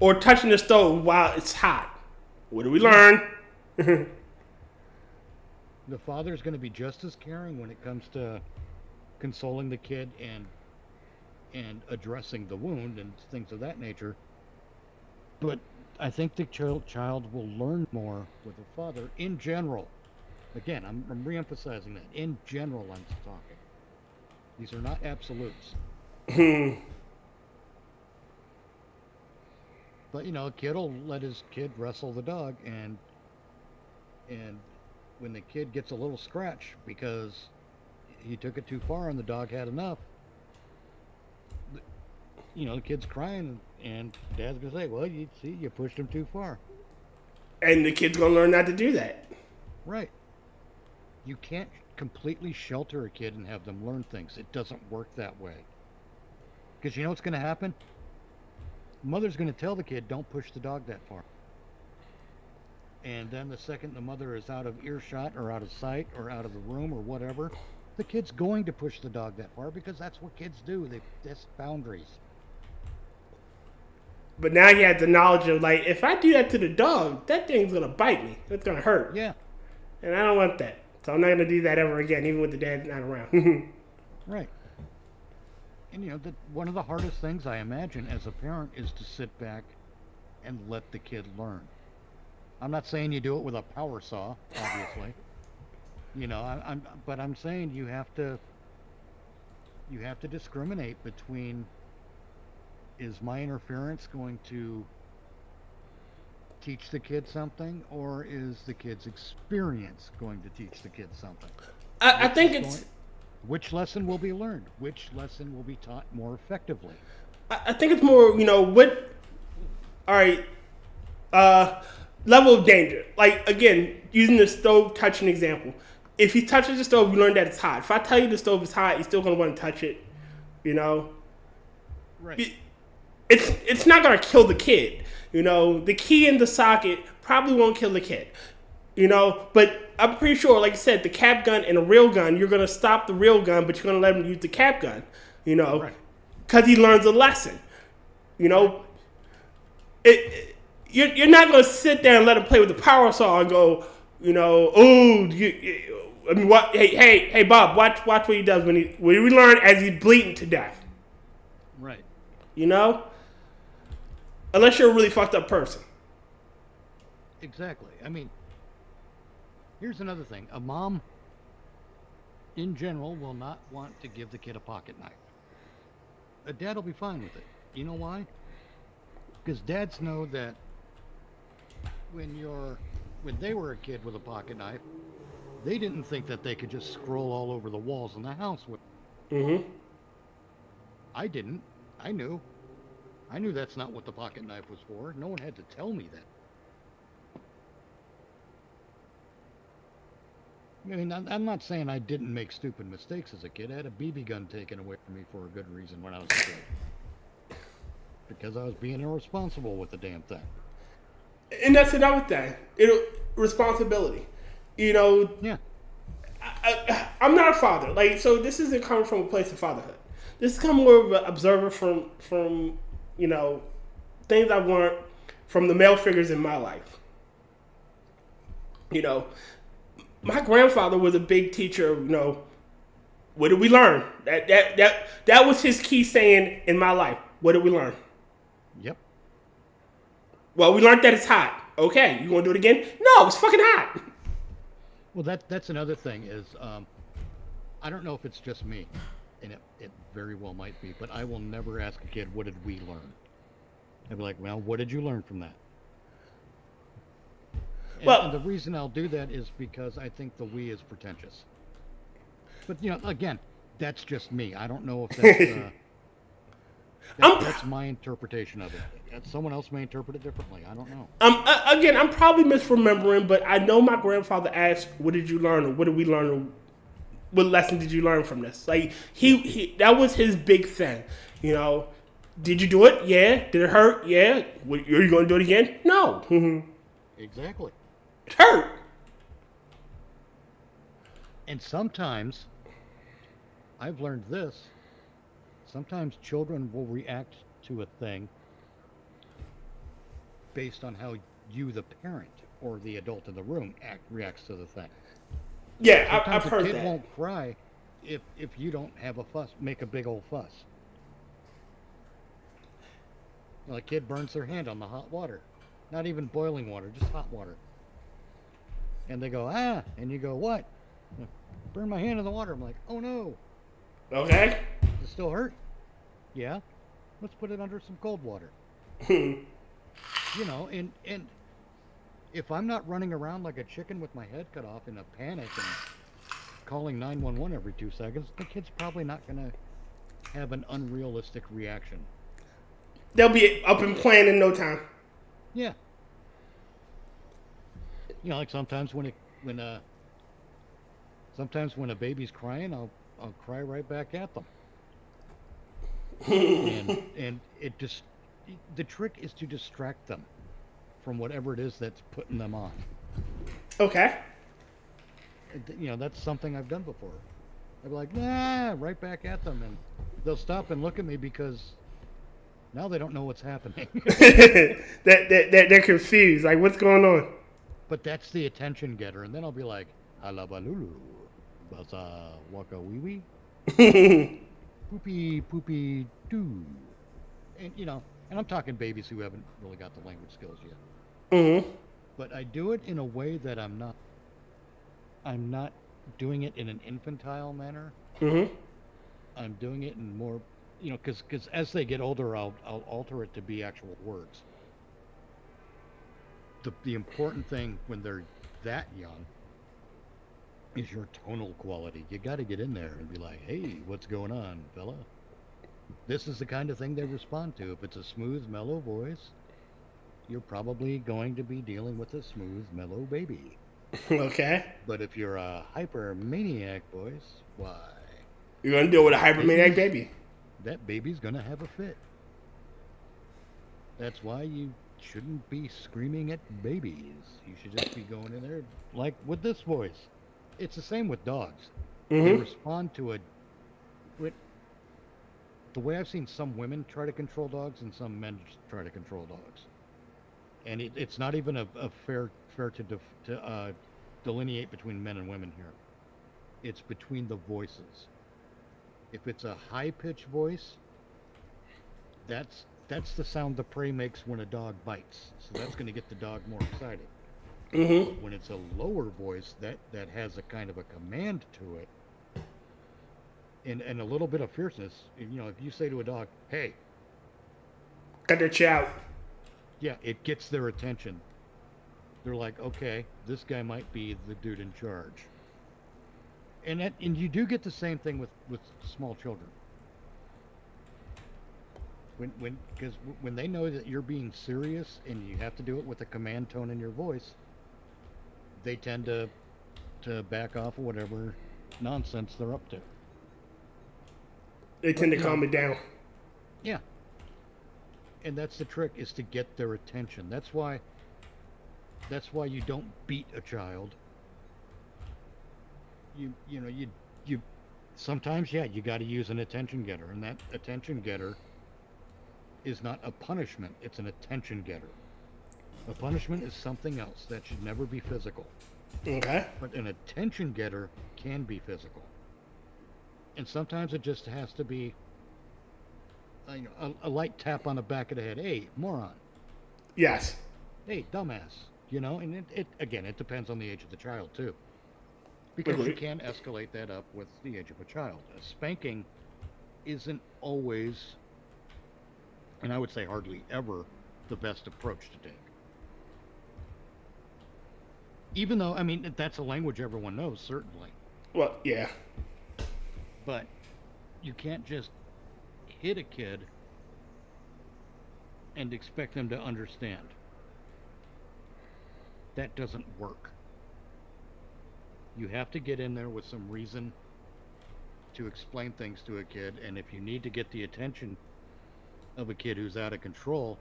Or touching the stove while it's hot. What did we learn? The father's going to be just as caring when it comes to consoling the kid and addressing the wound and things of that nature. But I think the child will learn more with the father in general. Again, I'm re-emphasizing that. In general, I'm talking. These are not absolutes. But, a kid will let his kid wrestle the dog, and when the kid gets a little scratch because he took it too far and the dog had enough, the kid's crying, and dad's going to say, well, you pushed him too far. And the kid's going to learn not to do that. Right. You can't completely shelter a kid and have them learn things. It doesn't work that way. Because you know what's going to happen? Mother's going to tell the kid, don't push the dog that far. And then the second the mother is out of earshot or out of sight or out of the room or whatever, the kid's going to push the dog that far because that's what kids do. They test boundaries. But now he has the knowledge of, like, if I do that to the dog, that thing's going to bite me. It's going to hurt. Yeah. And I don't want that. So I'm not going to do that ever again, even with the dad not around. Right. And, one of the hardest things I imagine as a parent is to sit back and let the kid learn. I'm not saying you do it with a power saw, obviously. But I'm saying you have to discriminate between, is my interference going to teach the kid something, or is the kid's experience going to teach the kid something? I think it's... Which lesson will be learned? Which lesson will be taught more effectively? I think it's more, all right, level of danger. Like, again, using the stove touching example. If he touches the stove, you learn that it's hot. If I tell you the stove is hot, you're still going to want to touch it, Right. It's not going to kill the kid. The key in the socket probably won't kill the kid. But I'm pretty sure, like I said, the cap gun and a real gun, you're going to stop the real gun, but you're going to let him use the cap gun, Right. because he learns a lesson. You're not going to sit there and let him play with the power saw and go, what? Hey, Bob, watch what he does when we learn as he's bleeding to death. Right. Unless you're a really fucked up person. Exactly. I mean, here's another thing. A mom, in general, will not want to give the kid a pocket knife. A dad will be fine with it. You know why? Because dads know that when they were a kid with a pocket knife, they didn't think that they could just scroll all over the walls in the house with it. Mm-hmm. I didn't. I knew that's not what the pocket knife was for. No one had to tell me that. I mean, I'm not saying I didn't make stupid mistakes as a kid. I had a BB gun taken away from me for a good reason when I was a kid. Because I was being irresponsible with the damn thing. And that's another thing. Responsibility. Yeah. I'm not a father. So this isn't coming from a place of fatherhood. This is coming more of an observer from things I've learned from the male figures in my life. My grandfather was a big teacher. What did we learn? That was his key saying in my life. What did we learn? Yep. Well, we learned that it's hot. Okay, you want to do it again? No, it's fucking hot. Well, that's another thing is, I don't know if it's just me, and it very well might be, but I will never ask a kid, what did we learn? I'd be like, well, what did you learn from that? And the reason I'll do that is because I think the we is pretentious. But, again, that's just me. I don't know if that's... that's my interpretation of it. Someone else may interpret it differently. I don't know. Again, I'm probably misremembering, but I know my grandfather asked, "What did you learn? Or what did we learn? Or what lesson did you learn from this?" Like he that was his big thing. Did you do it? Yeah. Did it hurt? Yeah. Are you going to do it again? No. Exactly. It hurt. And sometimes, I've learned this. Sometimes children will react to a thing based on how you, the parent or the adult in the room, reacts to the thing. Yeah, Sometimes I've heard a kid that. won't cry if you don't have a fuss, make a big old fuss. Well, a kid burns their hand on the hot water, not even boiling water, just hot water, and they go ah, and you go what? Burn my hand in the water. I'm like, oh no. Okay. Does it still hurt? Yeah. Let's put it under some cold water. You know, and if I'm not running around like a chicken with my head cut off in a panic and calling 911 every 2 seconds, the kid's probably not going to have an unrealistic reaction. They'll be up and playing in no time. Yeah. You know, like sometimes when a baby's crying, I'll cry right back at them. and it just, the trick is to distract them from whatever it is that's putting them on. Okay. You know, that's something I've done before. I'd be like, nah, right back at them, and they'll stop and look at me because now they don't know what's happening. They're confused. Like, what's going on? But that's the attention getter, and then I'll be like, alabalulu, baza waka wee wee, poopy doo. And, you know, and I'm talking babies who haven't really got the language skills yet. Mm-hmm. But I do it in a way that I'm not doing it in an infantile manner. Mm-hmm. I'm doing it in more, you know, because as they get older, I'll alter it to be actual words. The important thing when they're that young is your tonal quality. You got to get in there and be like, hey, what's going on, fella? This is the kind of thing they respond to. If it's a smooth, mellow voice, you're probably going to be dealing with a smooth, mellow baby. Okay. But if you're a hypermaniac voice, why? You're going to deal with a hypermaniac baby. That baby's going to have a fit. That's why you shouldn't be screaming at babies. You should just be going in there like with this voice. It's the same with dogs. Mm-hmm. They respond to the way I've seen some women try to control dogs and some men try to control dogs. And it's not even a fair to delineate between men and women here. It's between the voices. If it's a high-pitched voice, that's the sound the prey makes when a dog bites. So that's going to get the dog more excited. Mm-hmm. When it's a lower voice that has a kind of a command to it, and a little bit of fierceness, you know, if you say to a dog, hey, Cut their chow. yeah, it gets their attention. They're like, okay, this guy might be the dude in charge. And you do get the same thing with small children. Because when they know that you're being serious and you have to do it with a command tone in your voice, they tend to back off of whatever nonsense they're up to. They tend to calm it down. Yeah. And that's the trick, is to get their attention. That's why you don't beat a child. You sometimes, yeah, you got to use an attention getter, and that attention getter is not a punishment, it's an attention getter. A punishment is something else that should never be physical. Okay. But an attention getter can be physical. And sometimes it just has to be a light tap on the back of the head. Hey, moron. Yes. Hey, dumbass. You know, and it again, it depends on the age of the child too. Because you Agreed. can escalate that up with the age of a child. A spanking isn't always, and I would say hardly ever, the best approach to take. Even though, I mean, that's a language everyone knows, certainly. Well, yeah. But you can't just hit a kid and expect them to understand. That doesn't work. You have to get in there with some reason to explain things to a kid, and if you need to get the attention of a kid who's out of control,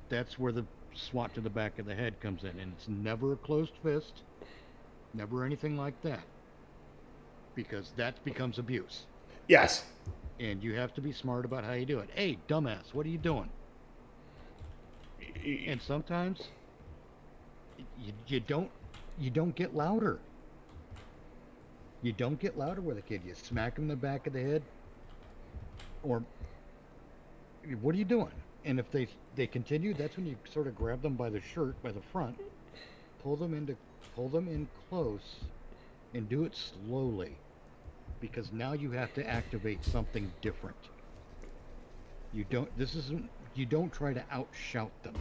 that's where the swat to the back of the head comes in. And it's never a closed fist, never anything like that, because that becomes abuse. Yes. And you have to be smart about how you do it. Hey, dumbass, what are you doing? And sometimes you don't get louder. You don't get louder with a kid. You smack them in the back of the head, or what are you doing? And if they continue, that's when you sort of grab them by the shirt, by the front, pull them in close, and do it slowly, because now you have to activate something different. You don't try to outshout them,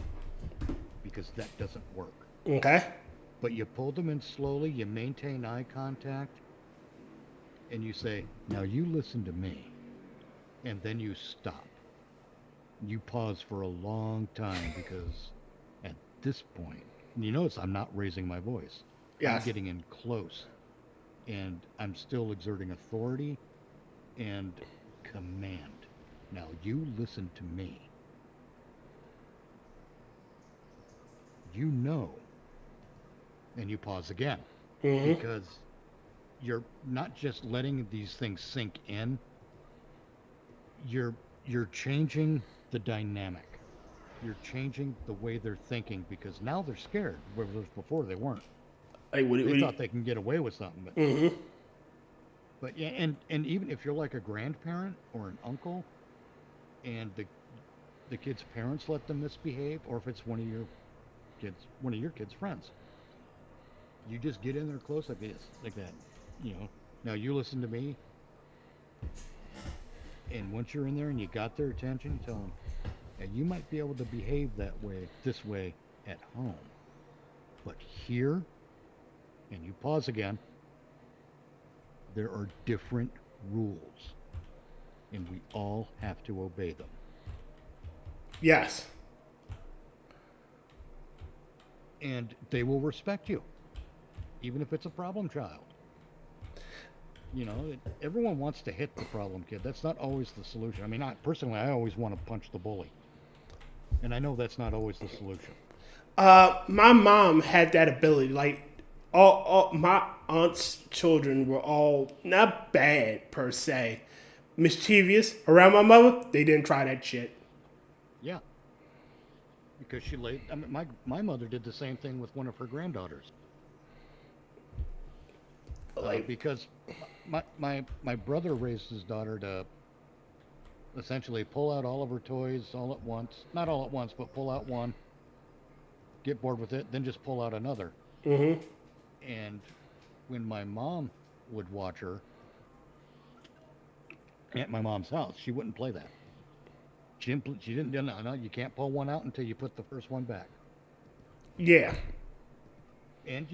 because that doesn't work. Okay. But you pull them in slowly, you maintain eye contact, and you say, now you listen to me. And then you stop. You pause for a long time, because at this point, you notice I'm not raising my voice. Yes. I'm getting in close. And I'm still exerting authority and command. Now you listen to me. You know. And you pause again. Mm-hmm. Because you're not just letting these things sink in. You're changing the dynamic. You're changing the way they're thinking, because now they're scared, whereas before they weren't. Hey, They thought they can get away with something. But, Mm-hmm. but yeah, and even if you're like a grandparent or an uncle, and the kid's parents let them misbehave, or if it's one of your kids' friends, you just get in there close like this, like that. Now you listen to me. And once you're in there and you got their attention, you tell them, and you might be able to behave this way at home, but here, and you pause again, there are different rules, and we all have to obey them. Yes. And they will respect you, even if it's a problem child. Everyone wants to hit the problem kid. That's not always the solution. I mean, I always want to punch the bully. And I know that's not always the solution. My mom had that ability. Like, all my aunt's children were all not bad per se, mischievous around my mother. They didn't try that shit. Yeah. Because my mother did the same thing with one of her granddaughters. Because my brother raised his daughter to essentially pull out all of her toys all at once. Not all at once, but pull out one, get bored with it, then just pull out another. Mm-hmm. And when my mom would watch her at my mom's house, she wouldn't play that. She didn't. No, you can't pull one out until you put the first one back. Yeah. And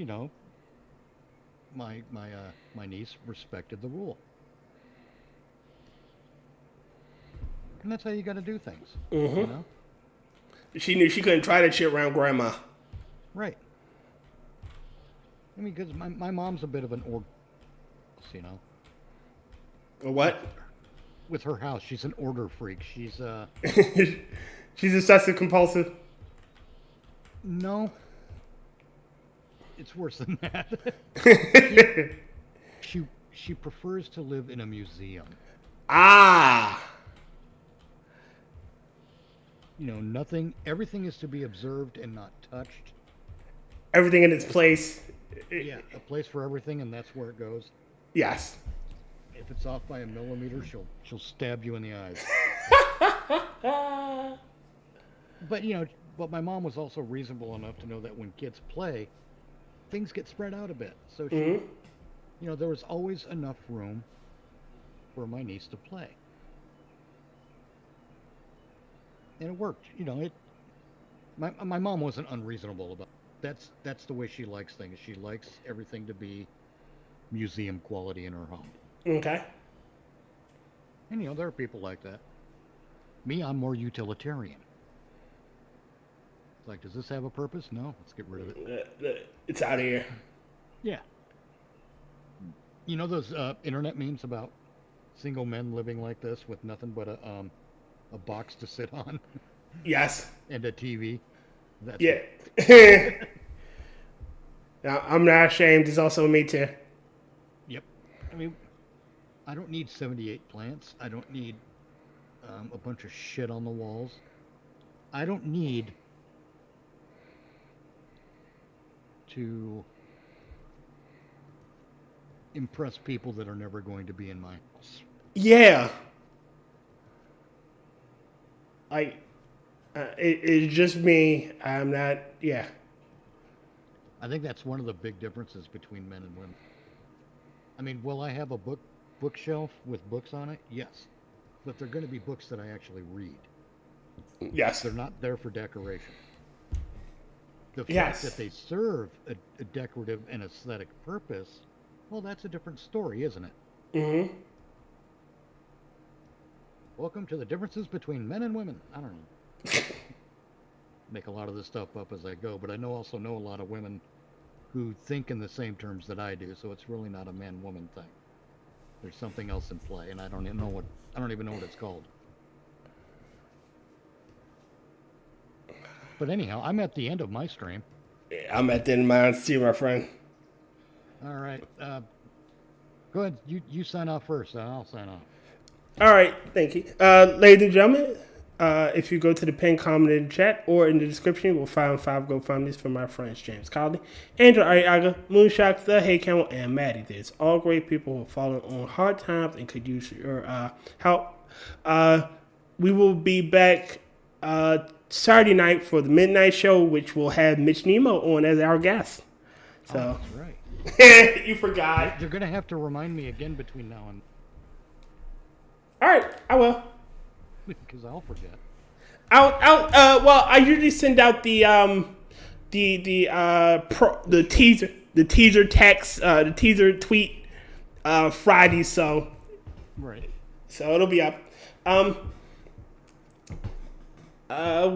my niece respected the rule. And that's how you got to do things. Mm-hmm. She knew she couldn't try that shit around grandma. Right. I mean, because my mom's a bit of an order, Or what? With her house, she's an order freak. She's She's obsessive compulsive. No. It's worse than that. She prefers to live in a museum. Ah. Everything is to be observed and not touched. Everything in its place. Yeah, a place for everything, and that's where it goes. Yes. If it's off by a millimeter, she'll stab you in the eyes. But my mom was also reasonable enough to know that when kids play, things get spread out a bit. So she, there was always enough room for my niece to play. And it worked. My mom wasn't unreasonable about it. That's the way she likes things. She likes everything to be museum quality in her home. Okay. And there are people like that. Me, I'm more utilitarian. It's like, does this have a purpose? No, let's get rid of it. It's out of here. Yeah. Those internet memes about single men living like this with nothing but a box to sit on? Yes. And a TV? That's yeah. Now, I'm not ashamed. It's also me too. Yep. I mean, I don't need 78 plants. I don't need a bunch of shit on the walls. I don't need to impress people that are never going to be in my house. Yeah. It's just me. I'm not. Yeah. I think that's one of the big differences between men and women. I mean, will I have a bookshelf with books on it? Yes. But they're going to be books that I actually read. Yes. They're not there for decoration. The fact Yes. that they serve a decorative and aesthetic purpose, well, that's a different story, isn't it? Mm-hmm. Welcome to the differences between men and women. I don't know. Make a lot of this stuff up as I go, but I also know a lot of women who think in the same terms that I do, so it's really not a man-woman thing. There's something else in play, and I don't even know what it's called. But anyhow, I'm at the end of my stream. I'm at the end of mine. See you, my friend. All right. Go ahead. You sign off first. I'll sign off. All right. Thank you. Ladies and gentlemen, if you go to the pinned comment in the chat or in the description, you will find 5 GoFundMes for my friends James Colley, Andrew Arreaga, Moonshock, The Hey Camel, and Maddy. There's all great people who are falling on hard times and could use your help. We will be back Saturday night for the midnight show, which will have Mitch Nemo on as our guest. So that's right. you forgot. You're gonna have to remind me again between now and. All right, I will. Because I'll forget. Well, I usually send out the teaser text, the teaser tweet Friday, so Right. So it'll be up.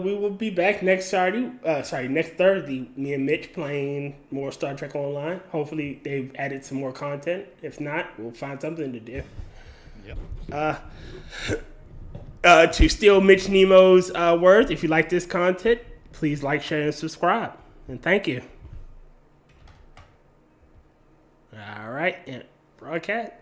We will be back next Thursday. Me and Mitch playing more Star Trek Online. Hopefully they've added some more content. If not, we'll find something to do. Yep. To steal Mitch Nemo's words, if you like this content, please like, share, and subscribe. And thank you. All right, and broadcast.